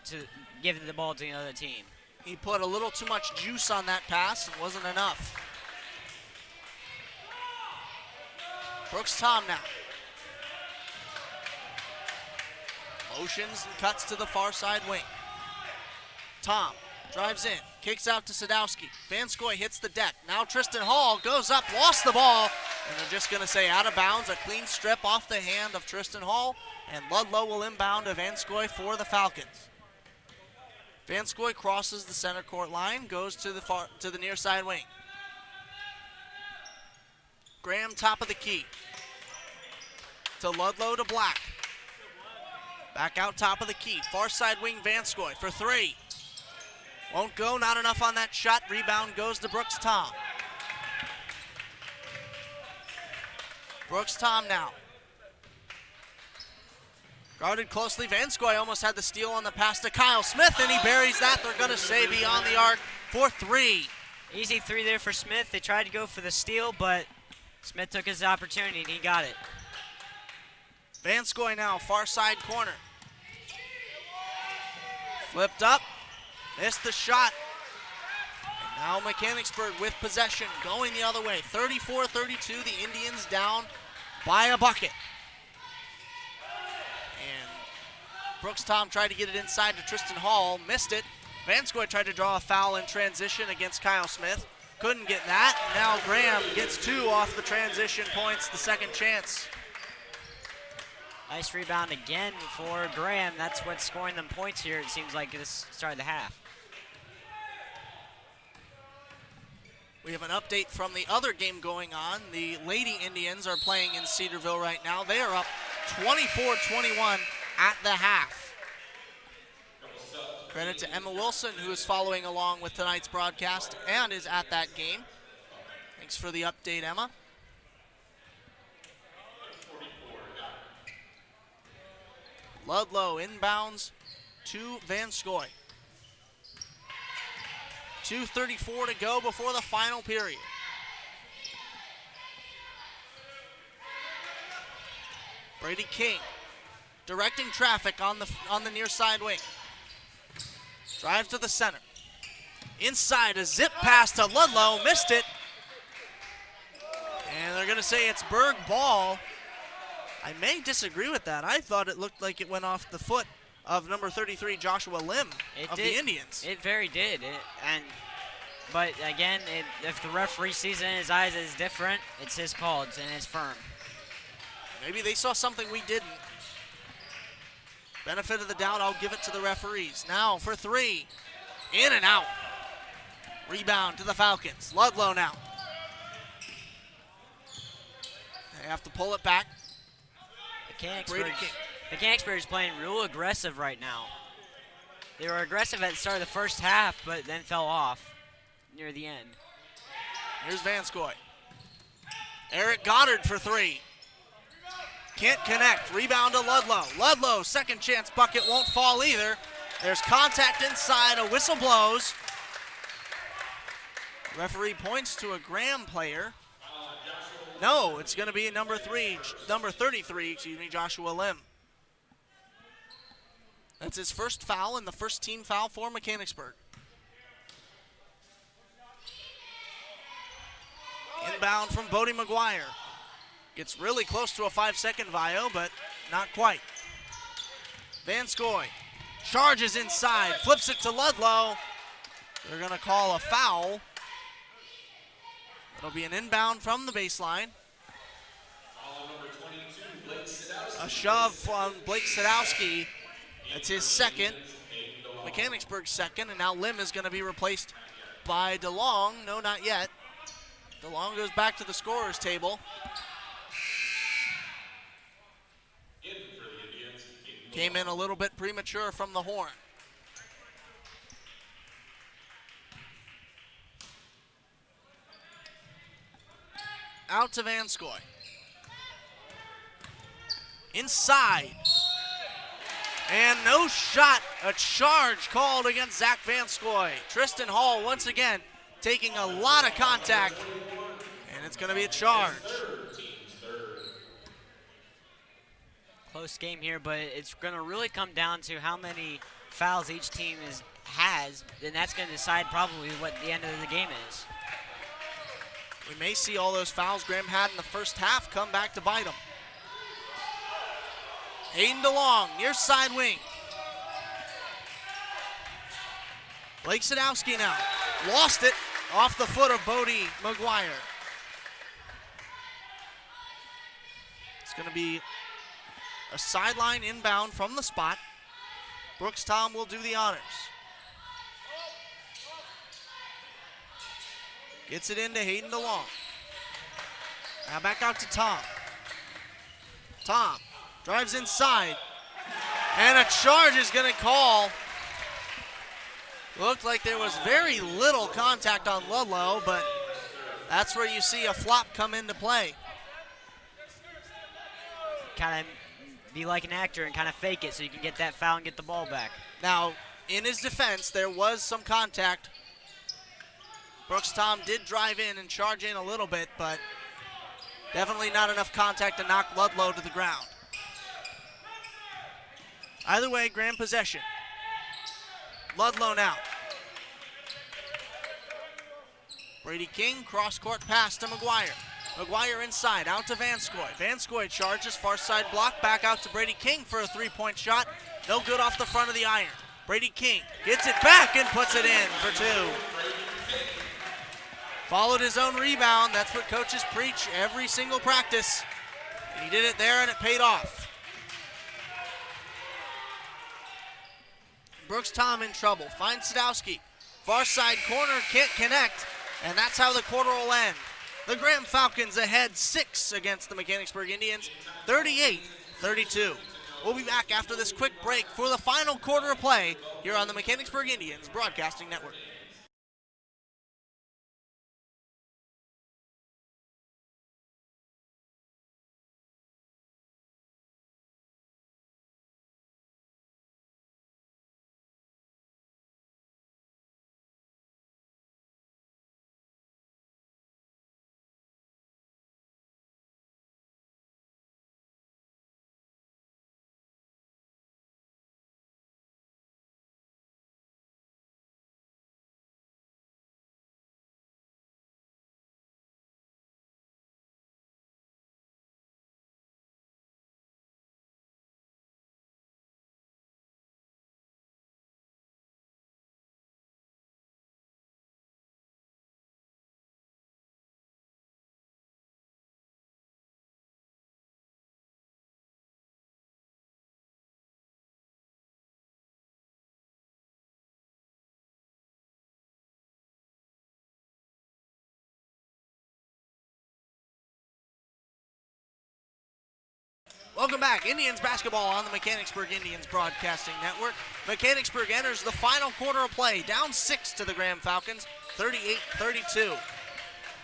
Speaker 2: give the ball to another team.
Speaker 8: He put a little too much juice on that pass and wasn't enough. Brooks Tom now. Motions and cuts to the far side wing. Tom drives in, kicks out to Sadowski. Vanskoy hits the deck. Now Tristan Hall goes up, lost the ball, and they're just going to say out of bounds. A clean strip off the hand of Tristan Hall, and Ludlow will inbound to Vanskoy for the Falcons. Vanskoy crosses the center court line, goes to the near side wing. Graham top of the key. To Ludlow to Black. Back out top of the key. Far side wing Vanskoy for 3. Won't go, not enough on that shot. Rebound goes to Brooks Tom. Brooks Tom now. Guarded closely. Vanskoy almost had the steal on the pass to Kyle Smith, and he buries that. They're going to say beyond the arc for 3.
Speaker 2: Easy 3 there for Smith. They tried to go for the steal, but Smith took his opportunity and he got it.
Speaker 8: Vanskoy now, far side corner. Flipped up, missed the shot. And now Mechanicsburg with possession, going the other way. 34-32, the Indians down by a bucket. And Brooks Tom tried to get it inside to Tristan Hall, missed it. Vanskoy tried to draw a foul in transition against Kyle Smith. Couldn't get that. Now Graham gets 2 off the transition points, the second chance.
Speaker 2: Nice rebound again for Graham. That's what's scoring them points here, it seems like, this start of the half.
Speaker 8: We have an update from the other game going on. The Lady Indians are playing in Cedarville right now. They are up 24-21 at the half. Credit to Emma Wilson, who is following along with tonight's broadcast and is at that game. Thanks for the update, Emma. Ludlow inbounds to Vanskoy. 2:34 to go before the final period. Brady King directing traffic on the near side wing. Drives to the center. Inside, a zip pass to Ludlow, missed it. And they're going to say it's BURG ball. I may disagree with that. I thought it looked like it went off the foot of number 33, Joshua Lim of the Indians.
Speaker 2: It very did. But again, if the referee sees it in his eyes as different, it's his call, and it's firm.
Speaker 8: Maybe they saw something we didn't. Benefit of the doubt, I'll give it to the referees. Now for 3. In and out. Rebound to the Falcons. Ludlow now. They have to pull it back.
Speaker 2: Mechanicsburg is playing real aggressive right now. They were aggressive at the start of the first half, but then fell off near the end.
Speaker 8: Here's Vanskoy. Eric Goddard for 3. Can't connect. Rebound to Ludlow. Ludlow, second chance bucket, won't fall either. There's contact inside. A whistle blows. Referee points to a Graham player. No, it's going to be number 33, excuse me, Joshua Lim. That's his first foul and the first team foul for Mechanicsburg. Inbound from Bodie McGuire. Gets really close to a 5-second VIO, but not quite. Van Scoy charges inside, flips it to Ludlow. They're going to call a foul. It'll be an inbound from the baseline. A shove on Blake Sadowski. That's his second. Mechanicsburg's second, and now Lim is going to be replaced by DeLong. No, not yet. DeLong goes back to the scorer's table. Came in a little bit premature from the horn. Out to Van Scoy. Inside. And no shot. A charge called against Zach Van Scoy. Tristan Hall once again taking a lot of contact. And it's going to be a charge.
Speaker 2: Close game here, but it's going to really come down to how many fouls each team has, and that's going to decide probably what the end of the game is.
Speaker 8: We may see all those fouls Graham had in the first half come back to bite them. Hayden DeLong, near side wing. Blake Sadowski now. Lost it off the foot of Bodie McGuire. It's going to be a sideline inbound from the spot. Brooks Tom will do the honors. Gets it into Hayden DeLong. Now back out to Tom. Tom drives inside. And a charge is going to call. Looked like there was very little contact on Ludlow, but that's where you see a flop come into play.
Speaker 2: Kind of be like an actor and kind of fake it so you can get that foul and get the ball back.
Speaker 8: Now, in his defense, there was some contact. Brooks Tom did drive in and charge in a little bit, but definitely not enough contact to knock Ludlow to the ground. Either way, Graham possession. Ludlow now. Brady King, cross-court pass to McGuire. McGuire inside, out to Van Scoy. Van Scoy charges, far side block, back out to Brady King for a three-point shot. No good off the front of the iron. Brady King gets it back and puts it in for two. Followed his own rebound. That's what coaches preach every single practice. And he did it there and it paid off. Brooks Tom in trouble. Finds Sadowski. Far side corner, can't connect. And that's how the quarter will end. The Graham Falcons ahead 6 against the Mechanicsburg Indians, 38-32. We'll be back after this quick break for the final quarter of play here on the Mechanicsburg Indians Broadcasting Network. Welcome back. Indians basketball on the Mechanicsburg Indians Broadcasting Network. Mechanicsburg enters the final quarter of play, down 6 to the Graham Falcons, 38-32.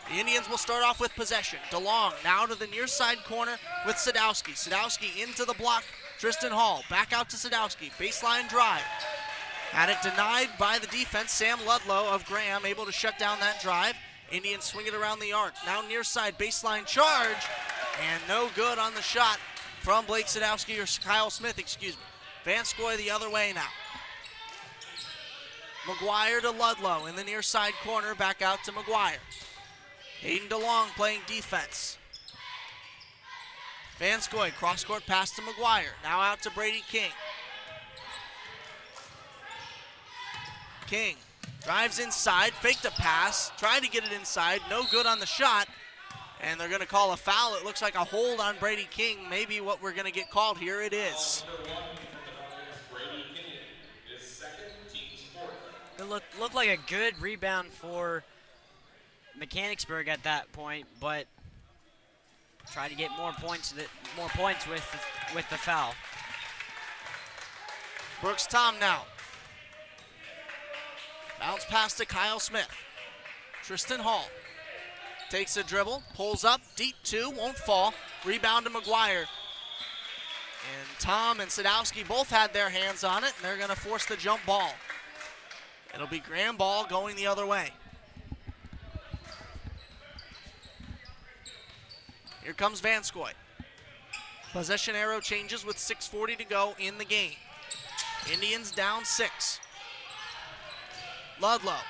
Speaker 8: The Indians will start off with possession. DeLong now to the near side corner with Sadowski. Sadowski into the block. Tristan Hall back out to Sadowski. Baseline drive. Had it denied by the defense. Sam Ludlow of Graham able to shut down that drive. Indians swing it around the arc. Now near side baseline charge. And no good on the shot from Blake Sadowski or Kyle Smith, excuse me. Vanskoy the other way now. McGuire to Ludlow in the near side corner. Back out to McGuire. Hayden DeLong playing defense. Vanskoy cross-court pass to McGuire. Now out to Brady King. King drives inside, faked a pass, tried to get it inside, no good on the shot, and they're going to call a foul. It looks like a hold on Brady King. Maybe what we're going to get called here. It is.
Speaker 2: It looked like a good rebound for Mechanicsburg at that point, but try to get more points with the foul.
Speaker 8: Brooks Tom now. Bounce pass to Kyle Smith. Tristan Hall takes a dribble, pulls up, deep two, won't fall. Rebound to McGuire. And Tom and Sadowski both had their hands on it, and they're going to force the jump ball. It'll be Graham ball going the other way. Here comes Vanskoy. Possession arrow changes with 6:40 to go in the game. Indians down 6. Ludlow.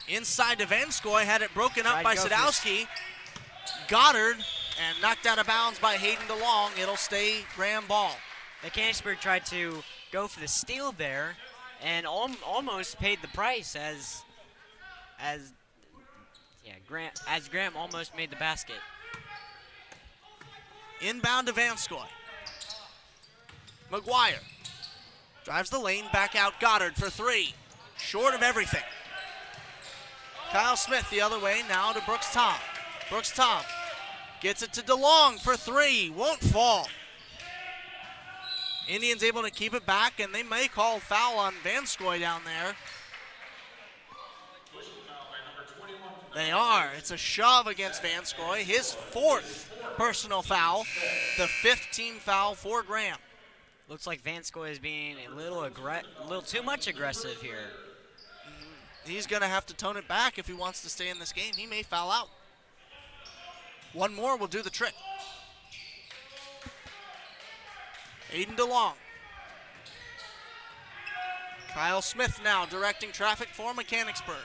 Speaker 8: Inside to Vanskoy, had it broken up by Sadowski. Goddard, and knocked out of bounds by Hayden DeLong. It'll stay Graham ball.
Speaker 2: Mechanicsburg tried to go for the steal there and almost paid the price as Graham almost made the basket.
Speaker 8: Inbound to Vanskoy. McGuire drives the lane, back out Goddard for 3. Short of everything. Kyle Smith the other way, now to Brooks Tom. Brooks Tom gets it to DeLong for 3. Won't fall. Indians able to keep it back, and they may call foul on Vanskoy down there. They are. It's a shove against Vanskoy. His 4th personal foul. The 5th team foul for Graham.
Speaker 2: Looks like Vanskoy is being a little too much aggressive here.
Speaker 8: He's going to have to tone it back if he wants to stay in this game. He may foul out. One more will do the trick. Hayden DeLong. Kyle Smith now directing traffic for Mechanicsburg.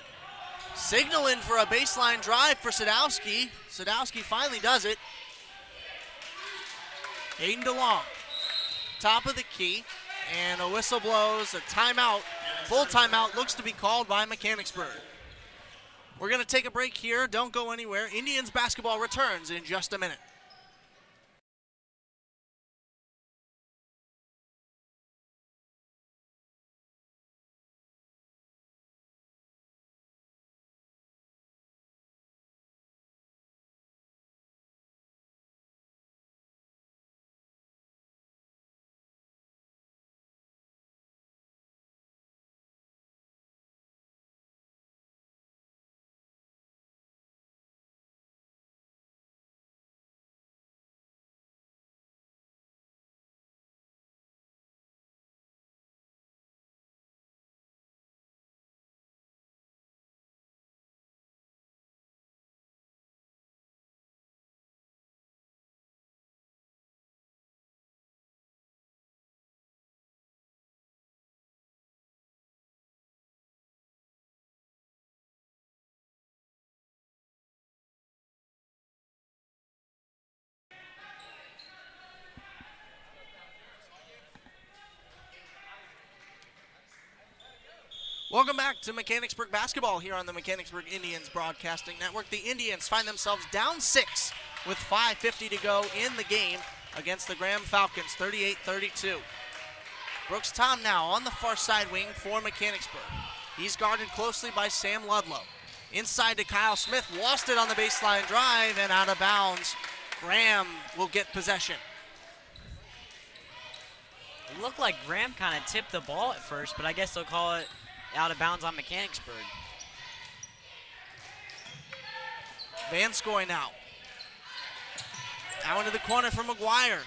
Speaker 8: Signaling for a baseline drive for Sadowski. Sadowski finally does it. Hayden DeLong. Top of the key. And a whistle blows. A timeout. Full timeout looks to be called by Mechanicsburg. We're going to take a break here. Don't go anywhere. Indians basketball returns in just a minute. Welcome back to Mechanicsburg basketball here on the Mechanicsburg Indians Broadcasting Network. The Indians find themselves down 6 with 5:50 to go in the game against the Graham Falcons, 38-32. Brooks Tom now on the far side wing for Mechanicsburg. He's guarded closely by Sam Ludlow. Inside to Kyle Smith, lost it on the baseline drive and out of bounds. Graham will get possession.
Speaker 2: It looked like Graham kind of tipped the ball at first, but I guess they'll call it out of bounds on Mechanicsburg.
Speaker 8: Vanskoy now. Now into the corner for McGuire.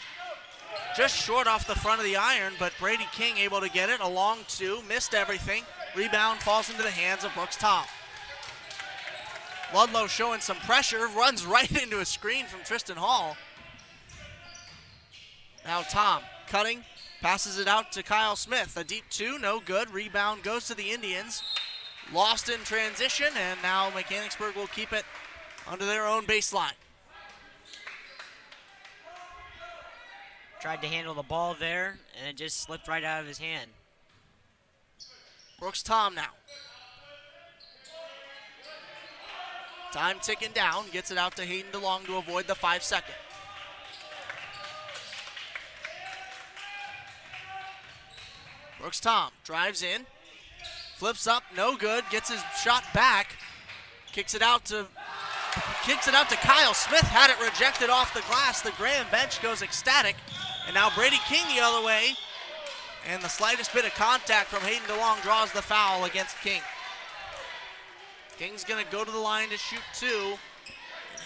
Speaker 8: Just short off the front of the iron, but Brady King able to get it. A long 2, missed everything. Rebound falls into the hands of Brooks Tom. Ludlow showing some pressure, runs right into a screen from Tristan Hall. Now Tom cutting, passes it out to Kyle Smith. A deep two, no good. Rebound goes to the Indians. Lost in transition, and now Mechanicsburg will keep it under their own baseline.
Speaker 2: Tried to handle the ball there, and it just slipped right out of his hand.
Speaker 8: Brooks Tom now. Time ticking down, gets it out to Hayden DeLong to avoid the 5-second. Brooks Tom drives in, flips up, no good, gets his shot back, kicks it out to Kyle Smith, had it rejected off the glass. The Graham bench goes ecstatic, and now Brady King the other way, and the slightest bit of contact from Hayden DeLong draws the foul against King. King's gonna go to the line to shoot two.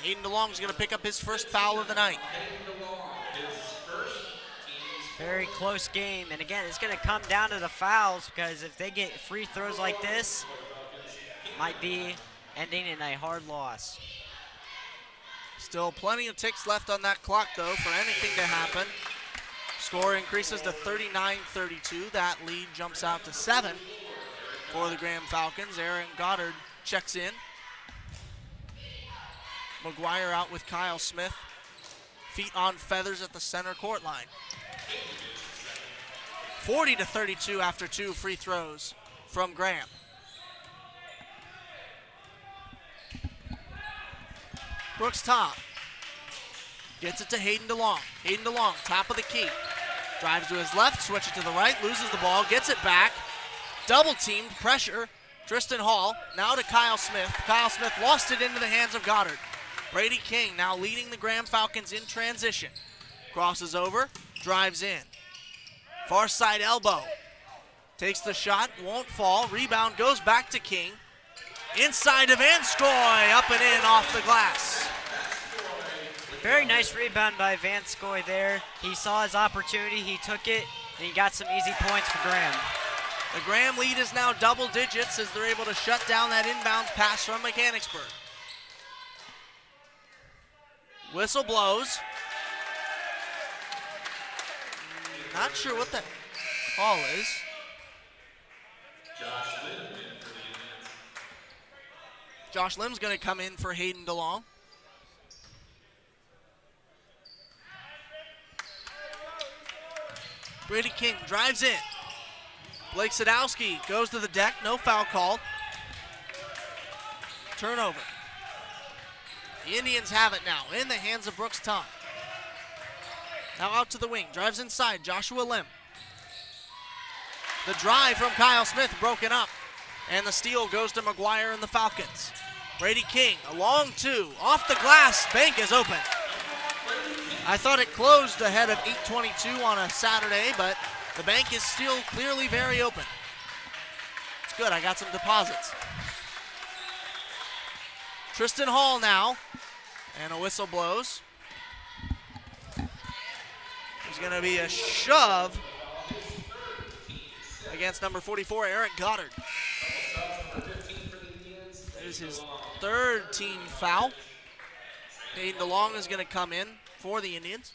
Speaker 8: Hayden DeLong's gonna pick up his first foul of the night.
Speaker 2: Very close game, and again, it's gonna come down to the fouls, because if they get free throws like this, it might be ending in a hard loss.
Speaker 8: Still plenty of ticks left on that clock, though, for anything to happen. Score increases to 39-32. That lead jumps out to 7 for the Graham Falcons. Aaron Goddard checks in. McGuire out with Kyle Smith. Feet on feathers at the center court line. 40-32 after 2 free throws from Graham. Brooks Tom gets it to Hayden DeLong. Hayden DeLong, top of the key. Drives to his left, switches to the right, loses the ball, gets it back. Double teamed, pressure. Tristan Hall, now to Kyle Smith. Kyle Smith lost it into the hands of Goddard. Brady King now leading the Graham Falcons in transition. Crosses over, drives in. Far side elbow. Takes the shot, won't fall. Rebound goes back to King. Inside to Vanskoy, up and in off the glass.
Speaker 2: Very nice rebound by Vanskoy there. He saw his opportunity, he took it, and he got some easy points for Graham.
Speaker 8: The Graham lead is now double digits as they're able to shut down that inbounds pass from Mechanicsburg. Whistle blows. Not sure what that call is. Josh Lim's going to come in for Hayden DeLong. Brady King drives in. Blake Sadowski goes to the deck, no foul call. Turnover. The Indians have it now in the hands of Brooks Tom. Now out to the wing, drives inside, Joshua Lim. The drive from Kyle Smith broken up, and the steal goes to McGuire and the Falcons. Brady King, a long two, off the glass, bank is open. I thought it closed ahead of 8:22 on a Saturday, but the bank is still clearly very open. It's good, I got some deposits. Tristan Hall now, and a whistle blows. There's going to be a shove against number 44, Eric Goddard. That is his third team foul. Hayden DeLong is going to come in for the Indians.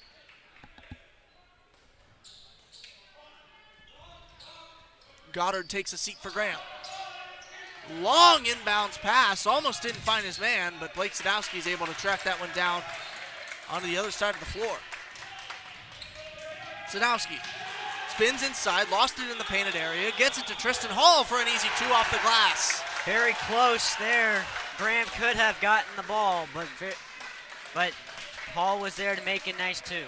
Speaker 8: Goddard takes a seat for Graham. Long inbounds pass, almost didn't find his man, but Blake Sadowski is able to track that one down onto the other side of the floor. Sadowski spins inside, lost it in the painted area, gets it to Tristan Hall for an easy two off the glass.
Speaker 2: Very close there. Graham could have gotten the ball, but Hall was there to make a nice two.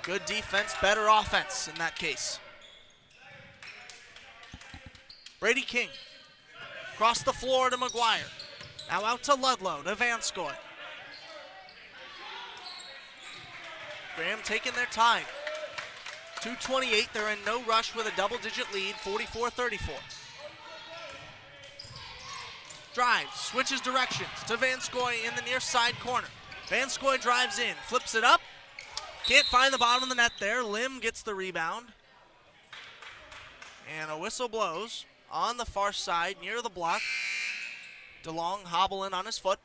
Speaker 8: Good defense, better offense in that case. Brady King, across the floor to McGuire. Now out to Ludlow, to Vanskoy. Graham taking their time. 2:28, they're in no rush with a double-digit lead, 44-34. Drives, switches directions to Vanskoy in the near side corner. Vanskoy drives in, flips it up. Can't find the bottom of the net there. Lim gets the rebound. And a whistle blows on the far side near the block. DeLong hobbling on his foot.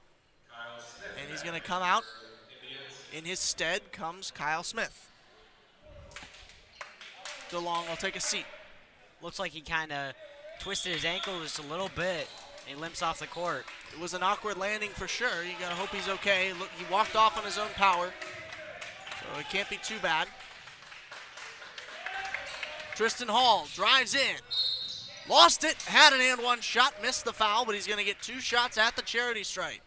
Speaker 8: And he's going to come out. In his stead comes Kyle Smith. DeLong will take a seat.
Speaker 2: Looks like he kind of twisted his ankle just a little bit. And he limps off the court.
Speaker 8: It was an awkward landing for sure. You got to hope he's okay. Look, he walked off on his own power. So it can't be too bad. Tristan Hall drives in. Lost it, had an and one shot, missed the foul, but he's going to get 2 shots at the charity stripe.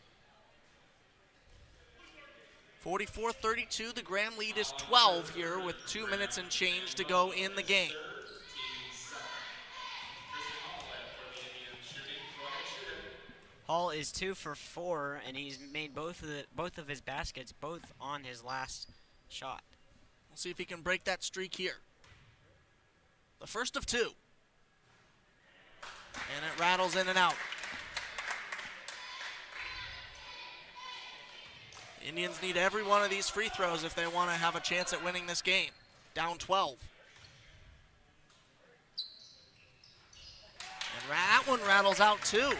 Speaker 8: 44-32, the Graham lead is 12 here with 2 minutes and change to go in the game.
Speaker 2: Hall is 2 for 4, and he's made both of his baskets, both on his last shot.
Speaker 8: We'll see if he can break that streak here. The first of 2. And it rattles in and out. Indians need every one of these free throws if they want to have a chance at winning this game. Down 12. And that one rattles out too.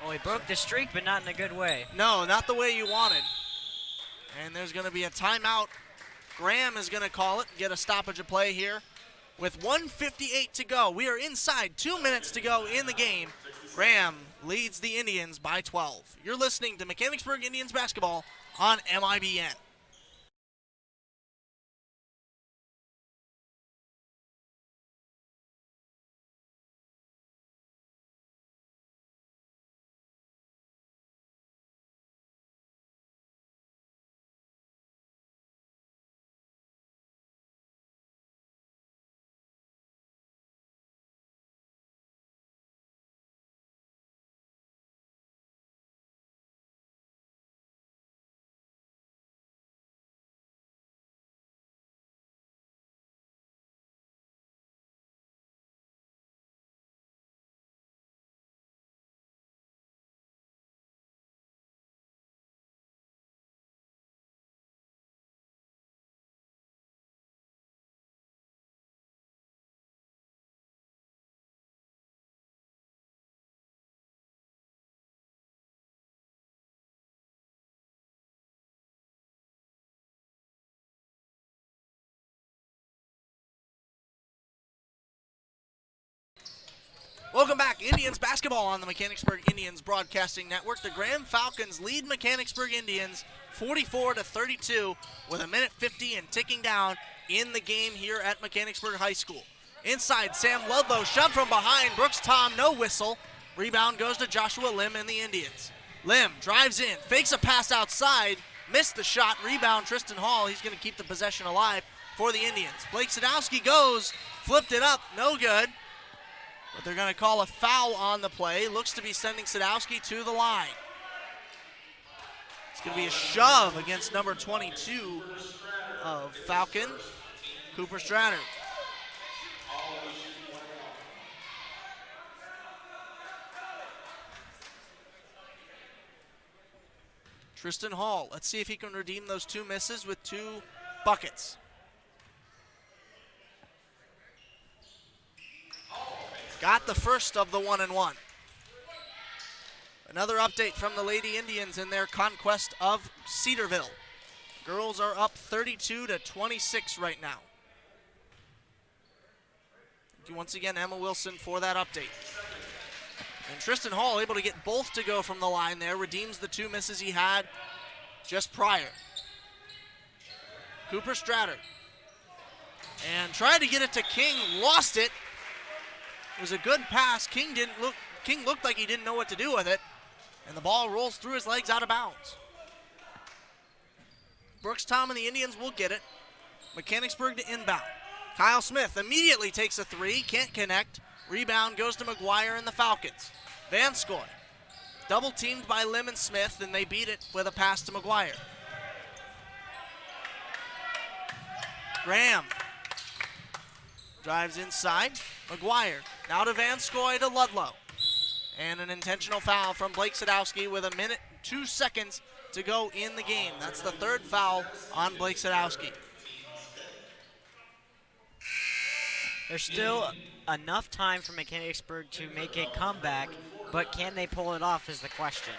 Speaker 2: Oh, he broke the streak, but not in a good way.
Speaker 8: No, not the way you wanted. And there's going to be a timeout. Graham is going to call it, get a stoppage of play here. With 1:58 to go, we are inside 2 minutes to go in the game. Graham leads the Indians by 12. You're listening to Mechanicsburg Indians basketball on M.I.B.N. Welcome back, Indians basketball on the Mechanicsburg Indians Broadcasting Network. The Graham Falcons lead Mechanicsburg Indians 44-32 with 1:50 and ticking down in the game here at Mechanicsburg High School. Inside, Sam Ludlow, shove from behind. Brooks Tom, no whistle. Rebound goes to Joshua Lim and the Indians. Lim drives in, fakes a pass outside, missed the shot. Rebound, Tristan Hall. He's going to keep the possession alive for the Indians. Blake Sadowski goes, flipped it up, no good. But they're going to call a foul on the play. Looks to be sending Sadowski to the line. It's going to be a shove against number 22 of Falcon, Cooper Stratter. Tristan Hall, let's see if he can redeem those 2 misses with 2 buckets. Got the first of the 1-and-1. Another update from the Lady Indians in their conquest of Cedarville. Girls are up 32-26 right now. Thank you once again, Emma Wilson, for that update. And Tristan Hall able to get both to go from the line there, redeems the 2 misses he had just prior. Cooper Stratter. And tried to get it to King, lost it. It was a good pass. King looked like he didn't know what to do with it. And the ball rolls through his legs out of bounds. Brooks Tom and the Indians will get it. Mechanicsburg to inbound. Kyle Smith immediately takes a 3, can't connect. Rebound goes to McGuire and the Falcons. Van Scoy, double teamed by Lim and Smith, and they beat it with a pass to McGuire. Graham drives inside. McGuire now to Van Scoy to Ludlow. And an intentional foul from Blake Sadowski with 1:02 to go in the game. That's the 3rd foul on Blake Sadowski.
Speaker 2: There's still enough time for Mechanicsburg to make a comeback but can they pull it off is the question.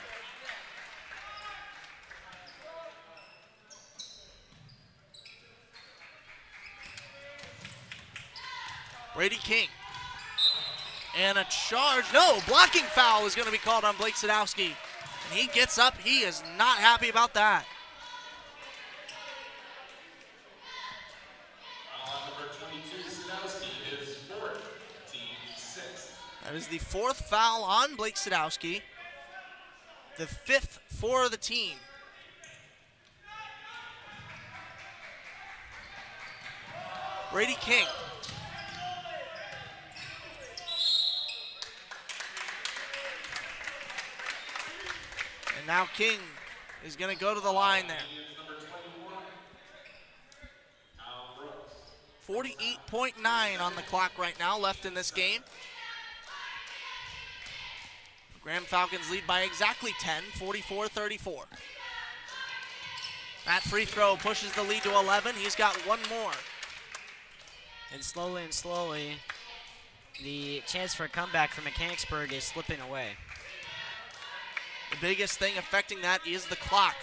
Speaker 8: Brady King. And a charge. No, blocking foul is going to be called on Blake Sadowski. And he gets up. He is not happy about that.
Speaker 7: Number 22, Sadowski is fourth, team sixth.
Speaker 8: That is the fourth foul on Blake Sadowski. The fifth for the team. Brady King. And now King is going to go to the line there. 48.9 on the clock right now left in this game. Graham Falcons lead by exactly 10, 44-34. That free throw pushes the lead to 11. He's got one more.
Speaker 2: And slowly, the chance for a comeback for Mechanicsburg is slipping away.
Speaker 8: The biggest thing affecting that is the clock.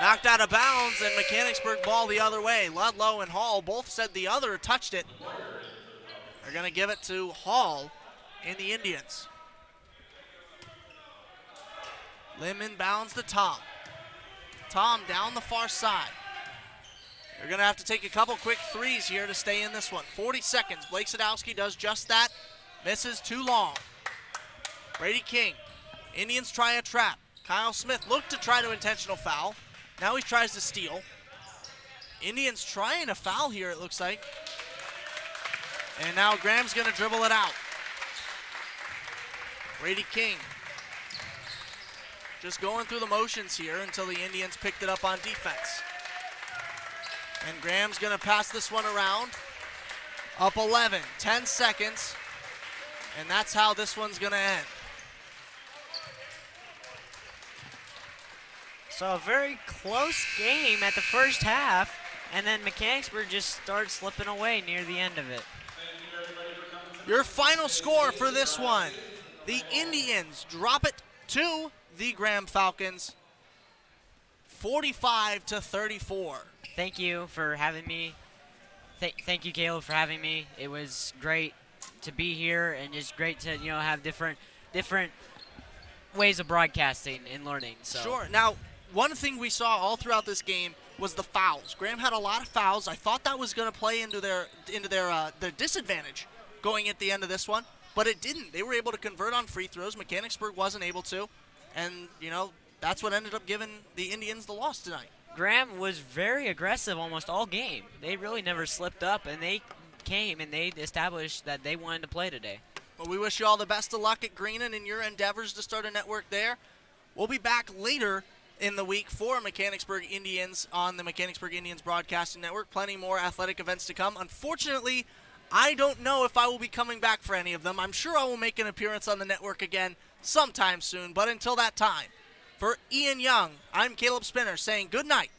Speaker 8: Knocked out of bounds, and Mechanicsburg ball the other way. Ludlow and Hall both said the other touched it. They're going to give it to Hall and the Indians. Lim inbounds to Tom. Tom down the far side. They're going to have to take a couple quick threes here to stay in this one. 40 seconds. Blake Sadowski does just that. Misses too long. Brady King. Indians try a trap. Kyle Smith looked to try to intentional foul. Now he tries to steal. Indians trying a foul here, it looks like. And now Graham's going to dribble it out. Brady King just going through the motions here until the Indians picked it up on defense. And Graham's going to pass this one around. Up 11, 10 seconds. And that's how this one's going to end.
Speaker 2: So a very close game at the first half, and then Mechanicsburg just starts slipping away near the end of it.
Speaker 8: Your final score for this one. The Indians drop it to the Graham Falcons, 45-34.
Speaker 2: Thank you for having me. Thank you, Caleb, for having me. It was great to be here, and just great to have different ways of broadcasting and learning. So.
Speaker 8: Sure. Now, one thing we saw all throughout this game was the fouls. Graham had a lot of fouls. I thought that was going to play into their disadvantage going at the end of this one, but it didn't. They were able to convert on free throws. Mechanicsburg wasn't able to, and that's what ended up giving the Indians the loss tonight.
Speaker 2: Graham was very aggressive almost all game. They really never slipped up, and they came and they established that they wanted to play today.
Speaker 8: Well, we wish you all the best of luck at Greenon in your endeavors to start a network there. We'll be back later in the week for Mechanicsburg Indians on the Mechanicsburg Indians Broadcasting Network. Plenty more athletic events to come. Unfortunately, I don't know if I will be coming back for any of them. I'm sure I will make an appearance on the network again sometime soon, but until that time, for Ian Young, I'm Caleb Spinner saying good night